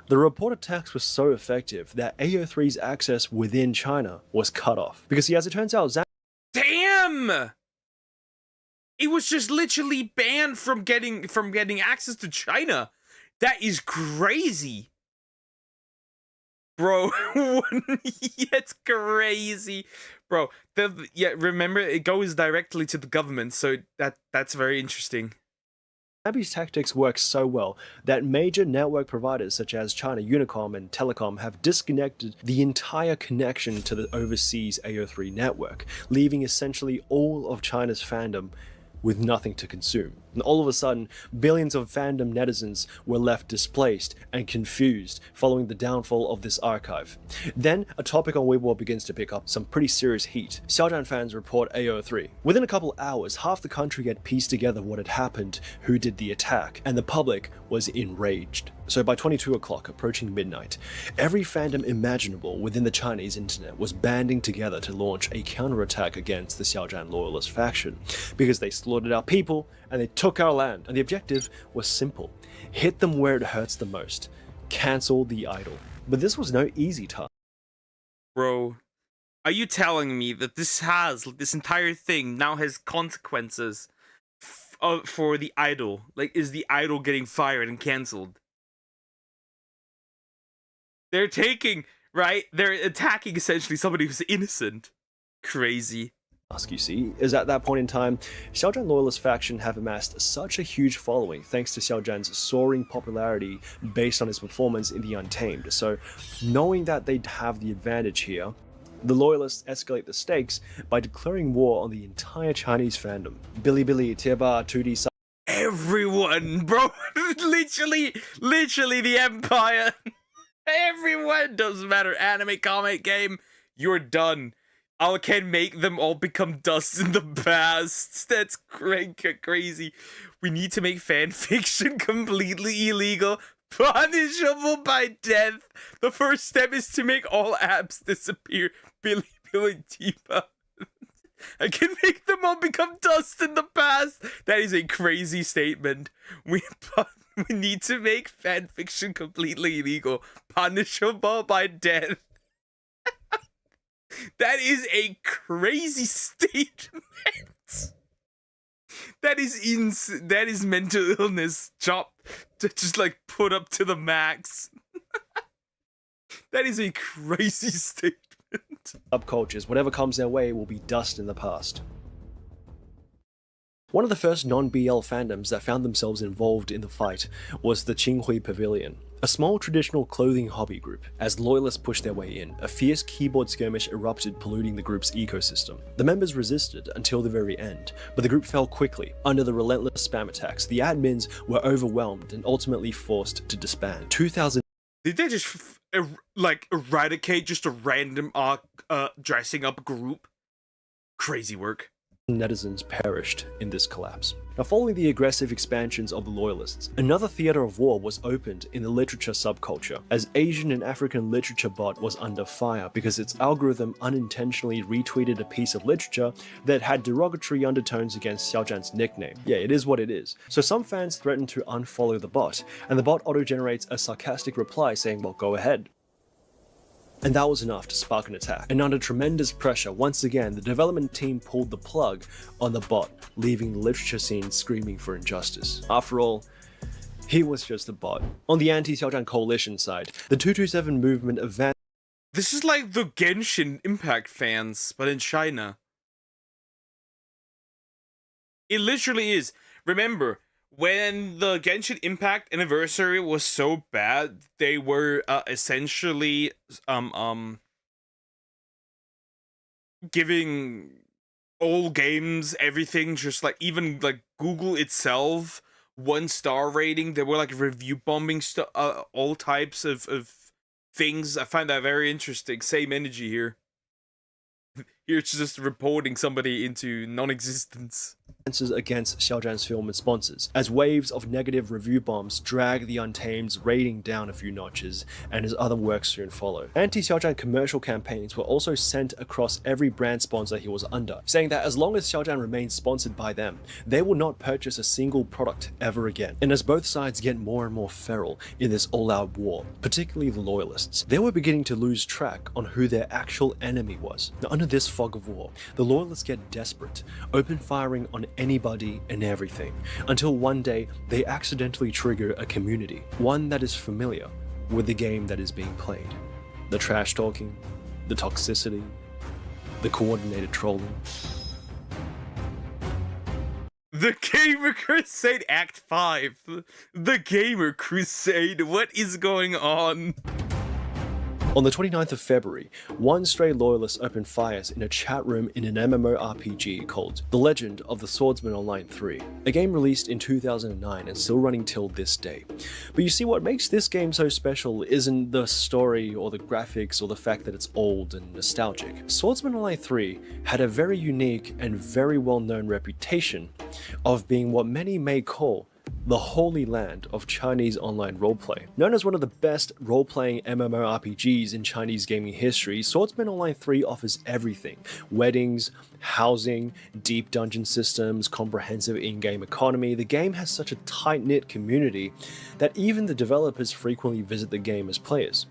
The report attacks were so effective that AO3's access within China was cut off, because as it turns out, Damn! It was just literally banned from getting access to China. That is crazy. Bro, it's crazy. Bro, remember, it goes directly to the government, so that's very interesting. Zambi's tactics work so well that major network providers such as China Unicom and Telecom have disconnected the entire connection to the overseas AO3 network, leaving essentially all of China's fandom with nothing to consume. And all of a sudden, billions of fandom netizens were left displaced and confused following the downfall of this archive. Then, a topic on Weibo begins to pick up some pretty serious heat. Xiaozhan fans report AO3. Within a couple hours, half the country had pieced together what had happened, who did the attack, and the public was enraged. So by 22 o'clock, approaching midnight, every fandom imaginable within the Chinese internet was banding together to launch a counterattack against the Xiaozhan loyalist faction, because they slaughtered our people and they took our land, and the objective was simple: hit them where it hurts the most, cancel the idol. But this was no easy task. Bro, are you telling me that this entire thing now has consequences for the idol? Like, is the idol getting fired and cancelled? They're attacking essentially somebody who's innocent. Crazy. You see, is at that point in time, Xiaozhan loyalist faction have amassed such a huge following thanks to Xiaozhan's soaring popularity based on his performance in The Untamed. So, knowing that they'd have the advantage here, the loyalists escalate the stakes by declaring war on the entire Chinese fandom. Bilibili, Tieba, 2D. Everyone, bro. literally the empire. Everyone, doesn't matter, anime, comic, game, you're done. I can make them all become dust in the past. That's crazy. We need to make fan fiction completely illegal, punishable by death. The first step is to make all apps disappear. Billy Tiba. I can make them all become dust in the past. That is a crazy statement. We need to make fan fiction completely illegal, punishable by death. That is a crazy statement. That is mental illness chopped to just like put up to the max. That is a crazy statement. Subcultures, whatever comes their way, will be dust in the past. One of the first non-BL fandoms that found themselves involved in the fight was the Qinghui Pavilion, a small traditional clothing hobby group. As loyalists pushed their way in, a fierce keyboard skirmish erupted, polluting the group's ecosystem. The members resisted until the very end, but the group fell quickly. Under the relentless spam attacks, the admins were overwhelmed and ultimately forced to disband. 2000. Did they just eradicate just a random dressing up group? Crazy work. Netizens perished in this collapse. Now, following the aggressive expansions of the Loyalists, another theater of war was opened in the literature subculture, as Asian and African literature bot was under fire because its algorithm unintentionally retweeted a piece of literature that had derogatory undertones against Xiaozhan's nickname. Yeah, it is what it is. So some fans threatened to unfollow the bot, and the bot auto-generates a sarcastic reply saying, well, go ahead. And that was enough to spark an attack. And under tremendous pressure, once again, the development team pulled the plug on the bot, leaving the literature scene screaming for injustice. After all, he was just a bot. On the anti-Xiaozhan coalition side, the 227 movement advanced. This is like the Genshin Impact fans, but in China. It literally is. Remember, when the Genshin Impact anniversary was so bad, they were essentially giving all games, everything, just like even like Google itself, 1-star rating. They were like review bombing all types of things. I find that very interesting. Same energy here. Here it's just reporting somebody into non-existence. Against Xiaozhan's film and sponsors, as waves of negative review bombs drag the Untamed's rating down a few notches, and his other works soon follow. Anti-Xiaozhan commercial campaigns were also sent across every brand sponsor he was under, saying that as long as Xiaozhan remains sponsored by them, they will not purchase a single product ever again. And as both sides get more and more feral in this all-out war, particularly the Loyalists, they were beginning to lose track on who their actual enemy was. Now, under this fog of war, the Loyalists get desperate, open firing on anybody and everything, until one day they accidentally trigger a community, one that is familiar with the game that is being played. The trash talking, the toxicity, the coordinated trolling. The Gamer Crusade Act 5. The Gamer Crusade. What is going on? On the 29th of February, one stray loyalist opened fires in a chat room in an MMORPG called The Legend of the Swordsman Online 3, a game released in 2009 and still running till this day. But you see, what makes this game so special isn't the story or the graphics or the fact that it's old and nostalgic. Swordsman Online 3 had a very unique and very well-known reputation of being what many may call the holy land of Chinese online roleplay. Known as one of the best role-playing MMORPGs in Chinese gaming history, Swordsman Online 3 offers everything: weddings, housing, deep dungeon systems, comprehensive in-game economy. The game has such a tight-knit community that even the developers frequently visit the game as players.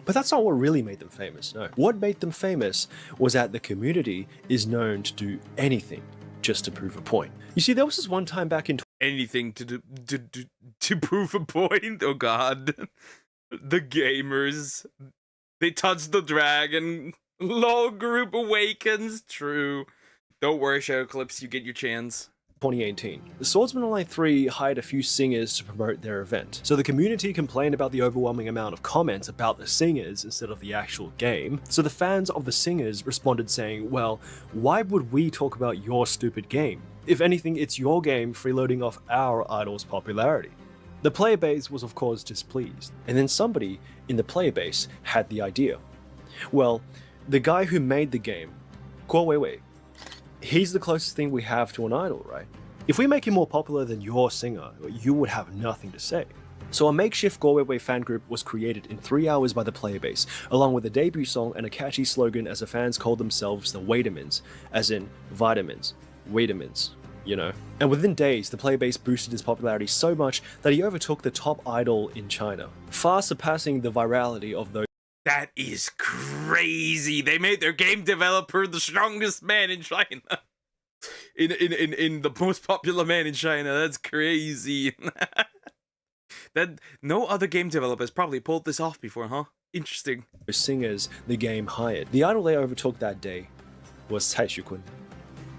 But that's not what really made them famous, no. What made them famous was that the community is known to do anything just to prove a point. You see, there was this one time back in Anything to prove a point. Oh god. The gamers. They touched the dragon. LOL group awakens. True. Don't worry, Shadow Clips, you get your chance. 2018. The Swordsman Online 3 hired a few singers to promote their event. So the community complained about the overwhelming amount of comments about the singers instead of the actual game. So the fans of the singers responded saying, well, why would we talk about your stupid game? If anything, it's your game freeloading off our idol's popularity. The player base was of course displeased, and then somebody in the player base had the idea. Well, the guy who made the game, Guo Weiwei, he's the closest thing we have to an idol, right? If we make him more popular than your singer, you would have nothing to say. So a makeshift Guo Weiwei fan group was created in 3 hours by the player base, along with a debut song and a catchy slogan as the fans called themselves the Waitamins, as in vitamins, Waitamins, you know. And within days, the player base boosted his popularity so much that he overtook the top idol in China, far surpassing the virality of those. That is crazy. They made their game developer the strongest man in China. In the most popular man in China. That's crazy. That no other game developers probably pulled this off before, huh? Interesting. Singers the game hired. The idol they overtook that day was Cai Xukun.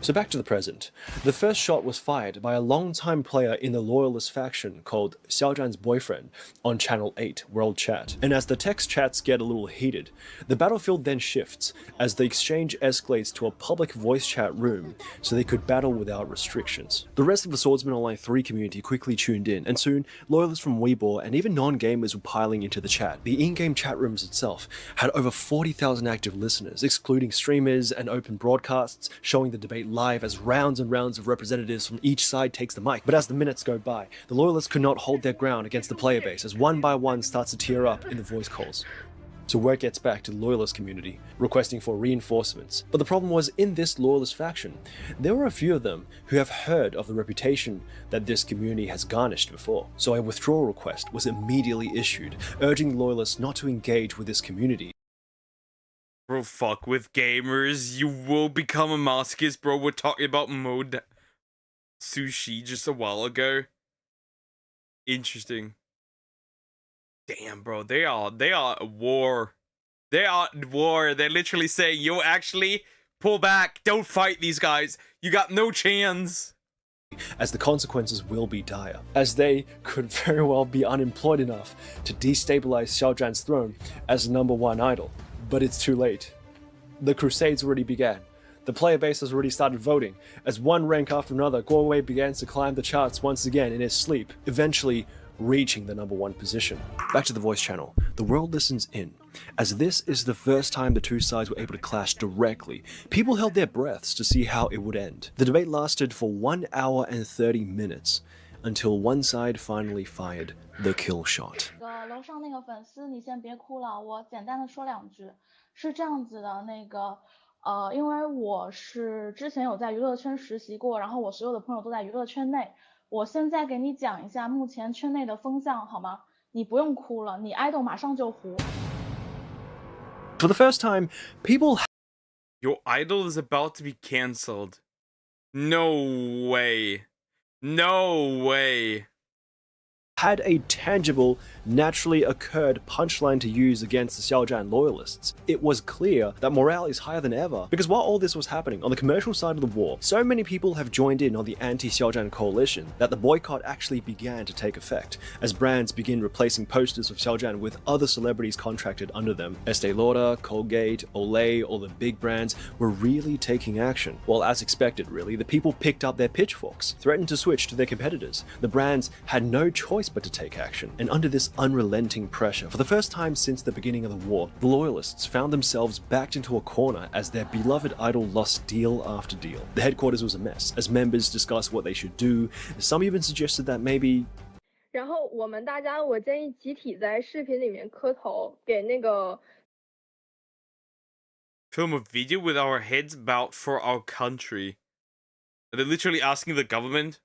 So back to the present. The first shot was fired by a longtime player in the loyalist faction called Xiao Zhan's boyfriend on Channel 8 World Chat. And as the text chats get a little heated, the battlefield then shifts as the exchange escalates to a public voice chat room so they could battle without restrictions. The rest of the Swordsman Online 3 community quickly tuned in, and soon loyalists from Weibo and even non-gamers were piling into the chat. The in-game chat rooms itself had over 40,000 active listeners, excluding streamers and open broadcasts showing the debate live as rounds and rounds of representatives from each side takes the mic. But as the minutes go by, the loyalists could not hold their ground against the player base as one by one starts to tear up in the voice calls. So word gets back to the loyalist community, requesting for reinforcements. But the problem was, in this loyalist faction, there were a few of them who have heard of the reputation that this community has garnished before. So a withdrawal request was immediately issued, urging loyalists not to engage with this community. Bro, fuck with gamers. You will become a masochist, bro. We're talking about mode sushi just a while ago. Interesting. Damn, bro. They are at war. They are at war. They're literally saying, yo, actually, pull back. Don't fight these guys. You got no chance. As the consequences will be dire, as they could very well be unemployed enough to destabilize Xiao Zhan's throne as #1 idol. But it's too late. The crusades already began. The player base has already started voting. As one rank after another, Guo Wei begins to climb the charts once again in his sleep, eventually reaching the #1 position. Back to the voice channel. The world listens in, as this is the first time the two sides were able to clash directly. People held their breaths to see how it would end. The debate lasted for 1 hour and 30 minutes, until one side finally fired the kill shot. 楼上那个粉丝，你先别哭了，我简单的说2句。是这样子的，因为我是之前有在娱乐圈实习过，然后我所有的朋友都在娱乐圈内。我现在给你讲一下目前圈内的风向，好吗？你不用哭了，你 idol 马上就糊。For the first time, people. Your idol is about to be cancelled. No way. No way. had a tangible, naturally occurred punchline to use against the Xiaozhan loyalists. It was clear that morale is higher than ever, because while all this was happening on the commercial side of the war, so many people have joined in on the anti-Xiaozhan coalition that the boycott actually began to take effect, as brands begin replacing posters of Xiaozhan with other celebrities contracted under them. Estee Lauder, Colgate, Olay, all the big brands were really taking action. Well, as expected really, the people picked up their pitchforks, threatened to switch to their competitors. The brands had no choice but to take action, and under this unrelenting pressure, for the first time since the beginning of the war, the loyalists found themselves backed into a corner as their beloved idol lost deal after deal. The headquarters was a mess, as members discussed what they should do. Some even suggested that maybe 然后我们大家，我建议集体在视频里面磕头，给那个 Film a video with our heads bowed for our country. They're literally asking the government.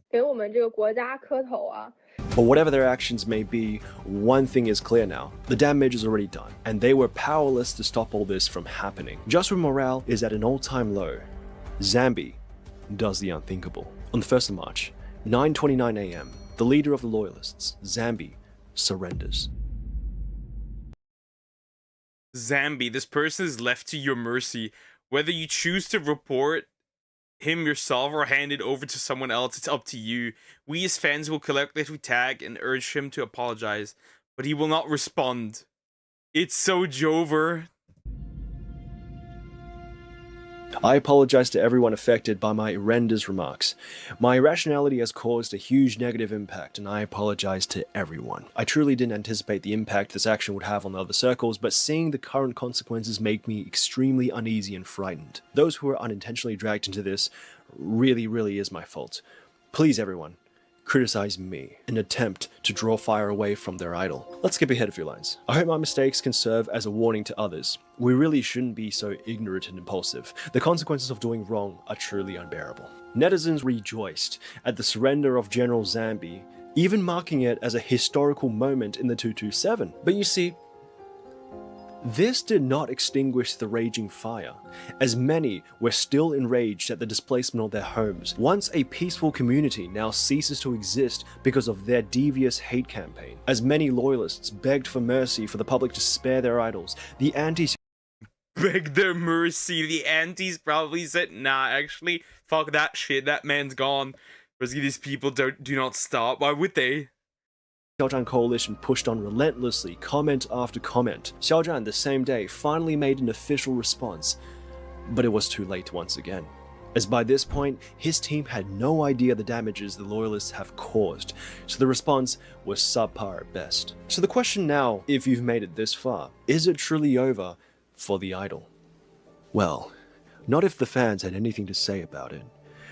给我们这个国家磕头啊！ But whatever their actions may be, one thing is clear now. The damage is already done, and they were powerless to stop all this from happening. Just when morale is at an all-time low, Zambi does the unthinkable. On the 1st of March, 9:29 a.m., the leader of the loyalists, Zambi, surrenders. Zambi, this person is left to your mercy. Whether you choose to report him yourself or hand it over to someone else, it's up to you. We as fans will collectively tag and urge him to apologize, but he will not respond. It's so Jover. I apologize to everyone affected by my horrendous remarks. My irrationality has caused a huge negative impact, and I apologize to everyone. I truly didn't anticipate the impact this action would have on the other circles, but seeing the current consequences make me extremely uneasy and frightened. Those who are unintentionally dragged into this really is my fault. Please, everyone, criticize me, an attempt to draw fire away from their idol. Let's skip ahead a few lines. I hope my mistakes can serve as a warning to others. We really shouldn't be so ignorant and impulsive. The consequences of doing wrong are truly unbearable. Netizens rejoiced at the surrender of General Zambi, even marking it as a historical moment in the 227. But you see, this did not extinguish the raging fire, as many were still enraged at the displacement of their homes. Once a peaceful community now ceases to exist because of their devious hate campaign, as many loyalists begged for mercy for the public to spare their idols. The anti Beg their mercy. The antis probably said, nah, actually, fuck that shit. That man's gone. Because these people do not stop. Why would they? Xiaozhan coalition pushed on relentlessly, comment after comment. Xiaozhan, the same day, finally made an official response, but it was too late once again, as by this point, his team had no idea the damages the loyalists have caused, so the response was subpar at best. So the question now, if you've made it this far, is it truly over for the idol? Well, not if the fans had anything to say about it.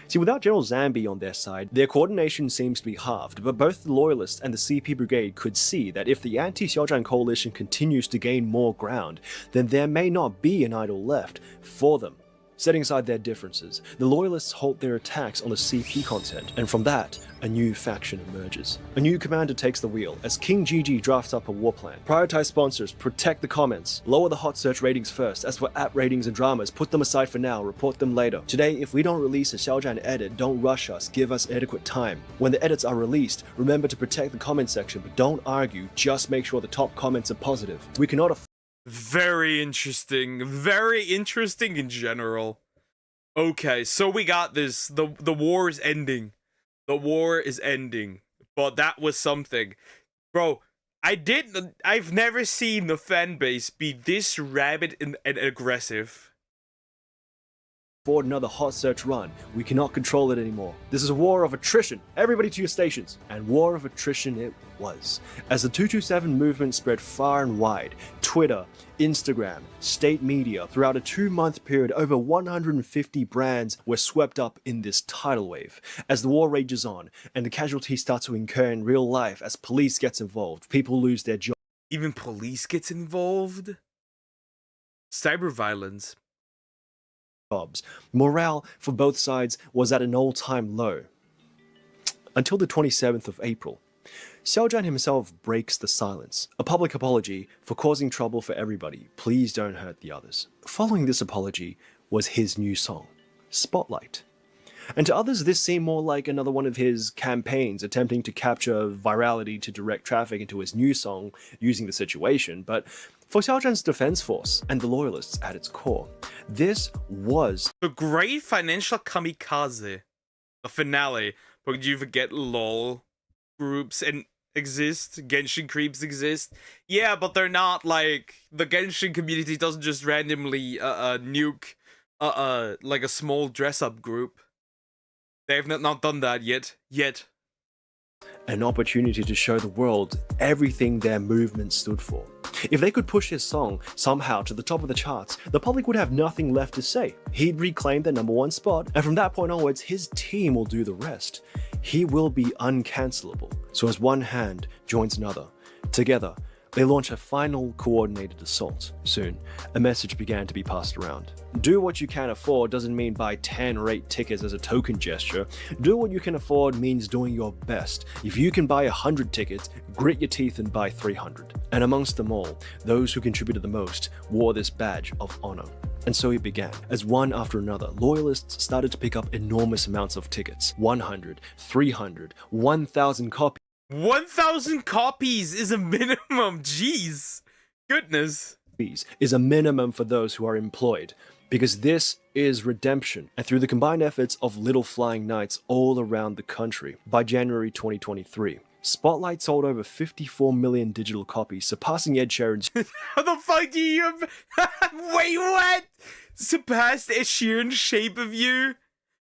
See, without General Zambi on their side, their coordination seems to be halved, but both the Loyalists and the CP Brigade could see that if the anti-Xiaozhan coalition continues to gain more ground, then there may not be an idol left for them. Setting aside their differences, the Loyalists halt their attacks on the CP content, and from that, a new faction emerges. A new commander takes the wheel, as King GG drafts up a war plan. Prioritize sponsors, protect the comments, lower the hot search ratings first. As for app ratings and dramas, put them aside for now, report them later. Today, if we don't release a Xiaozhan edit, don't rush us, give us adequate time. When the edits are released, remember to protect the comment section, but don't argue, just make sure the top comments are positive. We cannot afford Very interesting in general. Okay, so we got this. The war is ending. The war is ending. But that was something. Bro, I've never seen the fan base be this rabid and aggressive. another hot search run. We cannot control it anymore. This is a war of attrition. Everybody to your stations. And war of attrition it was. As the 227 movement spread far and wide, Twitter, Instagram, state media, throughout a 2-month period, over 150 brands were swept up in this tidal wave. As the war rages on, and the casualties start to incur in real life as police gets involved, people lose their jobs. Even police gets involved? Cyber violence. Morale for both sides was at an all-time low. Until the 27th of April. Xiaozhan himself breaks the silence. A public apology for causing trouble for everybody. Please don't hurt the others. Following this apology was his new song, Spotlight. And to others, this seemed more like another one of his campaigns attempting to capture virality to direct traffic into his new song using the situation. But for Xiao Zhan's defense force and the loyalists at its core, this was the great financial kamikaze. The finale. But did you forget LOL groups and exist? Genshin creeps exist? Yeah, but they're not like the Genshin community doesn't just randomly nuke like a small dress-up group. They've not done that yet. an opportunity to show the world everything their movement stood for. If they could push his song somehow to the top of the charts, the public would have nothing left to say. He'd reclaim the #1 spot, and from that point onwards, his team will do the rest. He will be uncancelable. So as one hand joins another, together, they launch a final coordinated assault. Soon, a message began to be passed around. Do what you can afford doesn't mean buy 10 or 8 tickets as a token gesture. Do what you can afford means doing your best. If you can buy 100 tickets, grit your teeth and buy 300. And amongst them all, those who contributed the most wore this badge of honor. And so it began. As one after another, loyalists started to pick up enormous amounts of tickets. 100, 300, 1,000 copies. 1,000 copies is a minimum. Jeez. Goodness. Is a minimum for those who are employed. Because this is redemption. And through the combined efforts of Little Flying Knights all around the country, by January 2023, Spotlight sold over 54 million digital copies, surpassing Ed Sheeran's. How the fuck do you... Wait, what? Surpassed Ed Sheeran's Shape of You?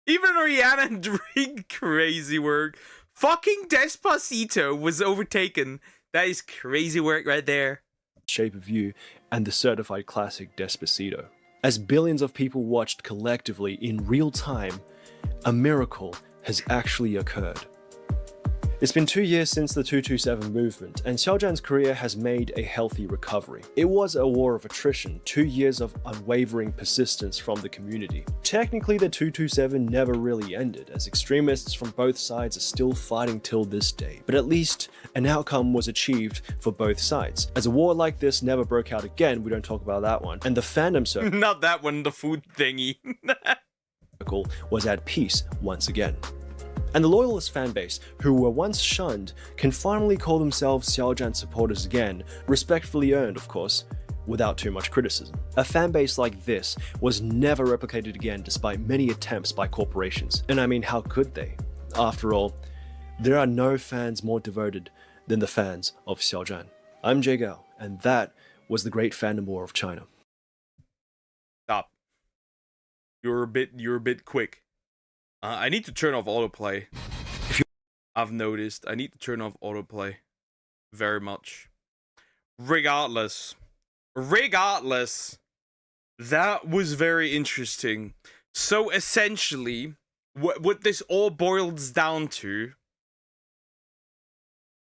Even Rihanna and Drake, crazy work. Fucking Despacito was overtaken. That is crazy work right there. Shape of You and the certified classic Despacito. As billions of people watched collectively in real time, a miracle has actually occurred. It's been 2 years since the 227 movement, and Xiao Zhan's career has made a healthy recovery. It was a war of attrition, 2 years of unwavering persistence from the community. Technically, the 227 never really ended, as extremists from both sides are still fighting till this day. But at least an outcome was achieved for both sides. As a war like this never broke out again, we don't talk about that one, and the fandom circle Not that one, the food thingy. was at peace once again. And the loyalist fanbase, who were once shunned, can finally call themselves Xiao Zhan supporters again, respectfully earned, of course, without too much criticism. A fanbase like this was never replicated again despite many attempts by corporations. And I mean, how could they? After all, there are no fans more devoted than the fans of Xiao Zhan. I'm Jay Gao, and that was the Great Fandom War of China. Stop. You're a bit quick. I need to turn off autoplay. I've noticed. I need to turn off autoplay. Very much. Regardless, that was very interesting. So essentially, what this all boils down to,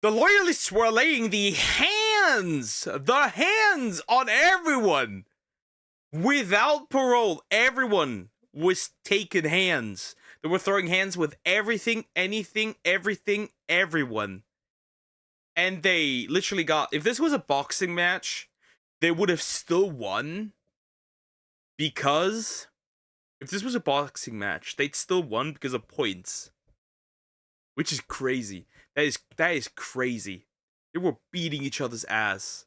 the loyalists were laying the hands on everyone. Without parole, everyone was taking hands. They were throwing hands with everything, anything, everything, everyone. And they literally got... If this was a boxing match, they would have still won. Because... If this was a boxing match, they'd still won because of points. Which is crazy. That is crazy. They were beating each other's ass.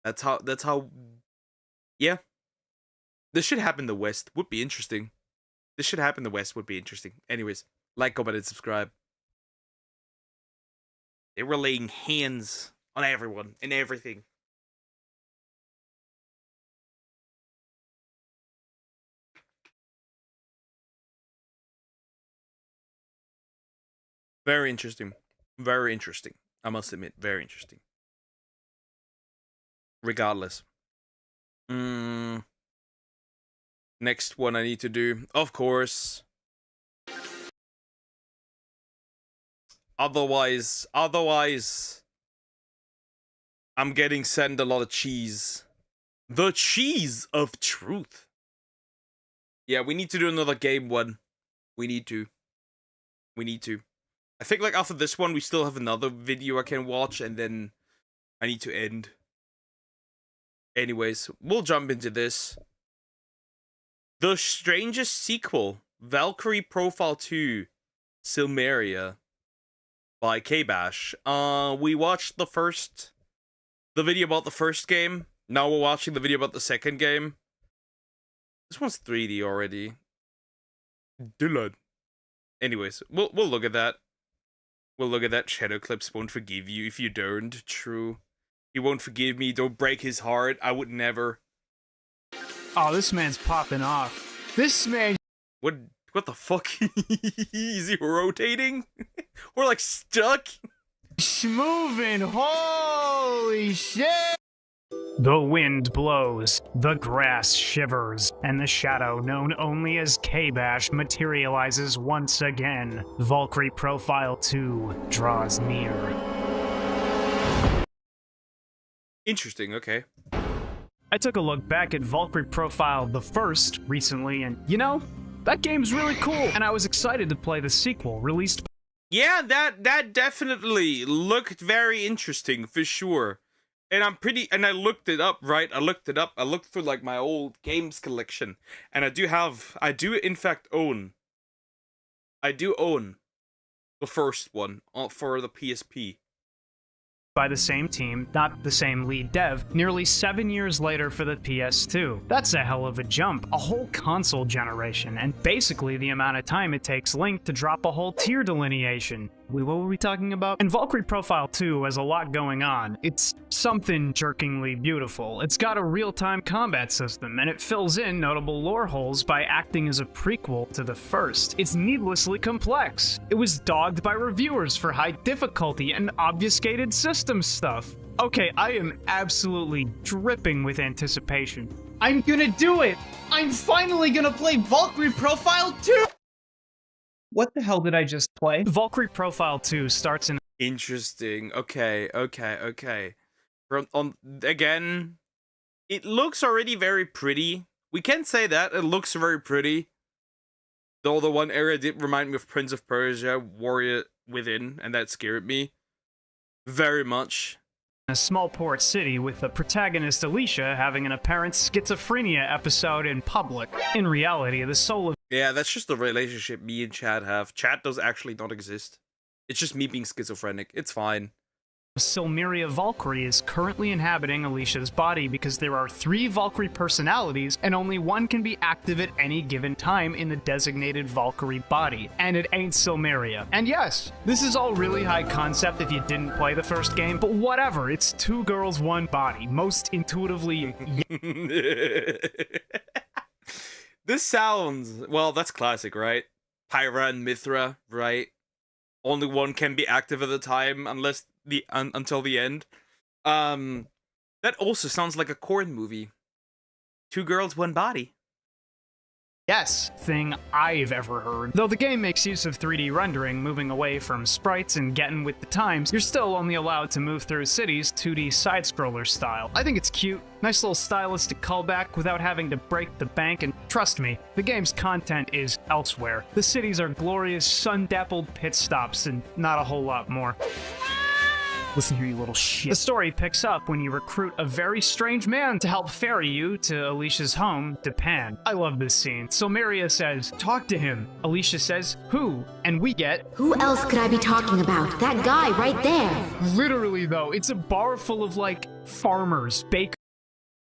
That's how... Yeah. This should happen in the West. Would be interesting. This should happen in the West. Would be interesting. Anyways, like, comment, and subscribe. They were laying hands on everyone and everything. Very interesting. Very interesting. I must admit, very interesting. Regardless. Next one I need to do, of course. Otherwise, I'm getting sent a lot of cheese. The cheese of truth. Yeah, we need to do another game one. We need to. I think like after this one, we still have another video I can watch, and then I need to end. Anyways, we'll jump into this. The strangest sequel Valkyrie Profile 2 Silmeria by K-Bash. We watched the video about the first game. Now we're watching the video about the second game. This one's 3D already. Dylan. Anyways, we'll look at that. We'll look at that. Shadow Clips won't forgive you if you don't. True. He won't forgive me. Don't break his heart. I would never. Oh, this man's popping off. This man. What the fuck? Is he rotating? We're like stuck. Moving. Holy shit. The wind blows, the grass shivers, and the shadow known only as K-Bash materializes once again. Valkyrie Profile 2 draws near. Interesting, okay. I took a look back at Valkyrie Profile the first recently, and you know, that game's really cool, and I was excited to play the sequel, released. Yeah, that definitely looked very interesting, for sure. And I looked it up, right? I looked through like my old games collection, and I do in fact own the first one for the PSP. By the same team, not the same lead dev, nearly 7 years later for the PS2. That's a hell of a jump, a whole console generation, and basically the amount of time it takes Link to drop a whole tier delineation. What were we talking about? And Valkyrie Profile 2 has a lot going on. It's something jerkingly beautiful. It's got a real-time combat system, and it fills in notable lore holes by acting as a prequel to the first. It's needlessly complex. It was dogged by reviewers for high difficulty and obfuscated system stuff. Okay, I am absolutely dripping with anticipation. I'm gonna do it! I'm finally gonna play Valkyrie Profile 2! What the hell did I just play? Valkyrie Profile 2 starts in... Interesting. Okay. Again, it looks already very pretty. We can say that. It looks very pretty. Though the one area did remind me of Prince of Persia, Warrior Within, and that scared me. Very much. A small port city with the protagonist Alicia having an apparent schizophrenia episode in public. In reality, the soul of... Yeah, that's just the relationship me and Chad have. Chad does actually not exist. It's just me being schizophrenic. It's fine. Silmeria Valkyrie is currently inhabiting Alicia's body because there are 3 Valkyrie personalities and only one can be active at any given time in the designated Valkyrie body. And it ain't Silmeria. And yes, this is all really high concept if you didn't play the first game, but whatever, it's 2 girls, 1 body. Most intuitively... This sounds... Well, that's classic, right? Pyra and Mithra, right? Only one can be active at a time until the end. That also sounds like a Korn movie. 2 girls, 1 body. Yes, thing I've ever heard. Though the game makes use of 3D rendering, moving away from sprites and getting with the times, you're still only allowed to move through cities 2D side-scroller style. I think it's cute. Nice little stylistic callback without having to break the bank, and trust me, the game's content is elsewhere. The cities are glorious, sun-dappled pit stops, and not a whole lot more. Listen here, you little shit. The story picks up when you recruit a very strange man to help ferry you to Alicia's home, Japan. I love this scene. Silmeria says, talk to him. Alicia says, who? And we get, who else could I be talking about? That guy right there. Literally, though, it's a bar full of, like, farmers, bakers.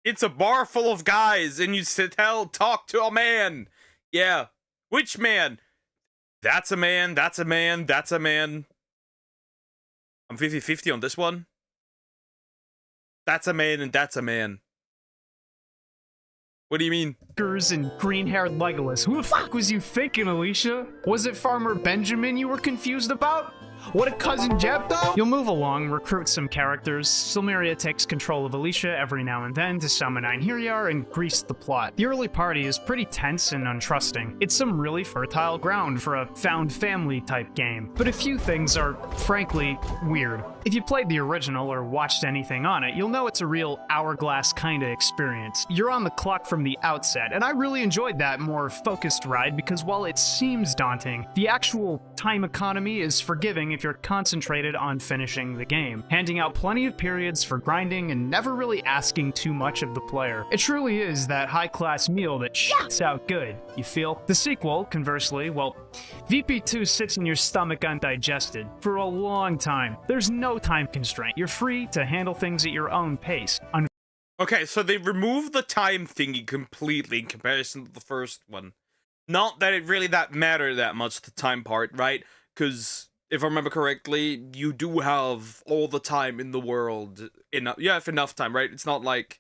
It's a bar full of guys, and you talk to a man. Yeah. Which man? That's a man, that's a man, that's a man. I'm 50-50 on this one. That's a man and that's a man. What do you mean? And green-haired Legolas. Who the fuck was you thinking, Alicia? Was it Farmer Benjamin you were confused about? What a cousin Jeb, though? You'll move along, recruit some characters. Silmeria takes control of Alicia every now and then to summon Einherjar and grease the plot. The early party is pretty tense and untrusting. It's some really fertile ground for a found family type game, but a few things are, frankly, weird. If you played the original or watched anything on it, you'll know it's a real hourglass kinda experience. You're on the clock from the outset, and I really enjoyed that more focused ride because while it seems daunting, the actual time economy is forgiving satisfying if you're concentrated on finishing the game, handing out plenty of periods for grinding and never really asking too much of the player. It truly is that high-class meal that shits out good, you feel? The sequel, conversely, well, VP2 sits in your stomach undigested for a long time. There's no time constraint. You're free to handle things at your own pace. Okay, so they removed the time thingy completely in comparison to the first one. Not that it really mattered that much, the time part, right? Because if I remember correctly, you do have all the time in the world. You have enough time, right? It's not like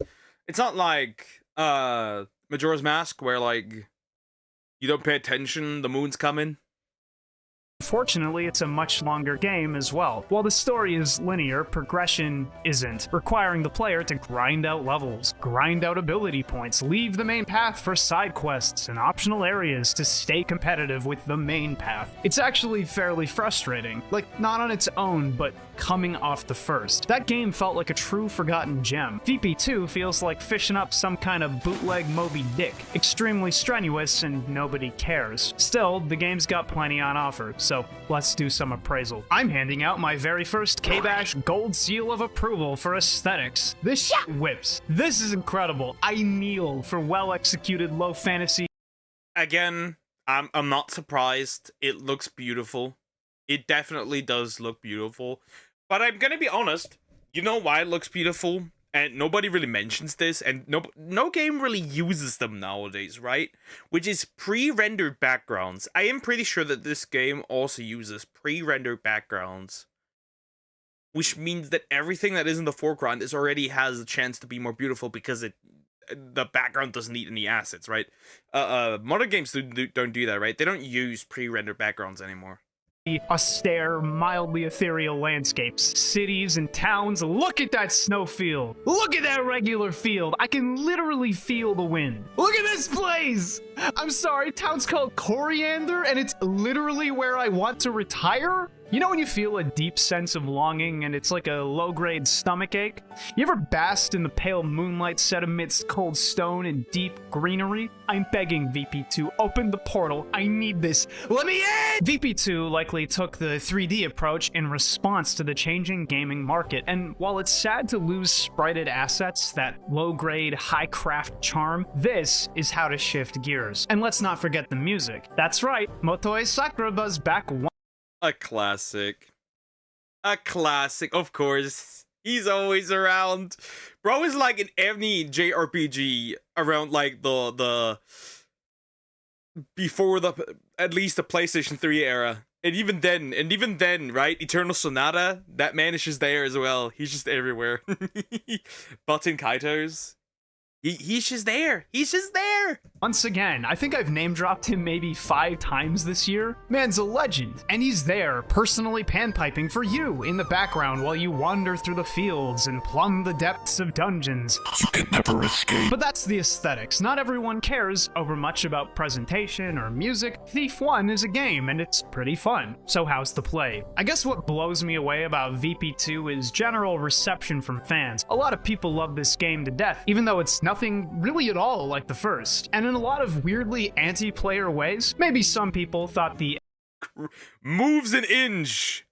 Majora's Mask where like you don't pay attention, the moon's coming. Fortunately, it's a much longer game as well. While the story is linear, progression isn't, requiring the player to grind out levels, grind out ability points, leave the main path for side quests and optional areas to stay competitive with the main path. It's actually fairly frustrating. Like, not on its own, but coming off the first. That game felt like a true forgotten gem. VP2 feels like fishing up some kind of bootleg Moby Dick. Extremely strenuous and nobody cares. Still, the game's got plenty on offer, so let's do some appraisal. I'm handing out my very first K-Bash gold seal of approval for aesthetics. This shit whips. This is incredible. I kneel for well-executed low fantasy. Again, I'm not surprised. It looks beautiful. It definitely does look beautiful. But I'm gonna be honest, you know why it looks beautiful? And nobody really mentions this, and no game really uses them nowadays, right? Which is pre-rendered backgrounds. I am pretty sure that this game also uses pre-rendered backgrounds. Which means that everything that is in the foreground already has a chance to be more beautiful because the background doesn't need any assets, right? Modern games don't do that, right? They don't use pre-rendered backgrounds anymore. Austere, mildly ethereal landscapes, cities and towns. Look at that snowfield. Look at that regular field. I can literally feel the wind. Look at this place. I'm sorry, town's called Coriander, and it's literally where I want to retire? You know when you feel a deep sense of longing and it's like a low-grade stomach ache? You ever basked in the pale moonlight set amidst cold stone and deep greenery? I'm begging VP2, open the portal. I need this. Let me in! VP2 likely took the 3D approach in response to the changing gaming market, and while it's sad to lose sprited assets, that low-grade, high-craft charm, this is how to shift gears. And let's not forget the music. That's right, Motoi Sakuraba's back one. A classic. A classic, of course. He's always around. Bro is like in any JRPG around like the before at least the PlayStation 3 era. And even then, right? Eternal Sonata, that man is just there as well. He's just everywhere. Button Kaito's. He's just there. He's just there. Once again, I think I've name-dropped him maybe 5 times this year. Man's a legend, and he's there, personally panpiping for you in the background while you wander through the fields and plumb the depths of dungeons. You can never escape. But that's the aesthetics. Not everyone cares over much about presentation or music. Thief 1 is a game, and it's pretty fun. So how's the play? I guess what blows me away about VP2 is general reception from fans. A lot of people love this game to death, even though it's nothing really at all like the first. And in a lot of weirdly anti-player ways, maybe some people thought the moves an inch.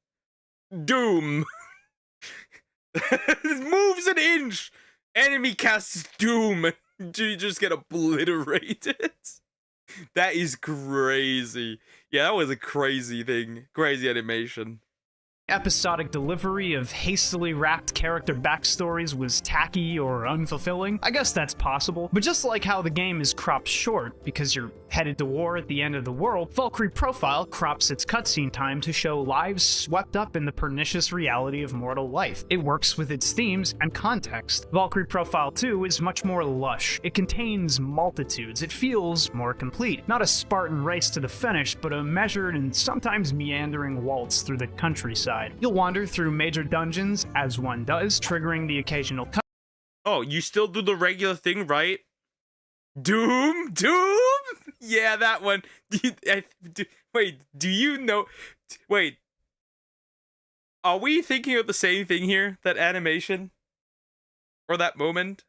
Doom. Moves an inch. Enemy casts Doom. You just get obliterated. That is crazy. Yeah, that was a crazy thing. Crazy animation. Episodic delivery of hastily wrapped character backstories was tacky or unfulfilling. I guess that's possible, but just like how the game is cropped short because you're headed to war at the end of the world, Valkyrie Profile crops its cutscene time to show lives swept up in the pernicious reality of mortal life. It works with its themes and context. Valkyrie Profile 2 is much more lush. It contains multitudes. It feels more complete. Not a Spartan race to the finish, but a measured and sometimes meandering waltz through the countryside. You'll wander through major dungeons, as one does, triggering the occasional cut. Oh, you still do the regular thing, right? Doom? Yeah, that one. Wait, do you know? Wait. Are we thinking of the same thing here? That animation? Or that moment?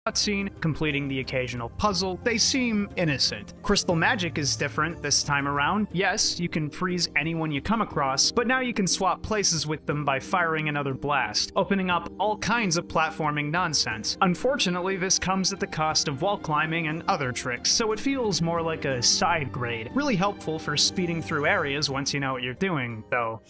cutscene, completing the occasional puzzle. They seem innocent. Crystal magic is different this time around. Yes, you can freeze anyone you come across, but now you can swap places with them by firing another blast, opening up all kinds of platforming nonsense. Unfortunately, this comes at the cost of wall climbing and other tricks, so it feels more like a side grade. Really helpful for speeding through areas once you know what you're doing, though.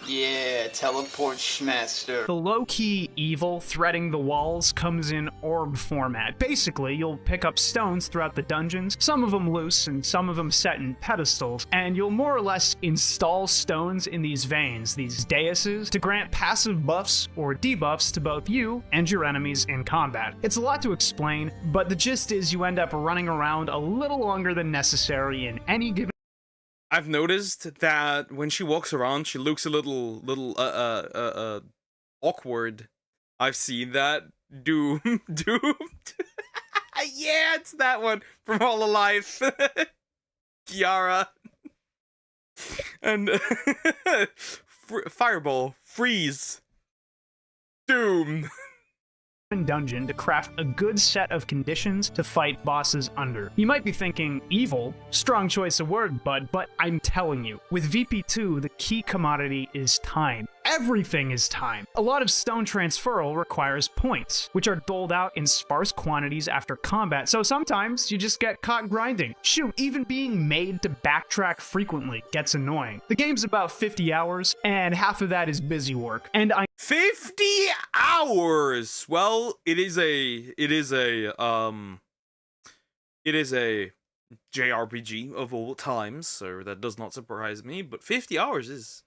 Yeah, teleport schmaster. The low-key evil threading the walls comes in orb format. Basically, you'll pick up stones throughout the dungeons, some of them loose and some of them set in pedestals, and you'll more or less install stones in these veins, these daises, to grant passive buffs or debuffs to both you and your enemies in combat. It's a lot to explain, but the gist is you end up running around a little longer than necessary in any given. I've noticed that when she walks around, she looks a little awkward. I've seen that. Doomed. Yeah, it's that one from All Alive. Kiara. And Fireball. Freeze. Doom. Dungeon to craft a good set of conditions to fight bosses under. You might be thinking, evil? Strong choice of word, bud, but I'm telling you, with VP2, the key commodity is time. Everything is time. A lot of stone transferal requires points, which are doled out in sparse quantities after combat, so sometimes you just get caught grinding. Shoot, even being made to backtrack frequently gets annoying. The game's about 50 hours, and half of that is busy work. And 50 hours. Well, it is a JRPG of all times, so that does not surprise me, but 50 hours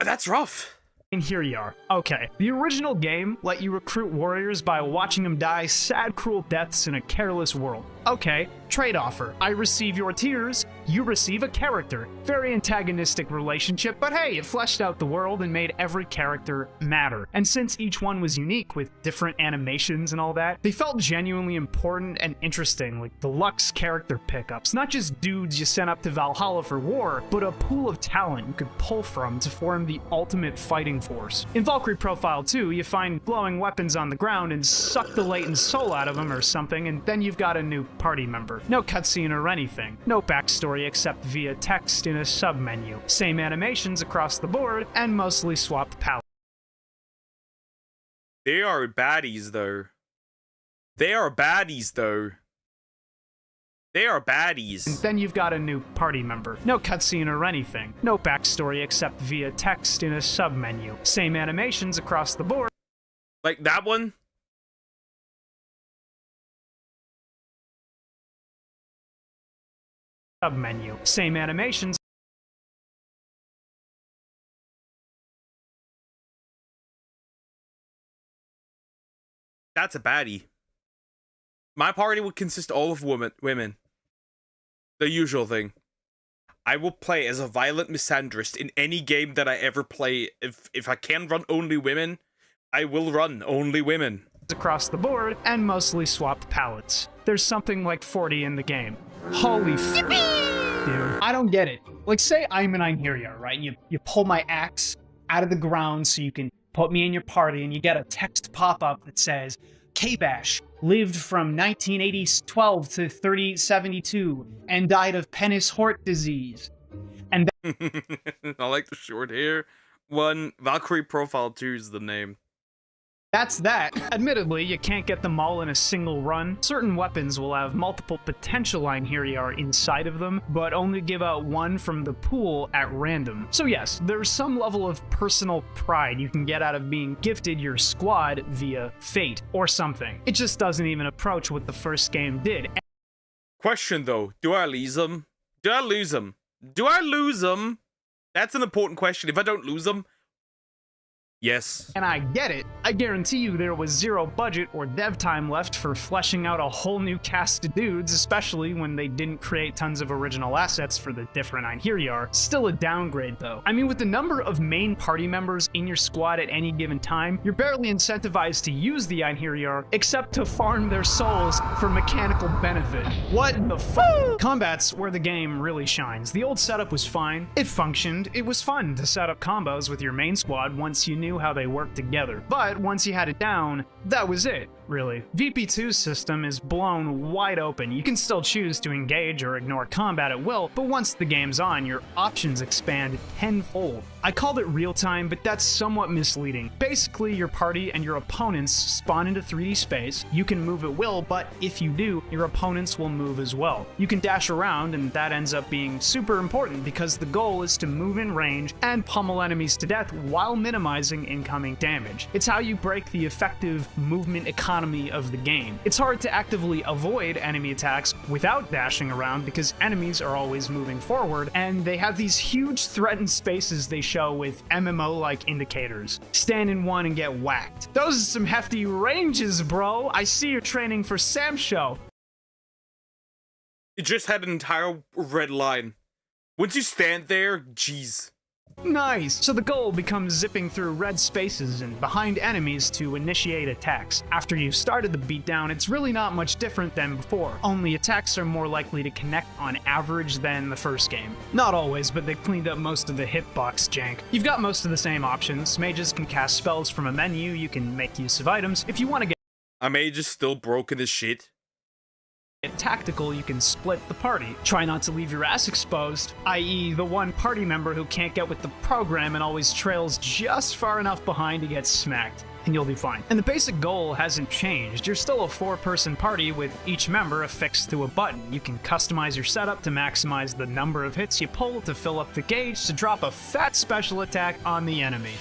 that's rough. And here you are. Okay, the original game let you recruit warriors by watching them die sad, cruel deaths in a careless world. Okay, trade offer. I receive your tears, you receive a character. Very antagonistic relationship, but hey, it fleshed out the world and made every character matter. And since each one was unique with different animations and all that, they felt genuinely important and interesting, like deluxe character pickups. Not just dudes you sent up to Valhalla for war, but a pool of talent you could pull from to form the ultimate fighting force. In Valkyrie Profile 2, you find glowing weapons on the ground and suck the latent soul out of them or something, and then you've got a new party member. No cutscene or anything. No backstory except via text in a sub-menu. Same animations across the board, and mostly swapped palettes. They are baddies, though. They are baddies, though. They are baddies. And then you've got a new party member. No cutscene or anything. No backstory except via text in a sub-menu. Same animations across the board. Like that one? Sub-menu. Same animations. That's a baddie. My party would consist all of women. The usual thing. I will play as a violent misandrist in any game that I ever play. If I can run only women, I will run only women. Across the board, and mostly swapped palettes. There's something like 40 in the game. Holy f***, dude. I don't get it. Like, say I'm an Einherjar, right? And you pull my axe out of the ground so you can put me in your party, and you get a text pop-up that says, K-Bash lived from 1912 to 3072 and died of Penis-Hort disease. And I like the short hair. One, Valkyrie Profile 2 is the name. That's that. Admittedly, you can't get them all in a single run. Certain weapons will have multiple potential Einherjar inside of them, but only give out one from the pool at random. So yes, there's some level of personal pride you can get out of being gifted your squad via fate or something. It just doesn't even approach what the first game did. Question though, do I lose them? Do I lose them? Do I lose them? That's an important question. If I don't lose them, yes. And I get it. I guarantee you there was zero budget or dev time left for fleshing out a whole new cast of dudes, especially when they didn't create tons of original assets for the different Einherjar. Still a downgrade though. I mean, with the number of main party members in your squad at any given time, you're barely incentivized to use the Einherjar, except to farm their souls for mechanical benefit. What the fuck? Combat's where the game really shines. The old setup was fine. It functioned. It was fun to set up combos with your main squad once you knew knew how they worked together. But once you had it down, that was it, really. VP2's system is blown wide open. You can still choose to engage or ignore combat at will, but once the game's on, your options expand tenfold. I called it real-time, but that's somewhat misleading. Basically, your party and your opponents spawn into 3D space. You can move at will, but if you do, your opponents will move as well. You can dash around, and that ends up being super important because the goal is to move in range and pummel enemies to death while minimizing incoming damage. It's how you break the effective movement economy of the game. It's hard to actively avoid enemy attacks without dashing around because enemies are always moving forward, and they have these huge threatened spaces they show with MMO-like indicators. Stand in one and get whacked. Those are some hefty ranges, bro. I see you're training for Sam Show. It just had an entire red line. Once you stand there, jeez. Nice! So the goal becomes zipping through red spaces and behind enemies to initiate attacks. After you've started the beatdown, it's really not much different than before, only attacks are more likely to connect on average than the first game. Not always, but they cleaned up most of the hitbox jank. You've got most of the same options. Mages can cast spells from a menu, you can make use of items. If you want to get A mage is still broken as shit. tactical, you can split the party. Try not to leave your ass exposed, i.e. the one party member who can't get with the program and always trails just far enough behind to get smacked, and you'll be fine. And the basic goal hasn't changed. You're still a 4-person party with each member affixed to a button. You can customize your setup to maximize the number of hits you pull, to fill up the gauge, to drop a fat special attack on the enemy.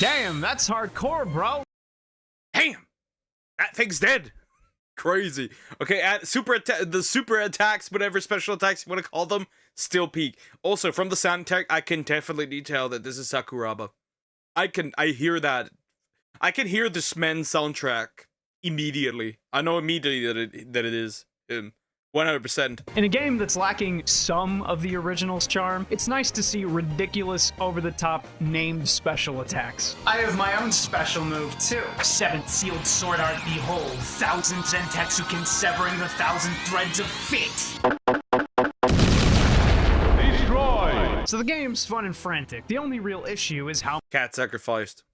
Damn, that's hardcore, bro. Damn, that thing's dead. Crazy. Okay, at the super attacks, whatever special attacks you want to call them, still peak. Also, from the soundtrack, I can definitely tell that this is Sakuraba. I hear that. I can hear this man's soundtrack immediately. I know immediately that it is him. 100%. In a game that's lacking some of the original's charm, it's nice to see ridiculous, over-the-top, named special attacks. I have my own special move, too. 7th sealed sword art, behold, 1,000 Zentetsuken severing the 1,000 threads of fate. Destroy! So the game's fun and frantic. The only real issue is how Cat sacrificed.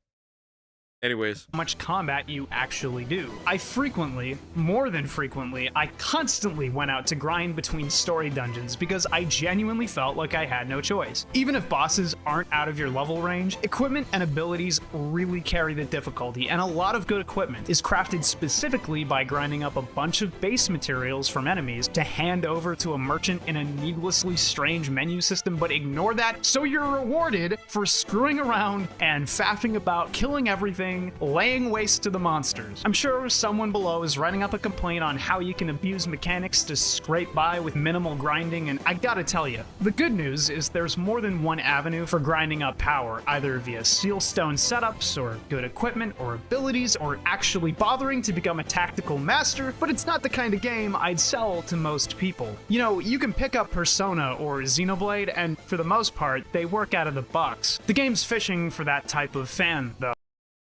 Anyways. much combat you actually do. I frequently, more than frequently, I constantly went out to grind between story dungeons because I genuinely felt like I had no choice. Even if bosses aren't out of your level range, equipment and abilities really carry the difficulty, and a lot of good equipment is crafted specifically by grinding up a bunch of base materials from enemies to hand over to a merchant in a needlessly strange menu system, but ignore that, so you're rewarded for screwing around and faffing about, killing everything, laying waste to the monsters. I'm sure someone below is writing up a complaint on how you can abuse mechanics to scrape by with minimal grinding, and I gotta tell you, the good news is there's more than one avenue for grinding up power, either via sealstone setups, or good equipment, or abilities, or actually bothering to become a tactical master, but it's not the kind of game I'd sell to most people. You know, you can pick up Persona or Xenoblade, and for the most part, they work out of the box. The game's fishing for that type of fan, though.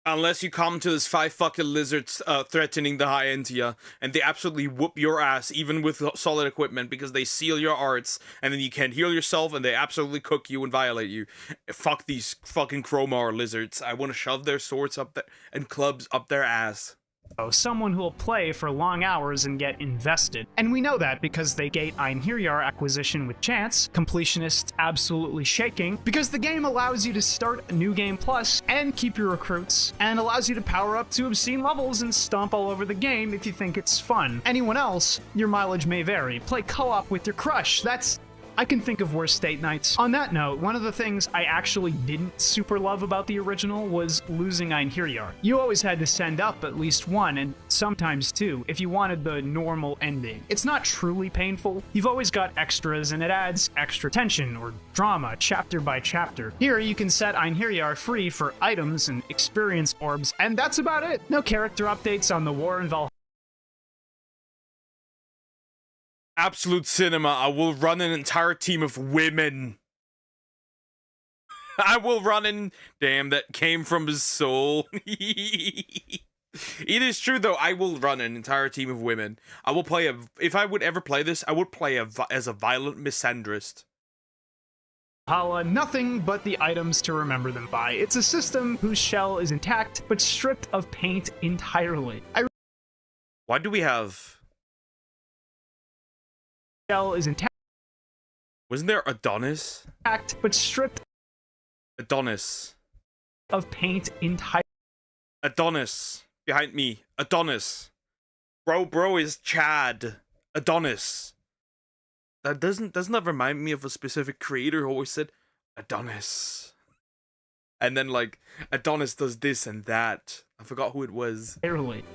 Unless you come to this 5 fucking lizards threatening the high end to you, and they absolutely whoop your ass even with solid equipment because they seal your arts, and then you can't heal yourself, and they absolutely cook you and violate you. Fuck these fucking Chromar lizards. I want to shove their swords up there and clubs up their ass. Someone who'll play for long hours and get invested. And we know that because they gate Einherjar acquisition with chance, completionists absolutely shaking, because the game allows you to start New Game Plus and keep your recruits, and allows you to power up to obscene levels and stomp all over the game if you think it's fun. Anyone else, your mileage may vary. Play co-op with your crush. I can think of worse date nights. On that note, one of the things I actually didn't super love about the original was losing Einherjar. You always had to send up at least one, and sometimes two, if you wanted the normal ending. It's not truly painful. You've always got extras, and it adds extra tension or drama chapter by chapter. Here, you can set Einherjar free for items and experience orbs, and that's about it. No character updates on the war in Valhalla. Absolute cinema. I will run an entire team of women. I will run in. Damn, that came from his soul. It is true though. I will run an entire team of women. I will play if I would ever play this, I would play as a violent misandrist. Nothing but the items to remember them by. It's a system whose shell is intact, but stripped of paint entirely. Why do we have... Shell is intact. Wasn't there Adonis? Intact, but stripped... Adonis. Of paint entirely. Adonis. Behind me. Adonis. Bro is Chad. Adonis. That doesn't that remind me of a specific creator who always said Adonis, and then like Adonis does this and that. I forgot who it was. I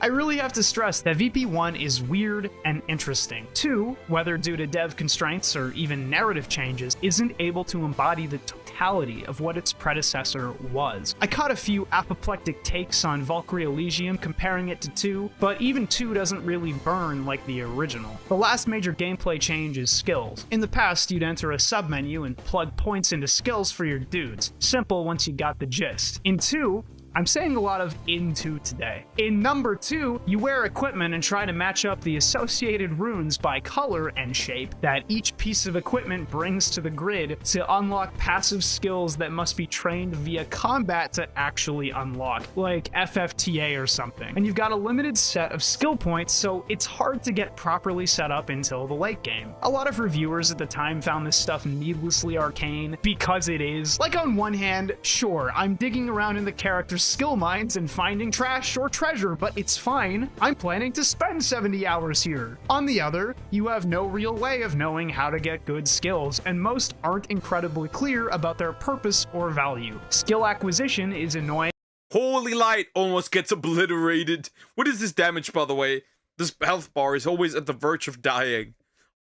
really have to stress that VP1 is weird and interesting. 2, whether due to dev constraints or even narrative changes, isn't able to embody the totality of what its predecessor was. I caught a few apoplectic takes on Valkyrie Elysium comparing it to 2, but even 2 doesn't really burn like the original. The last major gameplay change is skills. In the past, you'd enter a submenu and plug points into skills for your dudes. Simple once you got the gist. In 2, I'm saying a lot of into today. In number 2, you wear equipment and try to match up the associated runes by color and shape that each piece of equipment brings to the grid to unlock passive skills that must be trained via combat to actually unlock, like FFTA or something. And you've got a limited set of skill points, so it's hard to get properly set up until the late game. A lot of reviewers at the time found this stuff needlessly arcane because it is. Like, on one hand, sure, I'm digging around in the character's skill mines and finding trash or treasure, but it's fine. I'm planning to spend 70 hours here. On the other, you have no real way of knowing how to get good skills, and most aren't incredibly clear about their purpose or value. Skill acquisition is annoying. Holy Light almost gets obliterated. What is this damage, by the way? This health bar is always at the verge of dying.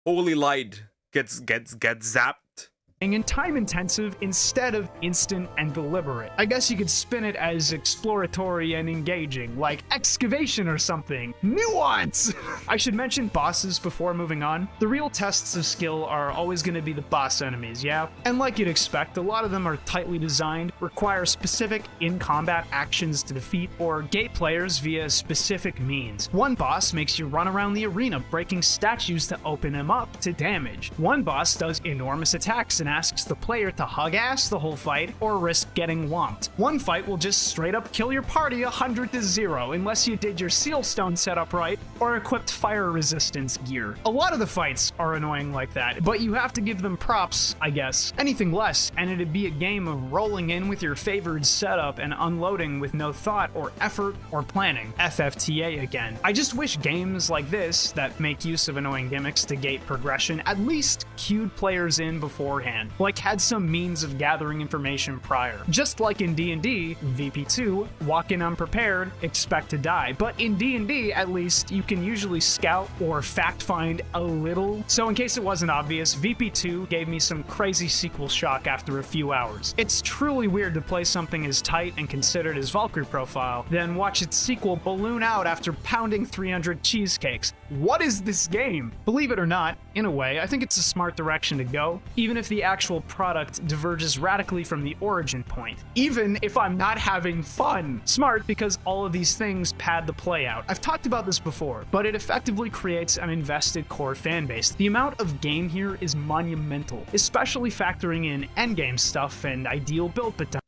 Holy Light gets zapped. And time-intensive instead of instant and deliberate. I guess you could spin it as exploratory and engaging, like excavation or something. Nuance! I should mention bosses before moving on. The real tests of skill are always going to be the boss enemies, yeah? And like you'd expect, a lot of them are tightly designed, require specific in-combat actions to defeat, or gate players via specific means. One boss makes you run around the arena, breaking statues to open them up to damage. One boss does enormous attacks and asks the player to hug ass the whole fight or risk getting whomped. One fight will just straight up kill your party 100-0 unless you did your seal stone setup right or equipped fire resistance gear. A lot of the fights are annoying like that, but you have to give them props, I guess. Anything less, and it'd be a game of rolling in with your favored setup and unloading with no thought or effort or planning. FFTA again. I just wish games like this that make use of annoying gimmicks to gate progression at least cued players in beforehand. Like had some means of gathering information prior. Just like in D&D, VP2, walk in unprepared, expect to die. But in D&D, at least, you can usually scout or fact find a little. So in case it wasn't obvious, VP2 gave me some crazy sequel shock after a few hours. It's truly weird to play something as tight and considered as Valkyrie profile, then watch its sequel balloon out after pounding 300 cheesecakes. What is this game? Believe it or not, in a way, I think it's a smart direction to go, even if the actual product diverges radically from the origin point. Even if I'm not having fun. Smart because all of these things pad the play out. I've talked about this before, but it effectively creates an invested core fanbase. The amount of game here is monumental, especially factoring in endgame stuff and ideal build potential.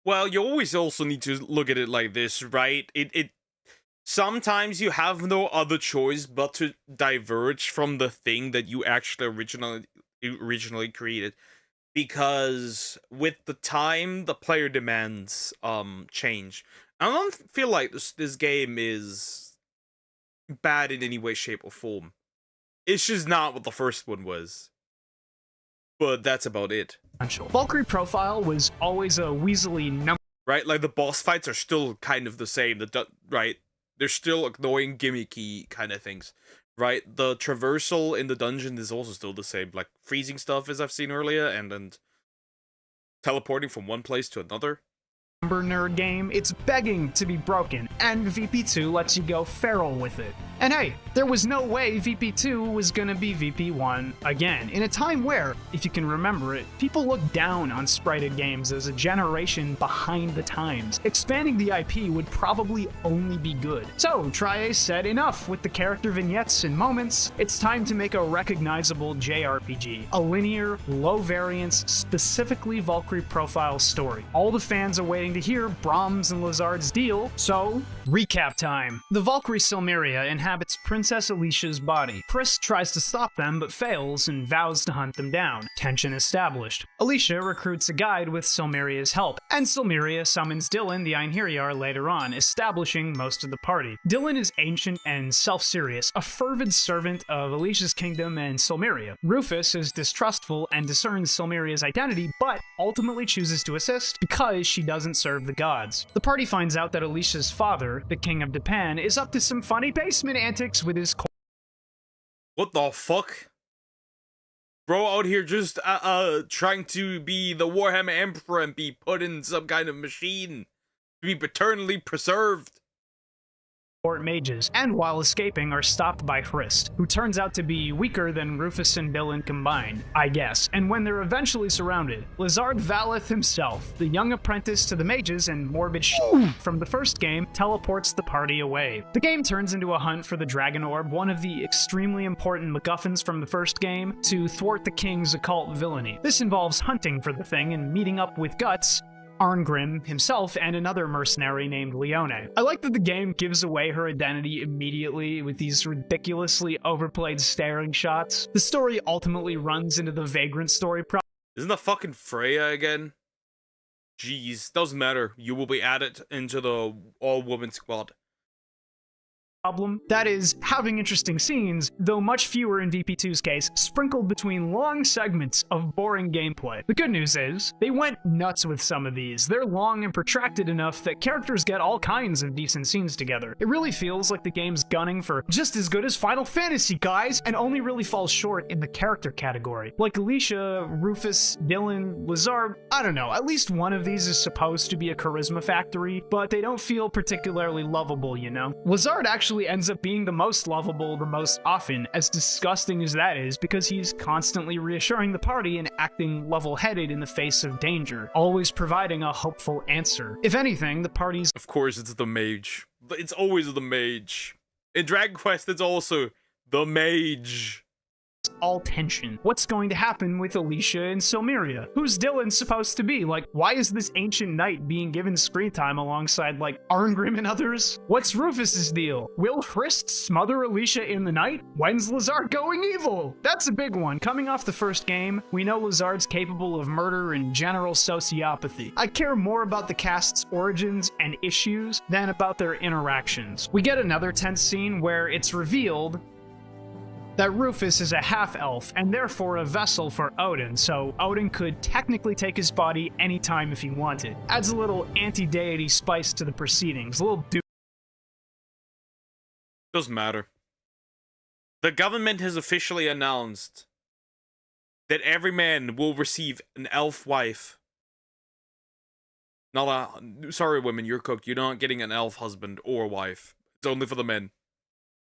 Well, you always also need to look at it like this, right? Sometimes you have no other choice but to diverge from the thing that you actually originally created, because with the time the player demands change. I don't feel like this game is bad in any way, shape, or form. It's just not what the first one was. But that's about it. Valkyrie profile was always a weaselly number. Right, like the boss fights are still kind of the same. Right, they're still annoying, gimmicky kind of things. Right, the traversal in the dungeon is also still the same, like freezing stuff as I've seen earlier, and teleporting from one place to another. Nerd game, it's begging to be broken, and VP2 lets you go feral with it. And hey, there was no way VP2 was gonna be VP1 again, in a time where, if you can remember it, people looked down on sprited games as a generation behind the times. Expanding the IP would probably only be good. So, Triace said enough with the character vignettes and moments, it's time to make a recognizable JRPG. A linear, low variance, specifically Valkyrie profile story. All the fans are waiting to hear Brahms and Lazard's deal, so recap time. The Valkyrie Silmeria inhabits Princess Alicia's body. Pris tries to stop them but fails and vows to hunt them down. Tension established. Alicia recruits a guide with Silmeria's help, and Silmeria summons Dylan the Einherjar later on, establishing most of the party. Dylan is ancient and self-serious, a fervid servant of Alicia's kingdom and Silmeria. Rufus is distrustful and discerns Silmeria's identity, but ultimately chooses to assist because she doesn't serve the gods. The party finds out that Alicia's father, the king of Japan, is up to some funny basement antics with his What the fuck? Bro out here just trying to be the Warhammer Emperor and be put in some kind of machine to be paternally preserved. Mages, and while escaping are stopped by Hrist, who turns out to be weaker than Rufus and Dylan combined, I guess, and when they're eventually surrounded, Lazard Valeth himself, the young apprentice to the mages and morbid from the first game, teleports the party away. The game turns into a hunt for the Dragon Orb, one of the extremely important MacGuffins from the first game, to thwart the king's occult villainy. This involves hunting for the thing and meeting up with Guts, Arngrim himself, and another mercenary named Leone. I like that the game gives away her identity immediately with these ridiculously overplayed staring shots. The story ultimately runs into the Vagrant story Isn't that fucking Freya again? Jeez, doesn't matter. You will be added into the all-woman squad. problem. That is, having interesting scenes, though much fewer in VP2's case, sprinkled between long segments of boring gameplay. The good news is, they went nuts with some of these. They're long and protracted enough that characters get all kinds of decent scenes together. It really feels like the game's gunning for just as good as Final Fantasy, guys, and only really falls short in the character category. Like Alicia, Rufus, Dylan, Lazard, I don't know, at least one of these is supposed to be a charisma factory, but they don't feel particularly lovable, you know? Lazard actually ends up being the most lovable the most often, as disgusting as that is, because he's constantly reassuring the party and acting level-headed in the face of danger, always providing a hopeful answer. If anything, the party's— Of course it's the mage. It's always the mage. In Dragon Quest, it's also the mage. all tension. What's going to happen with Alicia and Silmeria? Who's Dylan supposed to be? Like, why is this ancient knight being given screen time alongside, like, Arngrim and others? What's Rufus's deal? Will Hrist smother Alicia in the night? When's Lazard going evil? That's a big one. Coming off the first game, we know Lazard's capable of murder and general sociopathy. I care more about the cast's origins and issues than about their interactions. We get another tense scene where it's revealed that Rufus is a half-elf, and therefore a vessel for Odin, so Odin could technically take his body anytime if he wanted. Adds a little anti-deity spice to the proceedings, a little Doesn't matter. The government has officially announced that every man will receive an elf wife. Sorry women, you're cooked. You're not getting an elf husband or wife. It's only for the men.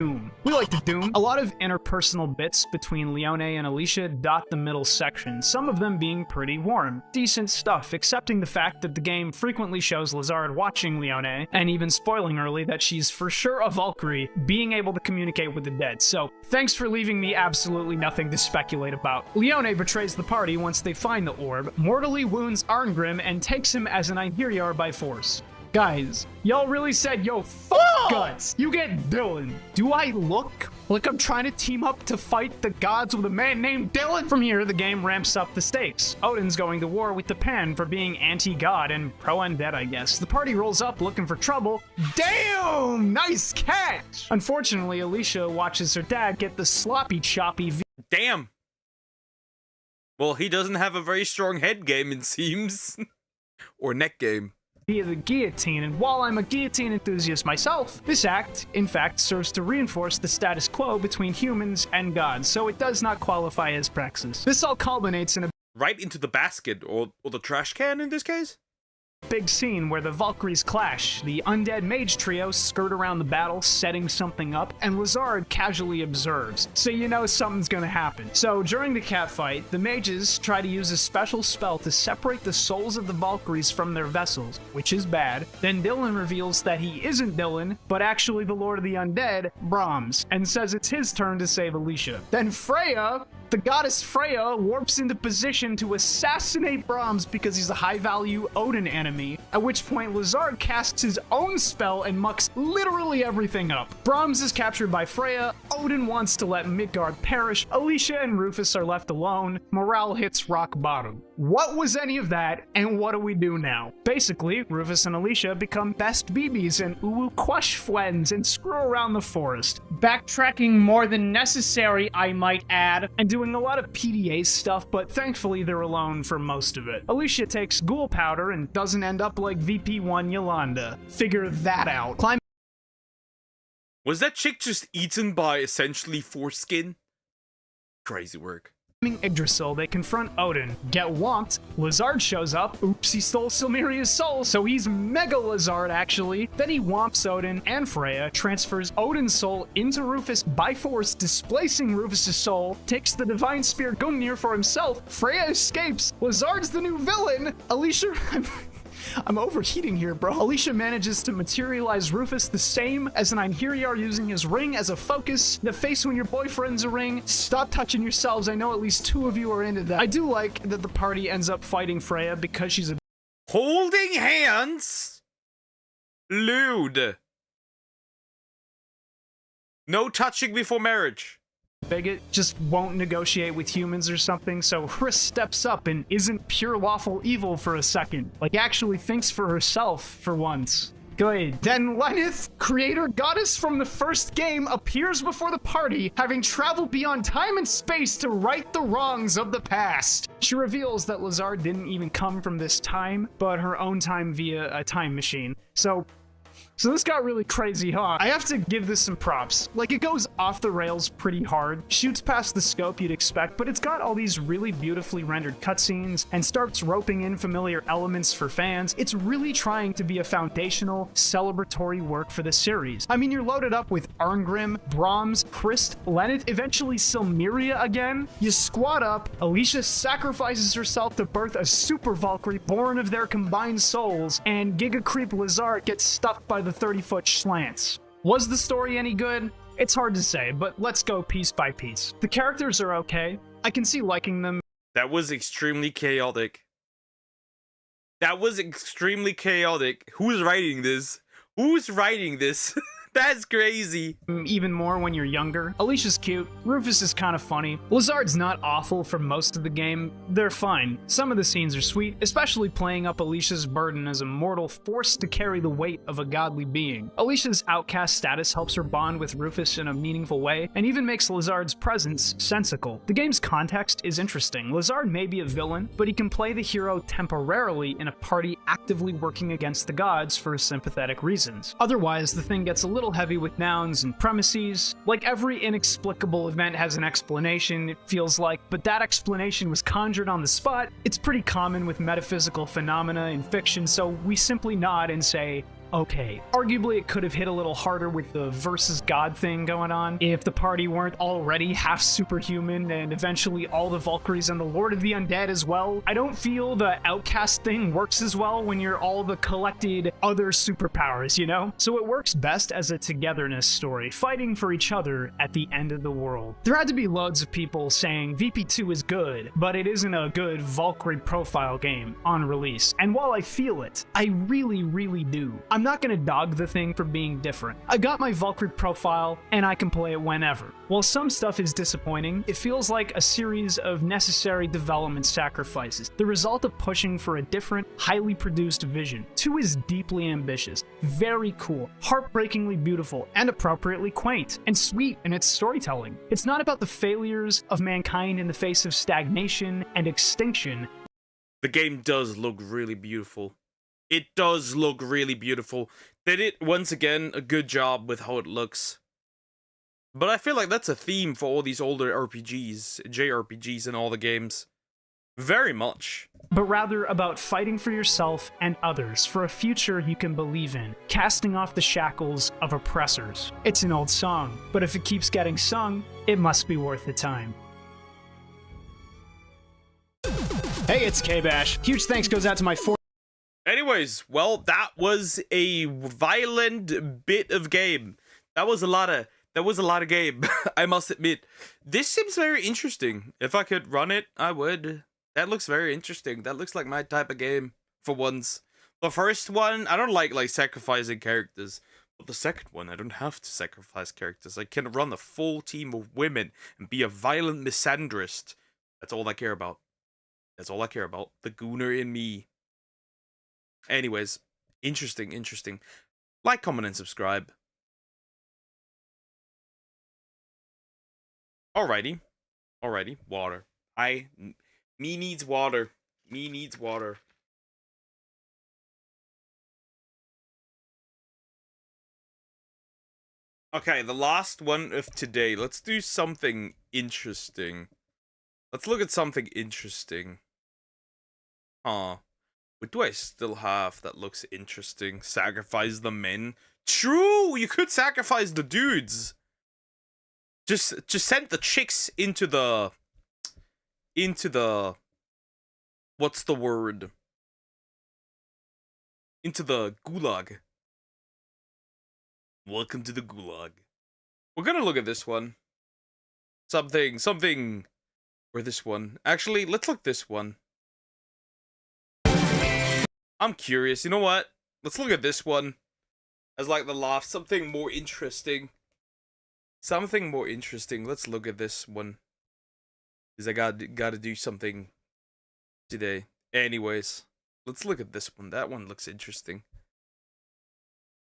Doom. We like the Doom. A lot of interpersonal bits between Leone and Alicia dot the middle section, some of them being pretty warm. Decent stuff, accepting the fact that the game frequently shows Lazard watching Leone, and even spoiling early that she's for sure a Valkyrie, being able to communicate with the dead, so thanks for leaving me absolutely nothing to speculate about. Leone betrays the party once they find the orb, mortally wounds Arngrim, and takes him as an Einherjar by force. Guys, y'all really said, yo, fuck Guts. You get Dylan. Do I look like I'm trying to team up to fight the gods with a man named Dylan? From here, the game ramps up the stakes. Odin's going to war with the Pen for being anti-god and pro-undead, I guess. The party rolls up looking for trouble. Damn! Nice catch! Unfortunately, Alicia watches her dad get the sloppy choppy Damn! Well, he doesn't have a very strong head game, it seems. Or neck game. Via the guillotine, and while I'm a guillotine enthusiast myself, this act, in fact, serves to reinforce the status quo between humans and gods, so it does not qualify as praxis. This all culminates in a— Right into the basket, or the trash can in this case? Big scene where the Valkyries clash. The undead mage trio skirt around the battle, setting something up, and Lazard casually observes, so you know something's gonna happen. So during the catfight, the mages try to use a special spell to separate the souls of the Valkyries from their vessels, which is bad. Then Dylan reveals that he isn't Dylan, but actually the Lord of the Undead, Brahms, and says it's his turn to save Alicia. Then Freya, the goddess Freya, warps into position to assassinate Brahms because he's a high-value Odin enemy, at which point Lazard casts his own spell and mucks literally everything up. Brahms is captured by Freya, Odin wants to let Midgard perish, Alicia and Rufus are left alone, morale hits rock bottom. What was any of that, and what do we do now? Basically, Rufus and Alicia become best BBs and uwu quash friends and screw around the forest. Backtracking more than necessary, I might add, and doing a lot of PDA stuff, but thankfully they're alone for most of it. Alicia takes ghoul powder and doesn't end up like VP1 Yolanda. Figure that out. Was that chick just eaten by essentially foreskin? Crazy work. Yggdrasil, they confront Odin, get whomped, Lazard shows up, oops, he stole Silmiria's soul, so he's Mega Lazard actually. Then he whomps Odin and Freya, transfers Odin's soul into Rufus by force, displacing Rufus's soul, takes the Divine Spear Gungnir for himself, Freya escapes, Lazard's the new villain, Alicia... I'm overheating here, bro. Alicia manages to materialize Rufus the same as an Einherjar using his ring as a focus. The face when your boyfriend's a ring. Stop touching yourselves. I know at least 2 of you are into that. I do like that the party ends up fighting Freya because she's a... Holding hands? Lewd. No touching before marriage. Bigot just won't negotiate with humans or something, so Chris steps up and isn't pure lawful evil for a second. Like, actually thinks for herself for once. Good. Then Lennith, creator goddess from the first game, appears before the party, having traveled beyond time and space to right the wrongs of the past. She reveals that Lazard didn't even come from this time, but her own time via a time machine. So this got really crazy, huh? I have to give this some props. Like, it goes off the rails pretty hard, shoots past the scope you'd expect, but it's got all these really beautifully rendered cutscenes and starts roping in familiar elements for fans. It's really trying to be a foundational, celebratory work for the series. I mean, you're loaded up with Arngrim, Brahms, Christ, Lennith, eventually Silmiria again. You squat up, Alicia sacrifices herself to birth a super Valkyrie born of their combined souls, and Giga Creep Lazard gets stuffed by the 30-foot slants. Was the story any good? It's hard to say, but let's go piece by piece. The characters are okay. I can see liking them. That was extremely chaotic. That was extremely chaotic. Who's writing this? Who's writing this? That's crazy. Even more when you're younger. Alicia's cute. Rufus is kind of funny. Lazard's not awful for most of the game. They're fine. Some of the scenes are sweet, especially playing up Alicia's burden as a mortal forced to carry the weight of a godly being. Alicia's outcast status helps her bond with Rufus in a meaningful way, and even makes Lazard's presence sensical. The game's context is interesting. Lazard may be a villain, but he can play the hero temporarily in a party actively working against the gods for sympathetic reasons. Otherwise, the thing gets a little heavy with nouns and premises. Like every inexplicable event has an explanation, it feels like, but that explanation was conjured on the spot. It's pretty common with metaphysical phenomena in fiction, so we simply nod and say, okay. Arguably, it could have hit a little harder with the versus God thing going on if the party weren't already half superhuman and eventually all the Valkyries and the Lord of the Undead as well. I don't feel the outcast thing works as well when you're all the collected other superpowers, you know? So it works best as a togetherness story, fighting for each other at the end of the world. There had to be loads of people saying VP2 is good, but it isn't a good Valkyrie profile game on release. And while I feel it, I really do. I'm not gonna dog the thing for being different. I got my Valkyrie profile, and I can play it whenever. While some stuff is disappointing, it feels like a series of necessary development sacrifices, the result of pushing for a different, highly produced vision. 2 is deeply ambitious, very cool, heartbreakingly beautiful, and appropriately quaint, and sweet in its storytelling. It's not about the failures of mankind in the face of stagnation and extinction. The game does look really beautiful. It does look really beautiful. They did, once again, a good job with how it looks. But I feel like that's a theme for all these older RPGs, JRPGs, and all the games. Very much. but rather about fighting for yourself and others for a future you can believe in, casting off the shackles of oppressors. It's an old song, but if it keeps getting sung, it must be worth the time. Hey, it's K-Bash. Huge thanks goes out to my Anyways, well, that was a violent bit of game. That was a lot of game, I must admit. This seems very interesting. If I could run it, I would. That looks very interesting. That looks like my type of game, for once. The first one, I don't like sacrificing characters. But the second one, I don't have to sacrifice characters. I can run a full team of women and be a violent misandrist. That's all I care about. That's all I care about. The gooner in me. Anyways, interesting. Like, comment, and subscribe. Alrighty. Water. Me needs water. Okay, the last one of today. Let's do something interesting. Let's look at something interesting. What do I still have that looks interesting? Sacrifice the men. True, you could sacrifice the dudes. Just send the chicks into the what's the word? Into the gulag. Welcome to the gulag. We're gonna look at this one. Something or this one. Actually, let's look this one. I'm curious. You know what? Let's look at this one as like the last. Something more interesting. Let's look at this one. Because I gotta do something today. Anyways, let's look at this one. That one looks interesting.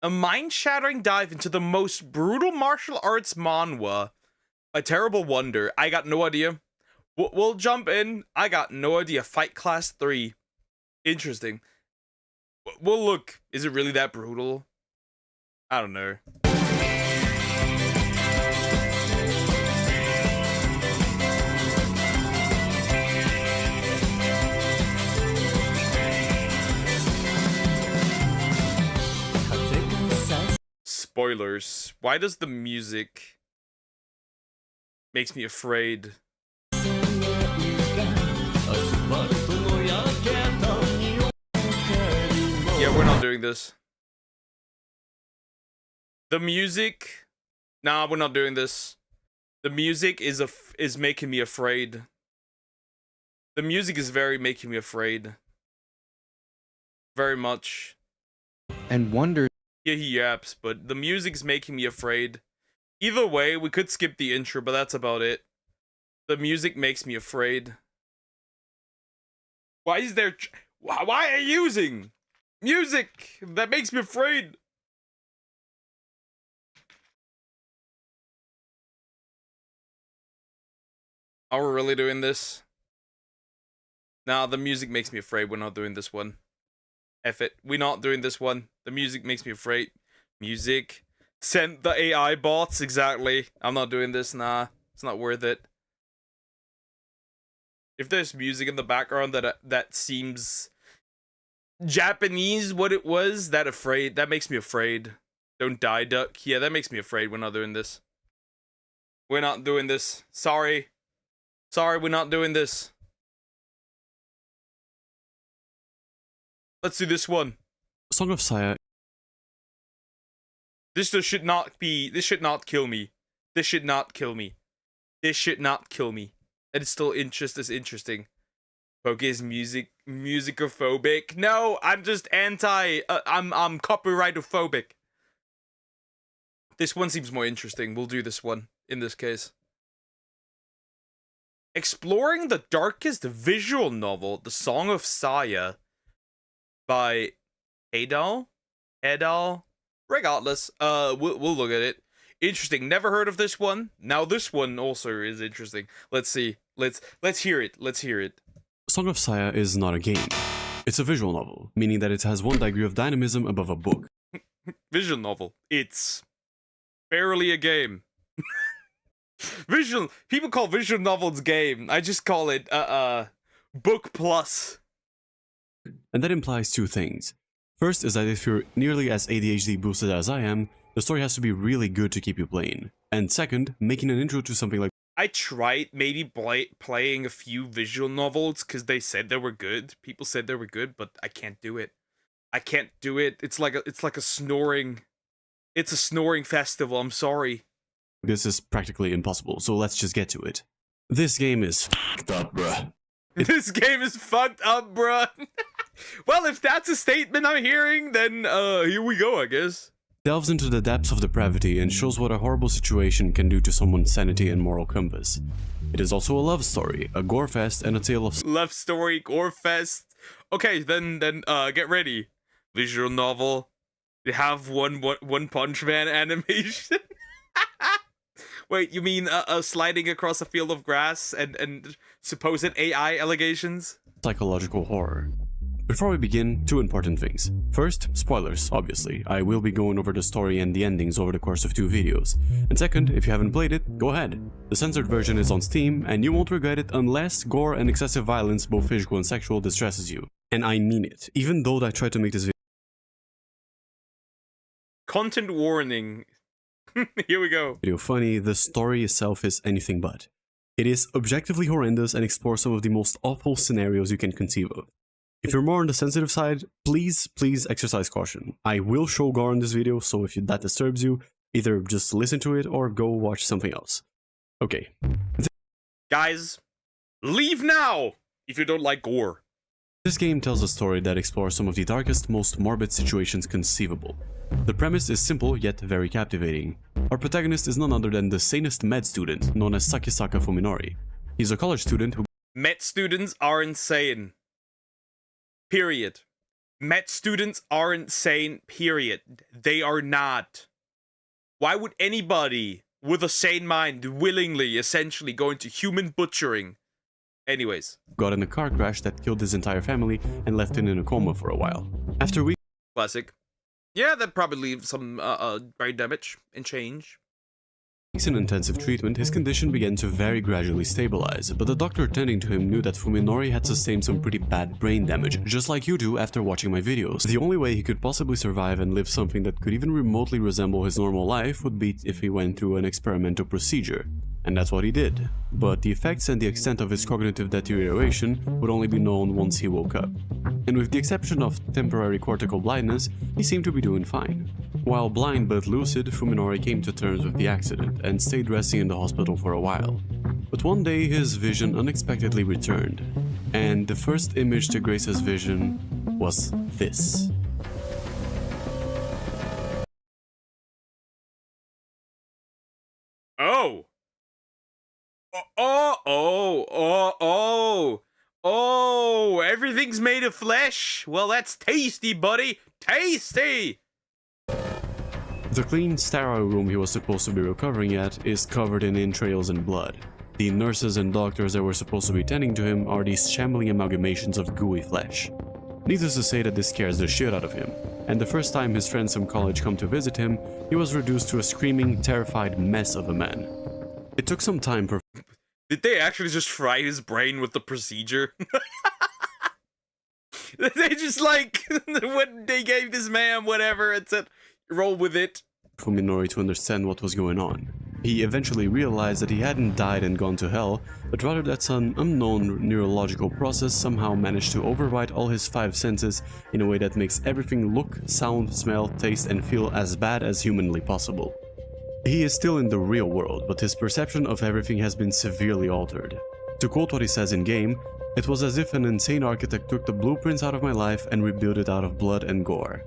A mind-shattering dive into the most brutal martial arts manhwa. A Terrible Wonder. I got no idea. We'll jump in. I got no idea. Fight Class 3. Interesting. Well, look, is it really that brutal? I don't know. Spoilers. Why does the music makes me afraid? Yeah, we're not doing this. The music... Nah, we're not doing this. The music is making me afraid. The music is making me afraid. Very much. And wonder... Yeah, he yaps, but the music's making me afraid. Either way, we could skip the intro, but that's about it. The music makes me afraid. Why is there... Why are you using music that makes me afraid? Are we really doing this? Nah, the music makes me afraid. We're not doing this one. F it. We're not doing this one. The music makes me afraid. Music. Send the AI bots. Exactly. I'm not doing this. Nah. It's not worth it. If there's music in the background that seems Japanese, what it was, that makes me afraid. Don't die, duck. Yeah, that makes me afraid. We're not doing this. We're not doing this. Sorry. Sorry, we're not doing this. Let's do this one. Song of Saya. This should not kill me. This should not kill me. This should not kill me. And it's still interesting. Poke is musicophobic. No, I'm just I'm copyrightophobic. This one seems more interesting. We'll do this one in this case. Exploring the darkest visual novel, The Song of Saya, by Adal. Regardless, we'll look at it. Interesting. Never heard of this one. Now this one also is interesting. Let's see. Let's hear it. Let's hear it. Song of Saya is not a game. It's a visual novel, meaning that it has one degree of dynamism above a book. Visual novel. It's barely a game. People call visual novels game. I just call it Book plus. And that implies two things. First is that if you're nearly as ADHD boosted as I am, the story has to be really good to keep you playing. And second, making an intro to something like I tried maybe playing a few visual novels because they said they were good. People said they were good, but I can't do it. I can't do it. It's like a snoring. It's a snoring festival. I'm sorry. this is practically impossible, so let's just get to it. This game is fucked up, bruh. This game is fucked up, bruh. Well, if that's a statement I'm hearing, then here we go, I guess. Delves into the depths of depravity and shows what a horrible situation can do to someone's sanity and moral compass. It is also a love story, a gore fest, and a tale of love story, gore fest. Okay, then get ready. Visual novel. They have one Punch Man animation. Wait, you mean sliding across a field of grass and supposed AI allegations? Psychological horror. Before we begin, two important things. First, spoilers, obviously. I will be going over the story and the endings over the course of 2 videos. And second, if you haven't played it, go ahead. The censored version is on Steam, and you won't regret it unless gore and excessive violence, both physical and sexual, distresses you. And I mean it, even though I tried to make this video. Content warning. Here we go. Video funny, the story itself is anything but. It is objectively horrendous and explores some of the most awful scenarios you can conceive of. If you're more on the sensitive side, please exercise caution. I will show gore in this video, so if that disturbs you, either just listen to it or go watch something else. Okay. Guys, leave now if you don't like gore. This game tells a story that explores some of the darkest, most morbid situations conceivable. The premise is simple yet very captivating. Our protagonist is none other than the sanest med student known as Sakisaka Fuminori. He's a college student who— Med students are insane. Period. Med students are insane, period. They are not. Why would anybody with a sane mind willingly essentially go into human butchering? Anyways. Got in a car crash that killed his entire family and left him in a coma for a while. After weeks— Classic. Yeah, that probably leaves some brain damage and change. In intensive treatment, his condition began to very gradually stabilize, but the doctor tending to him knew that Fuminori had sustained some pretty bad brain damage, just like you do after watching my videos. The only way he could possibly survive and live something that could even remotely resemble his normal life would be if he went through an experimental procedure. And that's what he did. But the effects and the extent of his cognitive deterioration would only be known once he woke up. And with the exception of temporary cortical blindness, he seemed to be doing fine. While blind but lucid, Fuminori came to terms with the accident and stayed resting in the hospital for a while. But one day his vision unexpectedly returned, and the first image to grace his vision was this. Oh! Oh, everything's made of flesh. Well, that's tasty, buddy. Tasty! The clean, sterile room he was supposed to be recovering at is covered in entrails and blood. The nurses and doctors that were supposed to be tending to him are these shambling amalgamations of gooey flesh. Needless to say that this scares the shit out of him, and the first time his friends from college come to visit him, he was reduced to a screaming, terrified mess of a man. It took some time for— Did they actually just fry his brain with the procedure? They just like, what they gave this man, whatever, and said, roll with it. Fuminori to understand what was going on. He eventually realized that he hadn't died and gone to hell, but rather that some unknown neurological process somehow managed to override all his 5 senses in a way that makes everything look, sound, smell, taste, and feel as bad as humanly possible. He is still in the real world, but his perception of everything has been severely altered. To quote what he says in-game, "It was as if an insane architect took the blueprints out of my life and rebuilt it out of blood and gore."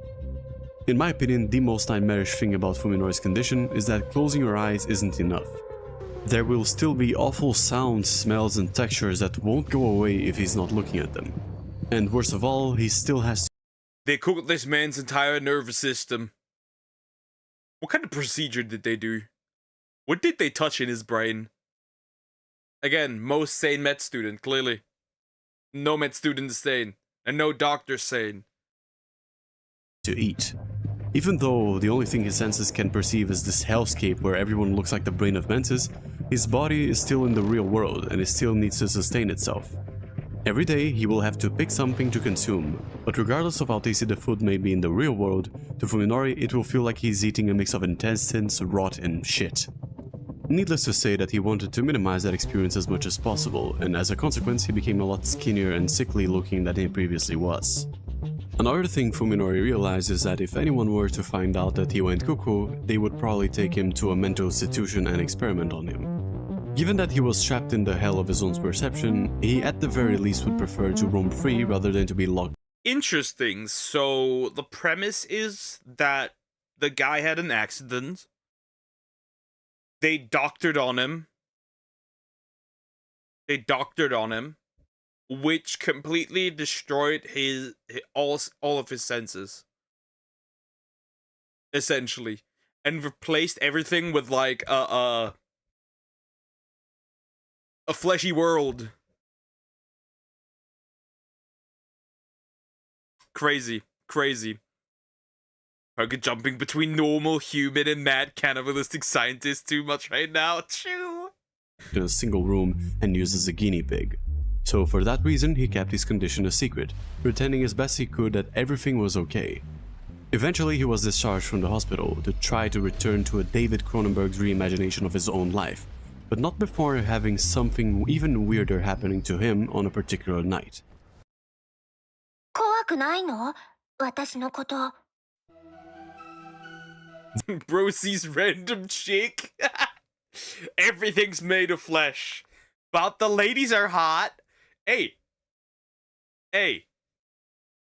In my opinion, the most nightmarish thing about Fuminori's condition is that closing your eyes isn't enough. There will still be awful sounds, smells, and textures that won't go away if he's not looking at them. And worst of all, he still has to— They cooked this man's entire nervous system. What kind of procedure did they do? What did they touch in his brain? Again, most sane med student, clearly. No med student is sane. And no doctor sane. to eat. Even though the only thing his senses can perceive is this hellscape where everyone looks like the brain of Mantis, his body is still in the real world and it still needs to sustain itself. Every day, he will have to pick something to consume, but regardless of how tasty the food may be in the real world, to Fuminori it will feel like he's eating a mix of intestines, rot, and shit. Needless to say that he wanted to minimize that experience as much as possible, and as a consequence he became a lot skinnier and sickly looking than he previously was. Another thing Fuminori realized is that if anyone were to find out that he went cuckoo, they would probably take him to a mental institution and experiment on him. Given that he was trapped in the hell of his own perception, he at the very least would prefer to roam free rather than to be locked. Interesting. So the premise is that the guy had an accident. They doctored on him. Which completely destroyed all of his senses. Essentially. And replaced everything with like a fleshy world. Crazy. Poker jumping between normal human and mad cannibalistic scientists too much right now. Choo. In a single room and used as a guinea pig. So for that reason he kept his condition a secret, pretending as best he could that everything was okay. Eventually he was discharged from the hospital to try to return to a David Cronenberg's reimagination of his own life, but not before having something even weirder happening to him on a particular night. Bro sees random chick. Everything's made of flesh. But the ladies are hot. Hey.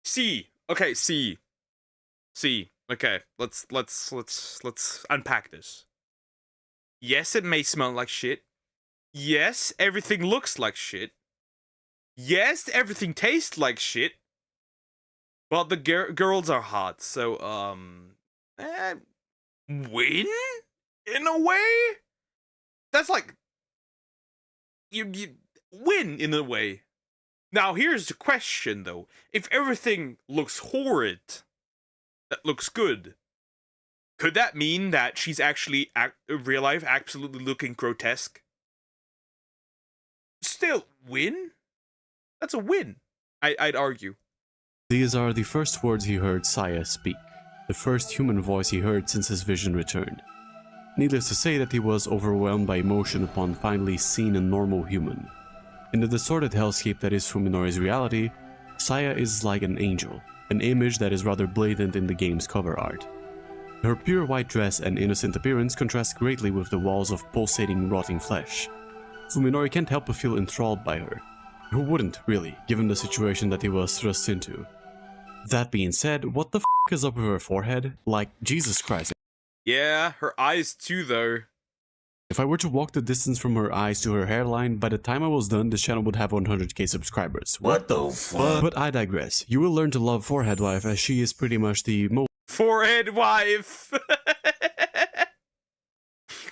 C. Okay, C. Okay, let's unpack this. Yes, it may smell like shit. Yes, everything looks like shit. Yes, everything tastes like shit. But the girls are hot, so win in a way. That's like you win in a way. Now here's the question though: if everything looks horrid, that looks good. Could that mean that she's actually real life absolutely looking grotesque? Still, win? That's a win, I'd argue. These are the first words he heard Saya speak, the first human voice he heard since his vision returned. Needless to say that he was overwhelmed by emotion upon finally seeing a normal human. In the distorted hellscape that is Fuminori's reality, Saya is like an angel, an image that is rather blatant in the game's cover art. Her pure white dress and innocent appearance contrast greatly with the walls of pulsating, rotting flesh. Fuminori can't help but feel enthralled by her. Who wouldn't, really, given the situation that he was thrust into? That being said, what the f*** is up with her forehead? Like, Jesus Christ. Yeah, her eyes too, though. If I were to walk the distance from her eyes to her hairline, by the time I was done, this channel would have 100k subscribers. What the fuck? But I digress. You will learn to love Forehead Wife as she is pretty much the most Forehead Wife!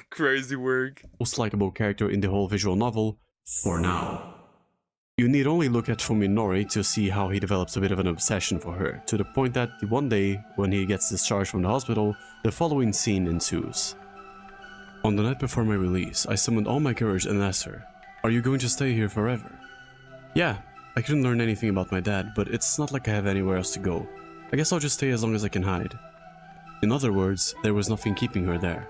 Crazy work. Most likable character in the whole visual novel, for now. You need only look at Fuminori to see how he develops a bit of an obsession for her, to the point that one day, when he gets discharged from the hospital, the following scene ensues. On the night before my release, I summoned all my courage and asked her, "Are you going to stay here forever?" "Yeah, I couldn't learn anything about my dad, but it's not like I have anywhere else to go. I guess I'll just stay as long as I can hide." In other words, there was nothing keeping her there.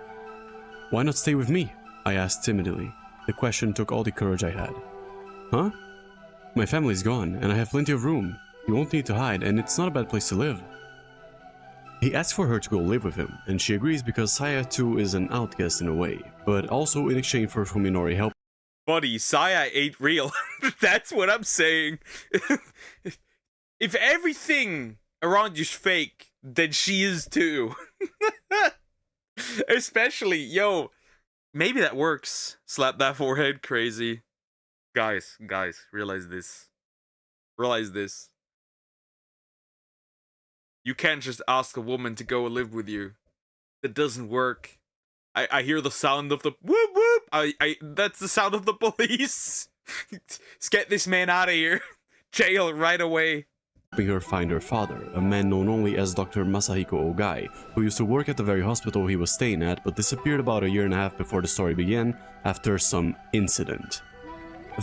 "Why not stay with me?" I asked timidly. The question took all the courage I had. "Huh? My family's gone, and I have plenty of room. You won't need to hide, and it's not a bad place to live." He asks for her to go live with him, and she agrees because Saya too is an outcast in a way, but also in exchange for Fuminori help. Buddy, Saya ain't real. That's what I'm saying. If everything around you's fake, then she is too. Especially, yo, maybe that works. Slap that forehead, crazy. Guys, realize this. You can't just ask a woman to go live with you. That doesn't work. I hear the sound of the whoop whoop. That's the sound of the police. Let's get this man out of here. Jail right away. Helping her find her father, a man known only as Dr. Masahiko Ogai, who used to work at the very hospital he was staying at, but disappeared about a year and a half before the story began after some incident.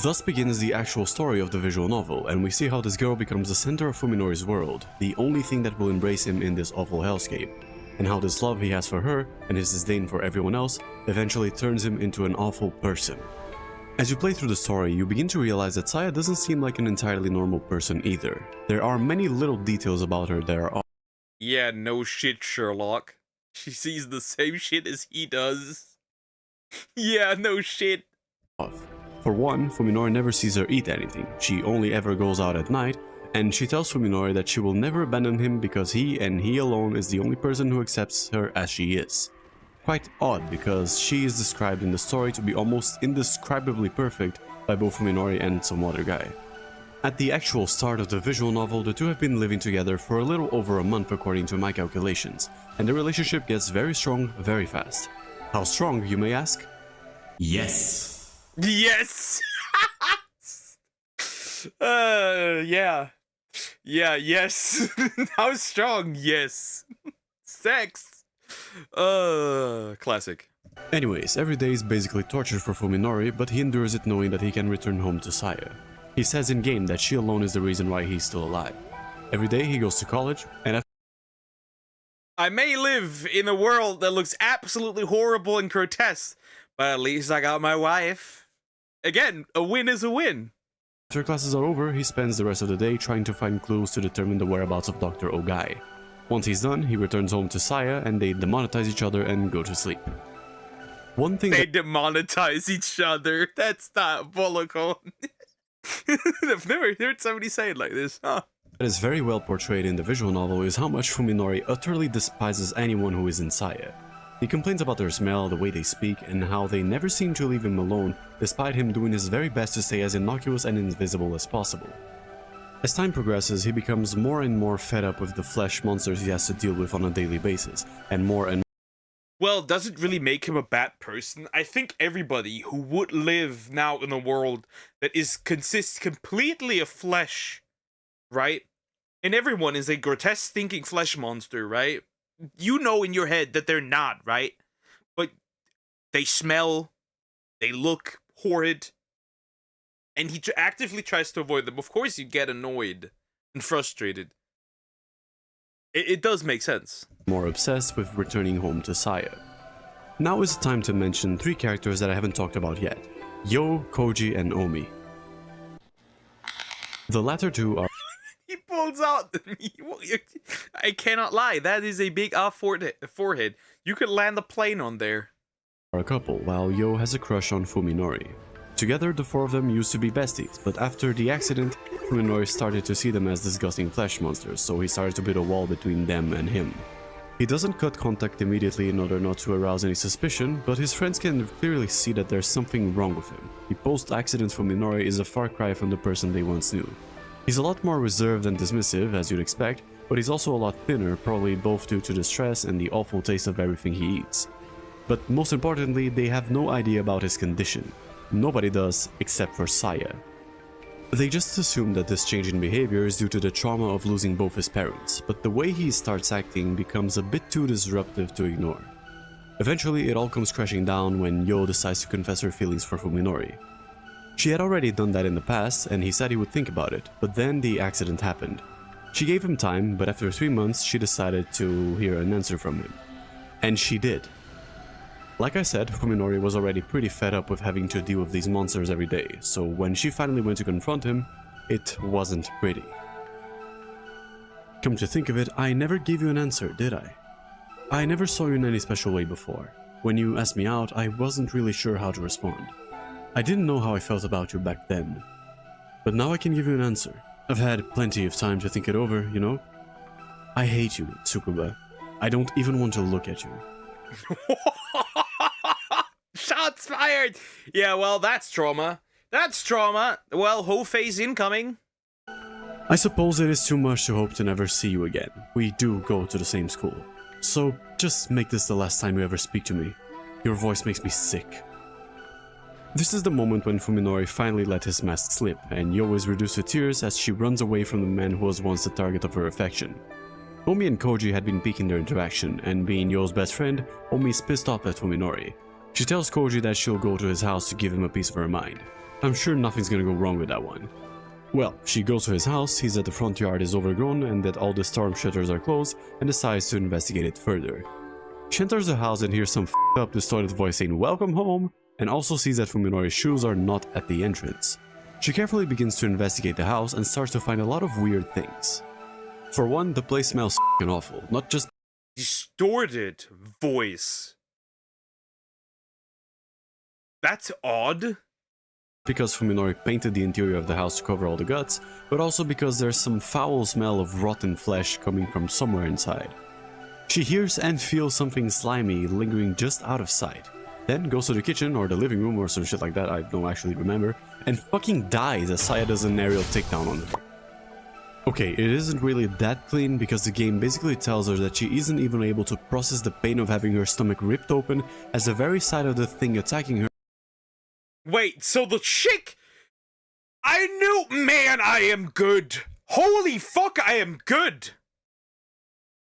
Thus begins the actual story of the visual novel, and we see how this girl becomes the center of Fuminori's world, the only thing that will embrace him in this awful hellscape, and how this love he has for her and his disdain for everyone else eventually turns him into an awful person. As you play through the story, you begin to realize that Saya doesn't seem like an entirely normal person either. There are many little details about her that are off. Yeah, no shit, Sherlock. She sees the same shit as he does. Yeah, no shit. For one, Fuminori never sees her eat anything. She only ever goes out at night, and she tells Fuminori that she will never abandon him because he and he alone is the only person who accepts her as she is. Quite odd, because she is described in the story to be almost indescribably perfect by both Fuminori and some other guy. At the actual start of the visual novel, the two have been living together for a little over a month according to my calculations, and the relationship gets very strong very fast. How strong, you may ask? Yes. Yes! Yeah. Yeah, yes. How strong? Yes. Sex. Classic. Anyways, every day is basically torture for Fuminori, but he endures it knowing that he can return home to Saya. He says in-game that she alone is the reason why he's still alive. Every day he goes to college, and I may live in a world that looks absolutely horrible and grotesque, but at least I got my wife. Again, a win is a win. after classes are over, he spends the rest of the day trying to find clues to determine the whereabouts of Dr. Ogai. Once he's done, he returns home to Saya and they demonetize each other and go to sleep. One thing they demonetize each other. That's diabolical. I've never heard somebody say it like this, huh? That is very well portrayed in the visual novel is how much Fuminori utterly despises anyone who is in Saya. He complains about their smell, the way they speak, and how they never seem to leave him alone, despite him doing his very best to stay as innocuous and invisible as possible. As time progresses, he becomes more and more fed up with the flesh monsters he has to deal with on a daily basis, and more. Well, does it really make him a bad person? I think everybody who would live now in a world that consists completely of flesh, right? And everyone is a grotesque thinking flesh monster, right? You know in your head that they're not, right? But they smell, they look horrid, and he actively tries to avoid them. Of course you get annoyed and frustrated. It does make sense. More obsessed with returning home to Saya. Now is the time to mention 3 characters that I haven't talked about yet. Yo, Koji, and Omi. The latter two are... He pulls out... I cannot lie, that is a big forehead. You could land a plane on there. ...are a couple, while Yo has a crush on Fuminori. Together, the 4 of them used to be besties, but after the accident, Fuminori started to see them as disgusting flesh monsters, so he started to build a wall between them and him. He doesn't cut contact immediately in order not to arouse any suspicion, but his friends can clearly see that there's something wrong with him. The post-accident Fuminori is a far cry from the person they once knew. He's a lot more reserved and dismissive, as you'd expect, but he's also a lot thinner, probably both due to the stress and the awful taste of everything he eats. But most importantly, they have no idea about his condition. Nobody does, except for Saya. They just assume that this change in behavior is due to the trauma of losing both his parents, but the way he starts acting becomes a bit too disruptive to ignore. Eventually, it all comes crashing down when Yo decides to confess her feelings for Fuminori. She had already done that in the past, and he said he would think about it, but then the accident happened. She gave him time, but after 3 months, she decided to hear an answer from him. And she did. Like I said, Fuminori was already pretty fed up with having to deal with these monsters every day, so when she finally went to confront him, it wasn't pretty. Come to think of it, I never gave you an answer, did I? I never saw you in any special way before. When you asked me out, I wasn't really sure how to respond. I didn't know how I felt about you back then. But now I can give you an answer. I've had plenty of time to think it over, you know? I hate you, Tsukuba. I don't even want to look at you. Shots fired! Yeah, well, that's trauma. That's trauma. Well, whole phase incoming. I suppose it is too much to hope to never see you again. We do go to the same school. So, just make this the last time you ever speak to me. Your voice makes me sick. This is the moment when Fuminori finally let his mask slip, and Yo is reduced to tears as she runs away from the man who was once the target of her affection. Omi and Koji had been peeking their interaction, and being Yo's best friend, Omi is pissed off at Fuminori. She tells Koji that she'll go to his house to give him a piece of her mind. I'm sure nothing's gonna go wrong with that one. Well, she goes to his house, sees that the front yard is overgrown and that all the storm shutters are closed, and decides to investigate it further. She enters the house and hears some f***ed up distorted voice saying "Welcome home," and also sees that Fuminori's shoes are not at the entrance. She carefully begins to investigate the house and starts to find a lot of weird things. For one, the place smells f***ing awful, not just distorted voice. That's odd. because Fuminori painted the interior of the house to cover all the guts, but also because there's some foul smell of rotten flesh coming from somewhere inside. She hears and feels something slimy lingering just out of sight, then goes to the kitchen or the living room or some shit like that, I don't actually remember, and fucking dies as Saya does an aerial takedown on her. Okay, it isn't really that clean because the game basically tells her that she isn't even able to process the pain of having her stomach ripped open as the very sight of the thing attacking her. Wait, so the chick... I knew... Man, I am good. Holy fuck, I am good.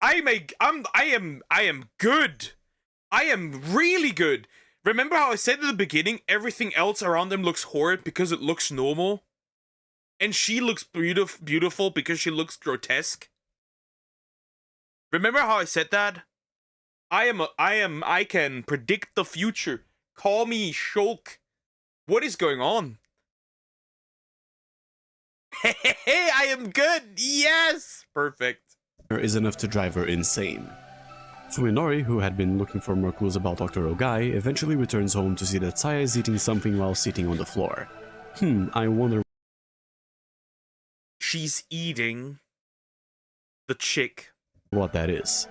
I am good. I am really good. Remember how I said at the beginning, everything else around them looks horrid because it looks normal? And she looks beautiful because she looks grotesque? Remember how I said that? I can predict the future. Call me Shulk. What is going on? Hey, I am good. Yes. Perfect. Is enough to drive her insane. Fuminori, who had been looking for more clues about Dr. Ogai, eventually returns home to see that Saya is eating something while sitting on the floor. I wonder... She's eating the chick. What that is.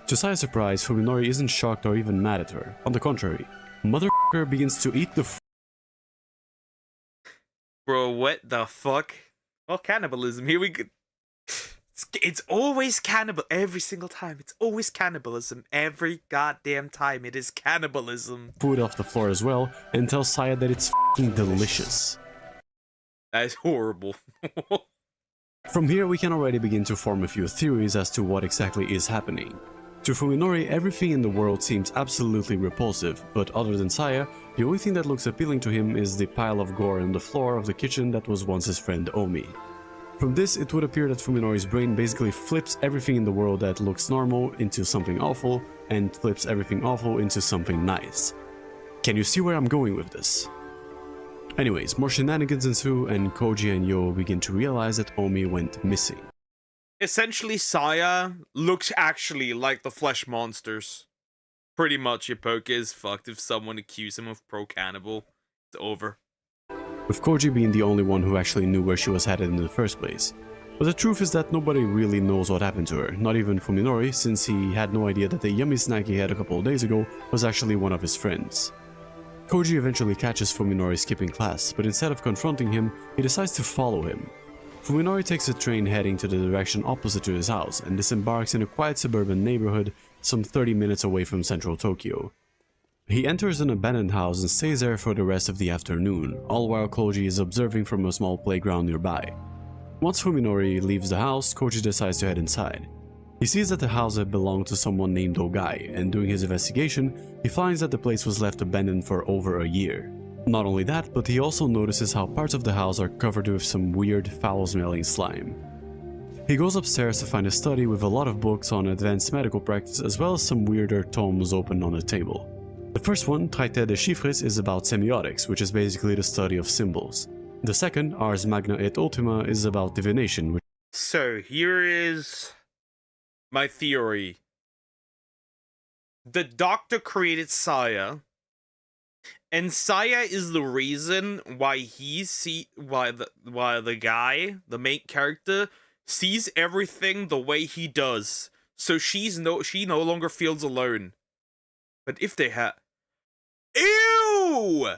To Saya's surprise, Fuminori isn't shocked or even mad at her. On the contrary, motherfucker begins to eat the Bro, what the fuck? Well, cannibalism, here we go. It's always cannibal, every single time. It's always cannibalism. Every goddamn time it is cannibalism. Food off the floor as well, and tells Saya that it's f***ing delicious. That is horrible. From here, we can already begin to form a few theories as to what exactly is happening. To Fuminori, everything in the world seems absolutely repulsive, but other than Saya, the only thing that looks appealing to him is the pile of gore on the floor of the kitchen that was once his friend Omi. From this, it would appear that Fuminori's brain basically flips everything in the world that looks normal into something awful, and flips everything awful into something nice. Can you see where I'm going with this? Anyways, more shenanigans ensue, and Koji and Yo begin to realize that Omi went missing. Essentially, Saya looks actually like the flesh monsters. Pretty much, your poke is fucked if someone accuses him of pro-cannibal. It's over. With Koji being the only one who actually knew where she was headed in the first place. But the truth is that nobody really knows what happened to her, not even Fuminori, since he had no idea that the yummy snack he had a couple of days ago was actually one of his friends. Koji eventually catches Fuminori skipping class, but instead of confronting him, he decides to follow him. Fuminori takes a train heading to the direction opposite to his house and disembarks in a quiet suburban neighborhood some 30 minutes away from central Tokyo. He enters an abandoned house and stays there for the rest of the afternoon, all while Koji is observing from a small playground nearby. Once Fuminori leaves the house, Koji decides to head inside. He sees that the house had belonged to someone named Ogai, and doing his investigation, he finds that the place was left abandoned for over a year. Not only that, but he also notices how parts of the house are covered with some weird, foul-smelling slime. He goes upstairs to find a study with a lot of books on advanced medical practice as well as some weirder tomes open on the table. The first one, Traité de Chiffres, is about semiotics, which is basically the study of symbols. The second, Ars Magna et Ultima, is about divination. So here is my theory. The doctor created Saya, and Saya is the reason why the guy, the main character, sees everything the way he does. So she no longer feels alone. But if they had... Ew!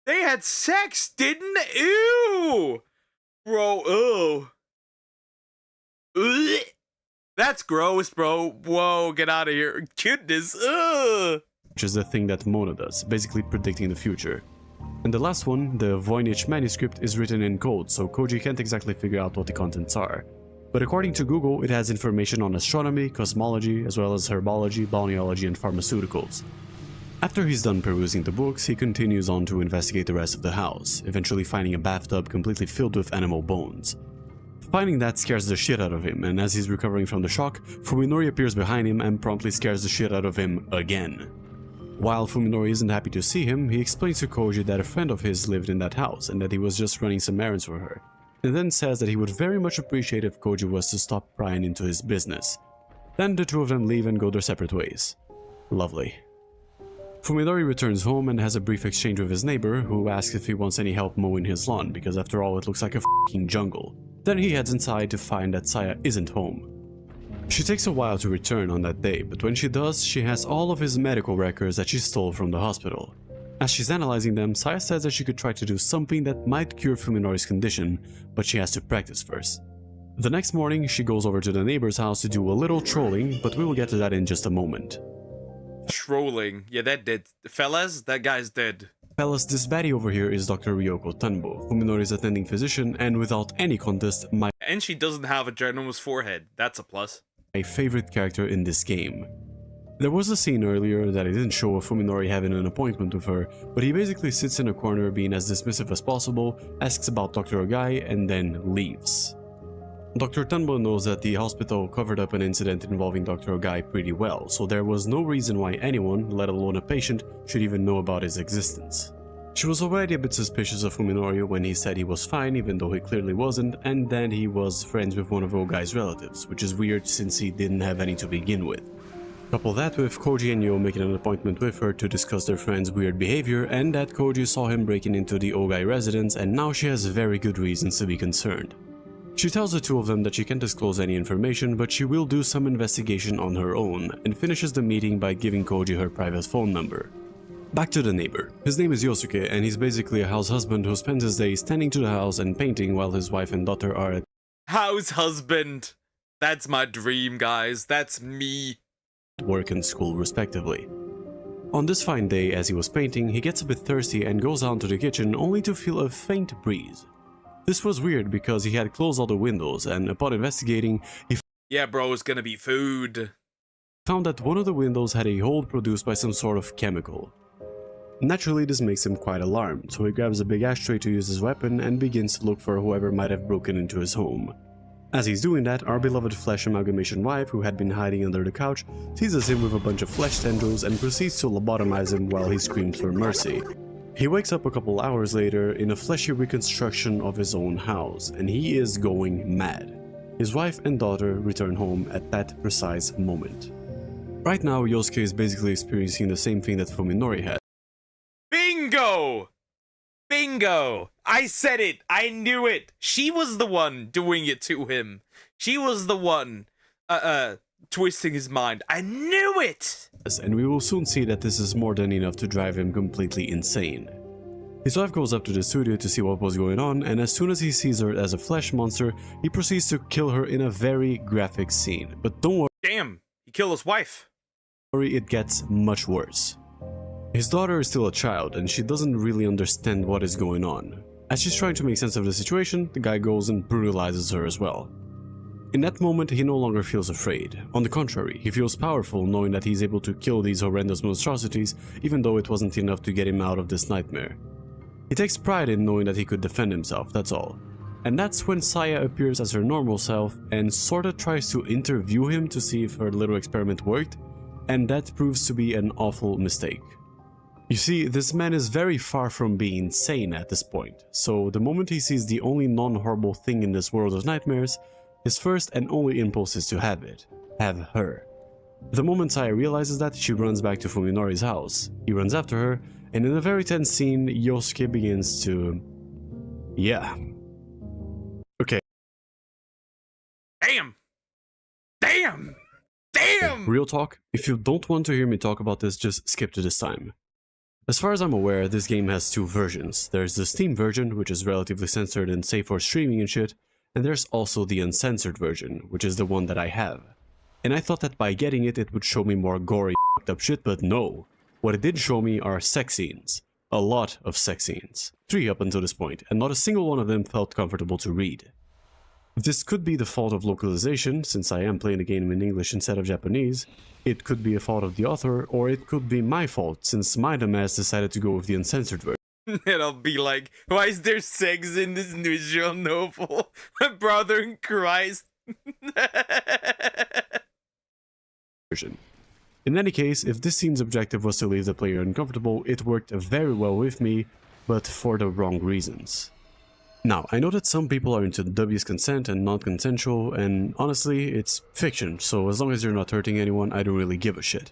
They had sex, didn't they? Ew! Bro, ew. Ugh. That's gross, bro. Whoa, get out of here. Goodness, ugh! Which is the thing that Mona does, basically predicting the future. And the last one, the Voynich manuscript, is written in code, so Koji can't exactly figure out what the contents are. But according to Google, it has information on astronomy, cosmology, as well as herbology, balneology, and pharmaceuticals. After he's done perusing the books, he continues on to investigate the rest of the house, eventually finding a bathtub completely filled with animal bones. Finding that scares the shit out of him, and as he's recovering from the shock, Fuminori appears behind him and promptly scares the shit out of him again. While Fuminori isn't happy to see him, he explains to Koji that a friend of his lived in that house and that he was just running some errands for her, and then says that he would very much appreciate if Koji was to stop prying into his business. Then the two of them leave and go their separate ways. Lovely. Fuminori returns home and has a brief exchange with his neighbor, who asks if he wants any help mowing his lawn, because after all it looks like a f***ing jungle. Then he heads inside to find that Saya isn't home. She takes a while to return on that day, but when she does, she has all of his medical records that she stole from the hospital. As she's analyzing them, Saya says that she could try to do something that might cure Fuminori's condition, but she has to practice first. The next morning, she goes over to the neighbor's house to do a little trolling, but we will get to that in just a moment. Trolling? Yeah, that dead. Fellas, that guy's dead. Fellas, this baddie over here is Dr. Ryoko Tanbo, Fuminori's attending physician, and without any contest, And she doesn't have a ginormous forehead. That's a plus. my favorite character in this game. There was a scene earlier that I didn't show of Fuminori having an appointment with her, but he basically sits in a corner being as dismissive as possible, asks about Dr. Ogai, and then leaves. Dr. Tanbo knows that the hospital covered up an incident involving Dr. Ogai pretty well, so there was no reason why anyone, let alone a patient, should even know about his existence. She was already a bit suspicious of Fuminori when he said he was fine even though he clearly wasn't, and then he was friends with one of Ogai's relatives, which is weird since he didn't have any to begin with. Couple that with Koji and Yo making an appointment with her to discuss their friend's weird behavior, and that Koji saw him breaking into the Ogai residence, and now she has very good reasons to be concerned. She tells the two of them that she can't disclose any information, but she will do some investigation on her own, and finishes the meeting by giving Koji her private phone number. Back to the neighbor. His name is Yosuke, and he's basically a house husband who spends his days tending to the house and painting while his wife and daughter are at House husband! That's my dream, guys. That's me. work and school respectively. On this fine day, as he was painting, he gets a bit thirsty and goes down to the kitchen only to feel a faint breeze. This was weird because he had closed all the windows, and upon investigating, he Yeah, bro, it's gonna be food. found that one of the windows had a hole produced by some sort of chemical. Naturally, this makes him quite alarmed, so he grabs a big ashtray to use his weapon and begins to look for whoever might have broken into his home. As he's doing that, our beloved flesh amalgamation wife, who had been hiding under the couch, seizes him with a bunch of flesh tendrils and proceeds to lobotomize him while he screams for mercy. He wakes up a couple hours later in a fleshy reconstruction of his own house, and he is going mad. His wife and daughter return home at that precise moment. Right now, Yosuke is basically experiencing the same thing that Fuminori had. Bingo! Bingo! I said it! I knew it! She was the one doing it to him. She was the one, twisting his mind. I knew it! And we will soon see that this is more than enough to drive him completely insane. His wife goes up to the studio to see what was going on, and as soon as he sees her as a flesh monster, he proceeds to kill her in a very graphic scene. But don't worry. Damn, he killed his wife. It gets much worse. His daughter is still a child, and she doesn't really understand what is going on. As she's trying to make sense of the situation, the guy goes and brutalizes her as well. In that moment, he no longer feels afraid. On the contrary, he feels powerful knowing that he's able to kill these horrendous monstrosities, even though it wasn't enough to get him out of this nightmare. He takes pride in knowing that he could defend himself, that's all. And that's when Saya appears as her normal self and sorta tries to interview him to see if her little experiment worked, and that proves to be an awful mistake. You see, this man is very far from being sane at this point, so the moment he sees the only non-horrible thing in this world of nightmares, his first and only impulse is to have it. Have her. The moment Saya realizes that, she runs back to Fuminori's house. He runs after her, and in a very tense scene, Yosuke begins to... yeah. Okay. Damn! Damn! Damn! Real talk, if you don't want to hear me talk about this, just skip to this time. As far as I'm aware, this game has two versions. There's the Steam version, which is relatively censored and safe for streaming and shit, and there's also the uncensored version, which is the one that I have. And I thought that by getting it, it would show me more gory, f***ed up shit, but no. What it did show me are sex scenes. A lot of sex scenes. 3 up until this point, and not a single one of them felt comfortable to read. This could be the fault of localization, since I am playing the game in English instead of Japanese. It could be a fault of the author, or it could be my fault, since my dumbass decided to go with the uncensored version. And I'll be like, why is there sex in this visual novel? My brother in Christ. In any case, if this scene's objective was to leave the player uncomfortable, it worked very well with me, but for the wrong reasons. Now, I know that some people are into W's consent and non-consensual, and honestly, it's fiction, so as long as you're not hurting anyone, I don't really give a shit.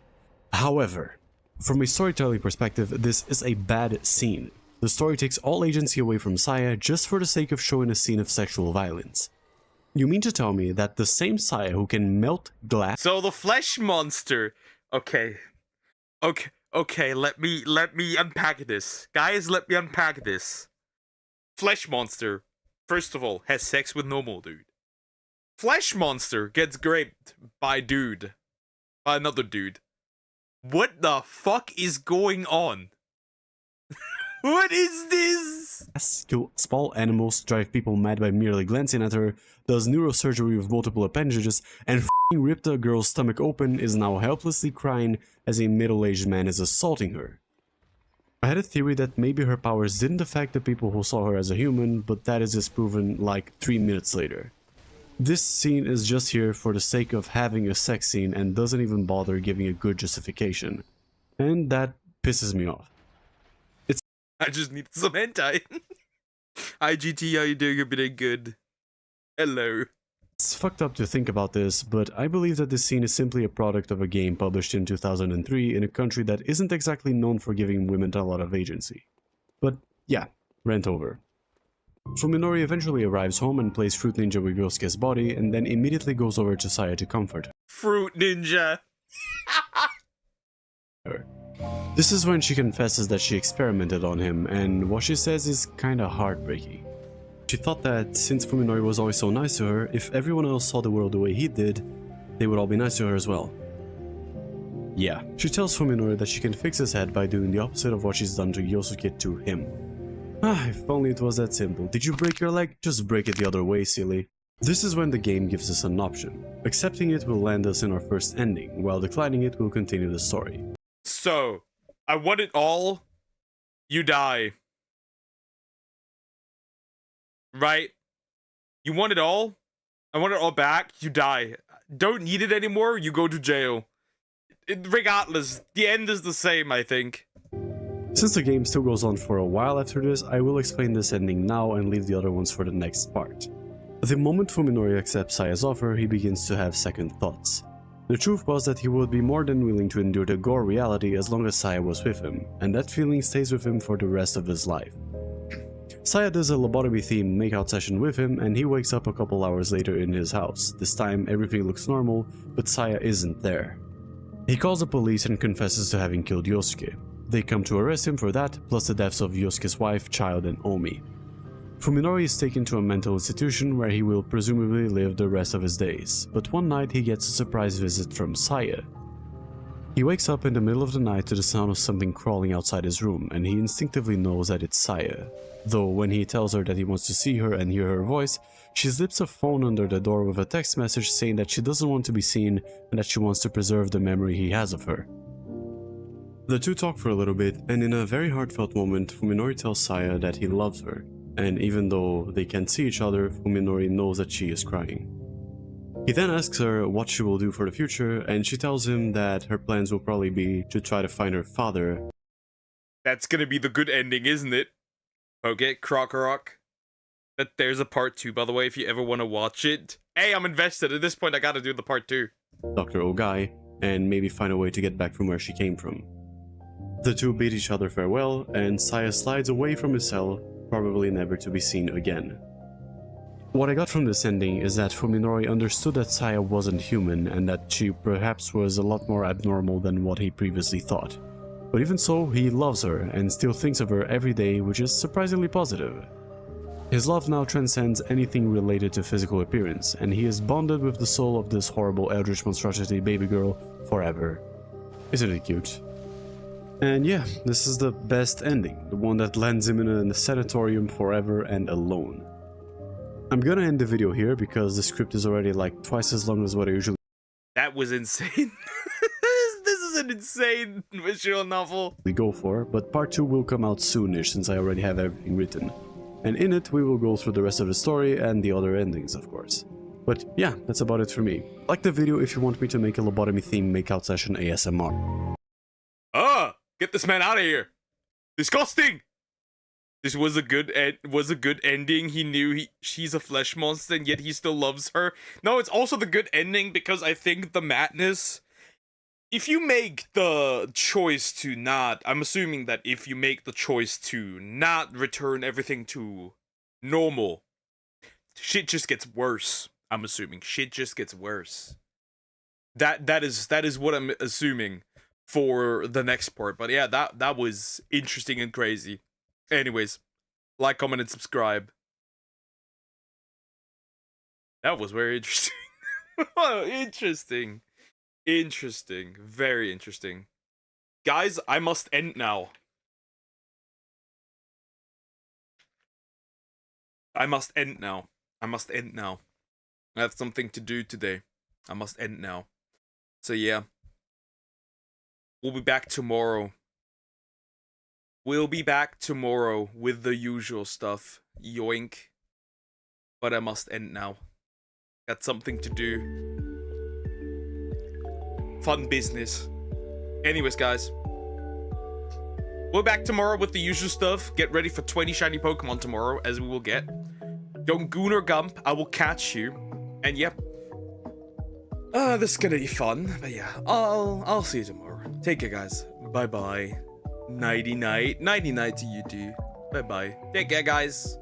However, from a storytelling perspective, this is a bad scene. The story takes all agency away from Saya just for the sake of showing a scene of sexual violence. You mean to tell me that the same Saya who can melt glass— So the flesh monster. Okay, let me unpack this. Guys, let me unpack this. Flesh monster, first of all, has sex with normal dude. Flesh monster gets raped by another dude. What the fuck is going on? What is this? Kill small animals, drive people mad by merely glancing at her, does neurosurgery with multiple appendages, and f***ing ripped a girl's stomach open, is now helplessly crying as a middle-aged man is assaulting her. I had a theory that maybe her powers didn't affect the people who saw her as a human, but that is disproven like 3 minutes later. This scene is just here for the sake of having a sex scene and doesn't even bother giving a good justification. And that pisses me off. I just need some hentai. IGT, how you doing? You're doing good. Hello. It's fucked up to think about this, but I believe that this scene is simply a product of a game published in 2003 in a country that isn't exactly known for giving women a lot of agency. But yeah, rant over. Fuminori eventually arrives home and plays Fruit Ninja with Yosuke's body, and then immediately goes over to Saya to comfort her. Fruit Ninja! This is when she confesses that she experimented on him, and what she says is kinda heartbreaking. She thought that since Fuminori was always so nice to her, if everyone else saw the world the way he did, they would all be nice to her as well. Yeah, she tells Fuminori that she can fix his head by doing the opposite of what she's done to Yosuke to him. Ah, if only it was that simple. Did you break your leg? Just break it the other way, silly. This is when the game gives us an option. Accepting it will land us in our first ending, while declining it will continue the story. So, I want it all, you die. Right? You want it all? I want it all back, you die. Don't need it anymore, you go to jail. Regardless, the end is the same, I think. Since the game still goes on for a while after this, I will explain this ending now and leave the other ones for the next part. The moment Fuminori accepts Saya's offer, he begins to have second thoughts. The truth was that he would be more than willing to endure the gore reality as long as Saya was with him, and that feeling stays with him for the rest of his life. Saya does a lobotomy-themed makeout session with him, and he wakes up a couple hours later in his house. This time everything looks normal, but Saya isn't there. He calls the police and confesses to having killed Yosuke. They come to arrest him for that, plus the deaths of Yosuke's wife, child, and Omi. Fuminori is taken to a mental institution where he will presumably live the rest of his days, but one night he gets a surprise visit from Saya. He wakes up in the middle of the night to the sound of something crawling outside his room, and he instinctively knows that it's Saya. Though when he tells her that he wants to see her and hear her voice, she slips a phone under the door with a text message saying that she doesn't want to be seen and that she wants to preserve the memory he has of her. The two talk for a little bit, and in a very heartfelt moment, Fuminori tells Saya that he loves her. And even though they can't see each other, Fuminori knows that she is crying. He then asks her what she will do for the future, and she tells him that her plans will probably be to try to find her father. That's gonna be the good ending, isn't it? Okay, Croc. But there's a part 2, by the way, if you ever want to watch it. Hey, I'm invested. At this point, I gotta do the part 2. Dr. Ogai, and maybe find a way to get back from where she came from. The two bid each other farewell, and Saya slides away from his cell, probably never to be seen again. What I got from this ending is that Fuminori understood that Saya wasn't human and that she perhaps was a lot more abnormal than what he previously thought. But even so, he loves her and still thinks of her every day, which is surprisingly positive. His love now transcends anything related to physical appearance, and he is bonded with the soul of this horrible eldritch monstrosity baby girl forever. Isn't it cute? And yeah, this is the best ending, the one that lands him in a sanatorium forever and alone. I'm gonna end the video here because the script is already like twice as long as what I usually That was insane. This is an insane visual novel. go for, but part 2 will come out soonish since I already have everything written. And in it, we will go through the rest of the story and the other endings, of course. But yeah, that's about it for me. Like the video if you want me to make a lobotomy themed makeout session ASMR. Get this man out of here. Disgusting. This was a good ending. He knew she's a flesh monster and yet he still loves her. No, it's also the good ending because I think the madness, if you make the choice to not, I'm assuming that if you make the choice to not return everything to normal, shit just gets worse. I'm assuming shit just gets worse. That is what I'm assuming for the next part. But yeah, that was interesting and crazy. Anyways, like, comment, and subscribe. That was very interesting. Interesting. Very interesting. Guys, I must end now. I have something to do today. I must end now. So yeah. We'll be back tomorrow. We'll be back tomorrow with the usual stuff. Yoink. But I must end now. Got something to do. Fun business. Anyways, guys. We're back tomorrow with the usual stuff. Get ready for 20 shiny Pokemon tomorrow, as we will get. Don't goon or gump. I will catch you. And yep. This is gonna be fun. But yeah, I'll see you tomorrow. Take care, guys. Bye-bye. Nighty-night. Nighty-night to you too. Bye-bye. Take care, guys.